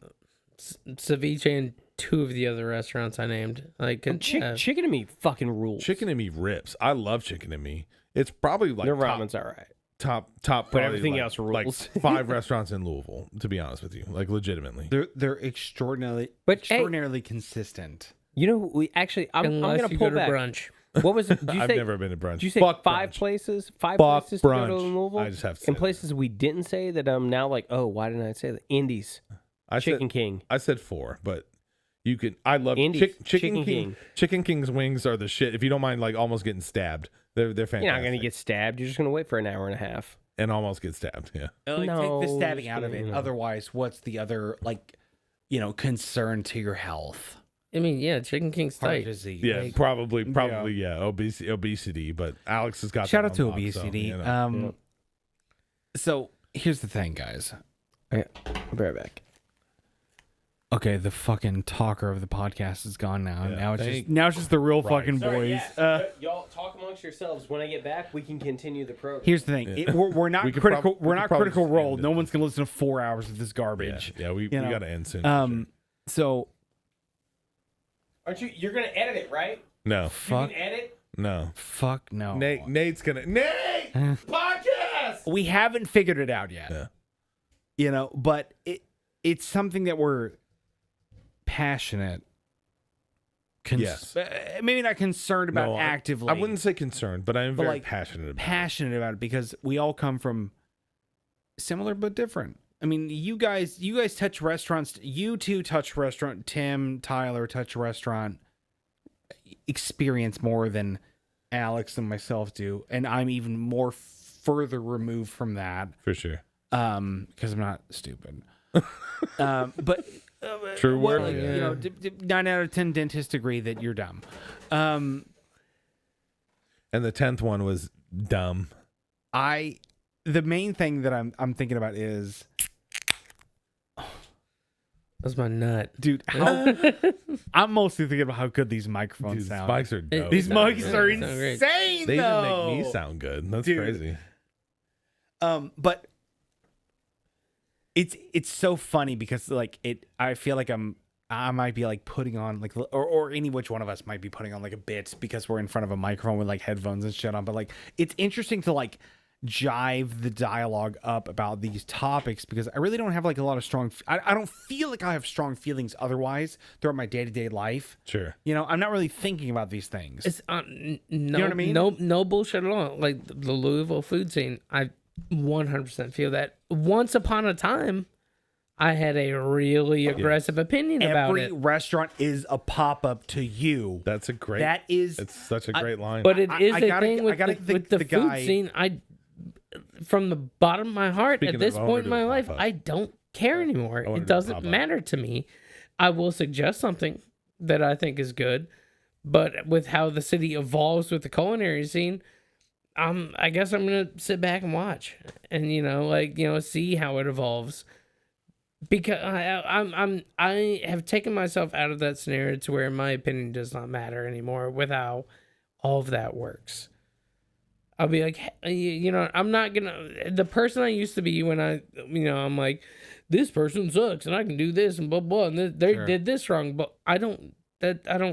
ceviche and 2 of the other restaurants I named. Like Chicken and me fucking rules. Chicken and me rips. I love chicken and me. It's probably like Their top, ramen's all right. top. But probably everything like- else Like rules. 5 restaurants in Louisville, to be honest with you, like legitimately. They're extraordinarily But, hey- consistent. You know, we actually. I'm unless gonna you pull go to back. brunch. What was it? Did you I've say, never been to brunch. Did you say Fuck 5 brunch. places? 5 Fuck places to go to brunch. Louisville? I just have to say And that. places we didn't say that I'm now like, oh, why didn't I say that? Indies, I Chicken said, King. I said 4, but you can. I love Indies, Chicken Chicken King. King. Chicken King's wings are the shit. If you don't mind, like almost getting stabbed, they're fantastic. You're not gonna get stabbed. You're just gonna wait for an hour and a half. and almost get stabbed. Yeah. Like, No, take the stabbing out of you it. know. Otherwise, what's the other concern to your health? I mean, yeah, Chicken King's Heart tight. disease. Yeah, Like- probably, yeah. Obesity, but Alex has got. Shout that out to on lock, so, obesity. you know. So here's the thing, guys. Okay, I'll be right back. Okay, the fucking talker of the podcast is gone now. Yeah, now it's thank just the real Christ. fucking boys. y'all talk amongst yourselves. When I get back, we can continue the program. Here's the thing. We're not We could critical. prob- we we're could not probably critical just role. end No it. one's gonna listen to 4 hours of this garbage. Yeah, we know. got to end soon. for sure. So Aren't you? You're gonna edit it, right? No, fuck, edit. no. fuck no. Nate's gonna podcast. We haven't figured it out yet. Yeah. But it's something that we're passionate. Yes. Maybe not concerned about No, actively. I wouldn't say concerned, but I am But, very like, passionate about. passionate about it because we all come from similar but different. I mean, you guys touch restaurants. You two touch restaurant. Tim, Tyler touch restaurant experience more than Alex and myself do, and I'm even more further removed from that for sure. because I'm not stupid. But True word. Well, Yeah. you know, 9 out of 10 dentists agree that you're dumb. And the 10th one was dumb. The main thing that I'm thinking about is, That's my nut. dude, how I'm mostly thinking about how good these microphones Dude, sound. spikes are dope. These Sound mics great. are Sound great. insane. They even though. make me sound good. That's Dude. crazy. But it's so funny because like I feel like I might be like putting on like or any which one of us might be putting on like a bit because we're in front of a microphone with like headphones and shit on. But like it's interesting to like jive the dialogue up about these topics because I really don't have like a lot of strong. I don't feel like I have strong feelings otherwise throughout my day-to-day life. Sure. You know, I'm not really thinking about these things. It's no, know what I mean? No bullshit at all. Like the Louisville food scene, I 100% feel that. Once upon a time, I had a really aggressive opinion about Every it. restaurant is a pop-up to you. That's a great. That is It's such a great line. But it is I a gotta- thing I with gotta the, think with the the food guy- scene. From the bottom of my heart, Speaking at this of, I wanna point in do a my life, pop-up. I don't care anymore. wanna It do a doesn't pop-up. matter to me. I will suggest something that I think is good, but with how the city evolves with the culinary scene, I guess I'm gonna sit back and watch, and see how it evolves. Because I have taken myself out of that scenario to where my opinion does not matter anymore with how all of that works. I'll be like, I'm not gonna, the person I used to be when I'm like, this person sucks and I can do this and blah blah and they did this wrong, but I don't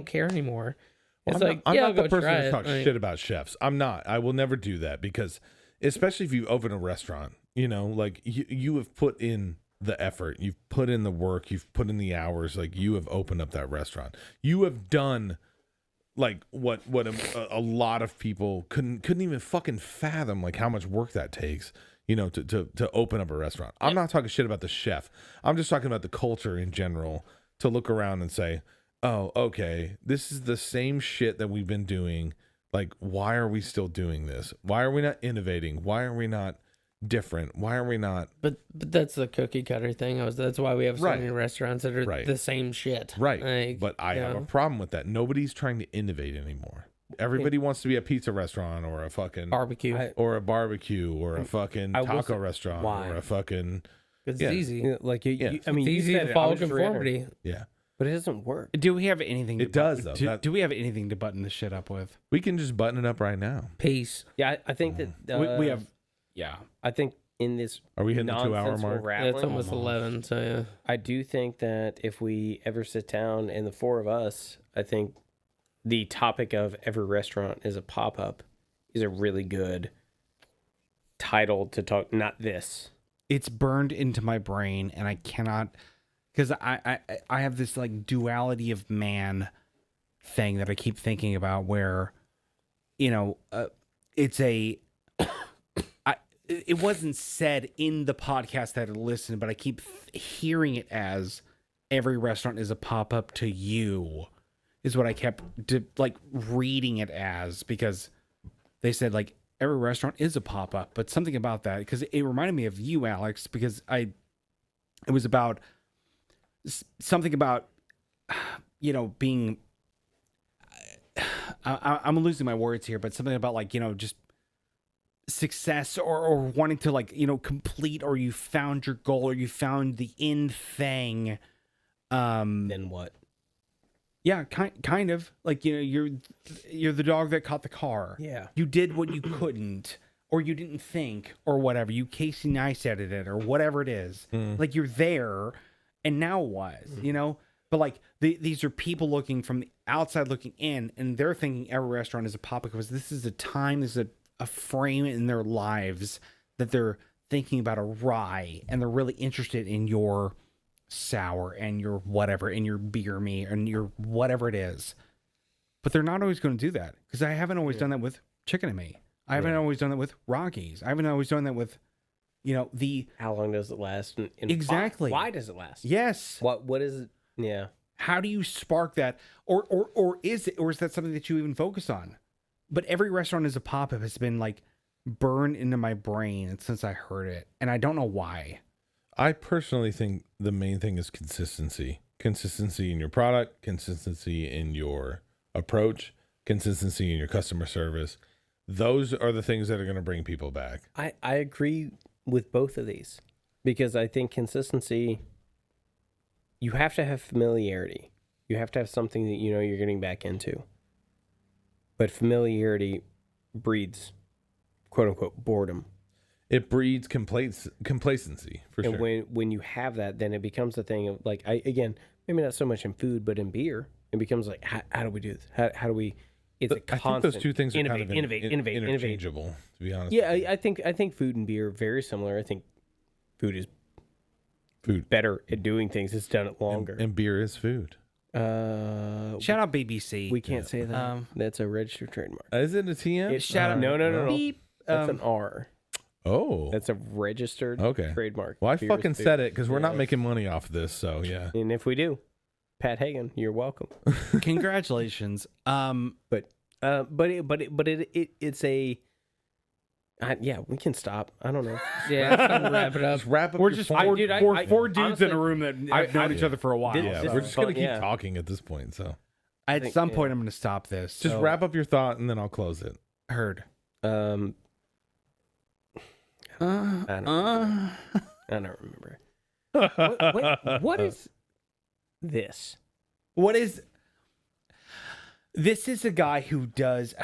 care anymore. It's I'm I'll not the go person try to it. talk Like, shit about chefs. I'm not. I will never do that because, especially if you open a restaurant, like you have put in the effort, you've put in the work, you've put in the hours, like you have opened up that restaurant. You have done like what a lot of people couldn't even fucking fathom like how much work that takes, to open up a restaurant. I'm not talking shit about the chef. I'm just talking about the culture in general, to look around and say, oh, okay, this is the same shit that we've been doing. Like, why are we still doing this? Why are we not innovating? Why are we not different? Why are we not but that's the cookie cutter thing. That's why we have so Right. many restaurants that are Right. the same shit. right? Like, But I have a problem with that. Nobody's trying to innovate anymore. Everybody wants to be a pizza restaurant or a fucking barbecue. or a barbecue or a fucking I will taco say- wrong why? or a fucking It's yeah. easy. Like you, Yeah. I mean, It's you easy said to it, I follow was just reiterating. conformity. yeah. But it doesn't work. Do we have anything? It does, though. Do we have anything to button this shit up with? We can just button it up right now. Peace. Yeah, I think that We have, yeah. I think in this Are we hitting the 2 hour nonsensical mark? rattling, It's almost 11, so yeah. I do think that if we ever sit down and the four of us, I think the topic of every restaurant is a pop-up is a really good title to talk. Not this. It's burned into my brain, and I cannot, because I have this like duality of man thing that I keep thinking about, where, it's a. It wasn't said in the podcast that I listened, but I keep hearing it as every restaurant is a pop up to you, is what I kept reading it as, because they said like every restaurant is a pop up, but something about that, because it reminded me of you, Alex, because it was about something about, being, I'm losing my words here, but something about like, just success or wanting to like complete, or you found your goal, or you found the end thing. Then what? Yeah, kind of like, you're the dog that caught the car. Yeah. You did what you couldn't, or you didn't think, or whatever. You Casey Neistat it, or whatever it is. Like, you're there, and now what? But like these are people looking from the outside looking in, and they're thinking every restaurant is a pop-up because this is a time, this is a frame in their lives that they're thinking about a rye, and they're really interested in your sour and your whatever, and your beer me and your whatever it is. But they're not always going to do that, because I haven't always done that with Chicken and Me. I haven't always done that with Rockies. I haven't always done that with, the How long does it last? And Exactly. Why does it last? yes. What is it? Yeah. How do you spark that, or is that something that you even focus on? But every restaurant is a pop-up has been like burned into my brain since I heard it, and I don't know why. I personally think the main thing is consistency. Consistency in your product, consistency in your approach, consistency in your customer service. Those are the things that are going to bring people back. I agree with both of these because I think consistency, you have to have familiarity. You have to have something that you know you're getting back into. But familiarity breeds, quote unquote, boredom. It breeds complacency for And sure. when you have that, then it becomes a thing of like, again, maybe not so much in food, but in beer, it becomes like, how do we do this? How do we? It's a I think constant. those two things are innovate, kind of innovate. interchangeable. To be honest, Yeah, with you. I think food and beer are very similar. I think food is Food. better at doing things. It's done it longer. And beer is food. Shout out BBC. We can't say that. Um, That's a registered trademark. Is it a TM? It- no. Beep. That's an R. Oh, That's a registered Okay. trademark. well, I Beer is fucking food. said it because we're not Yeah. making money off this. So yeah. And if we do, Pat Hagen, you're welcome. Congratulations. It's a. Yeah, we can stop. I don't know. Yeah, it's time to wrap it up. Just wrap up. We're your just point. four dudes honestly, in a room that have known each other for a while. Yeah, This we're is just gonna fun, keep yeah. talking at this point. So At think- some yeah. point, I'm going to stop this. just So, wrap up your thought and then I'll close it. Heard. I don't remember. What is this? What is... This is a guy who does...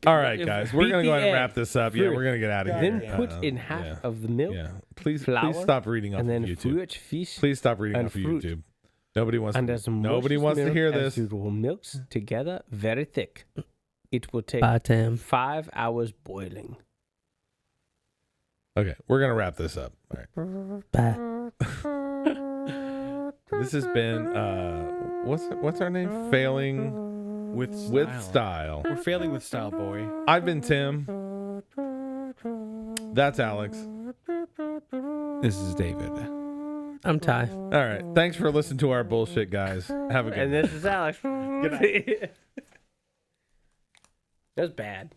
All right, guys, we're beat gonna the go ahead and egg wrap this up. Yeah, through we're gonna get out of Then here. put in half yeah. of the milk, Yeah, please flour, stop reading off and of then YouTube. fruit, fish, Please stop reading and off of fruit. YouTube. Nobody wants. and as Nobody much wants to milk hear as this. you will mix together very thick. It will take Bye, Tim. 5 hours boiling. Okay, we're gonna wrap this up. All right. Bye. This has been what's our name? Failing With with style. We're failing with style, boy. I've been Tim. That's Alex. This is David. I'm Ty. All right. Thanks for listening to our bullshit, guys. Have a good And night. this is Alex. Good night. That was bad.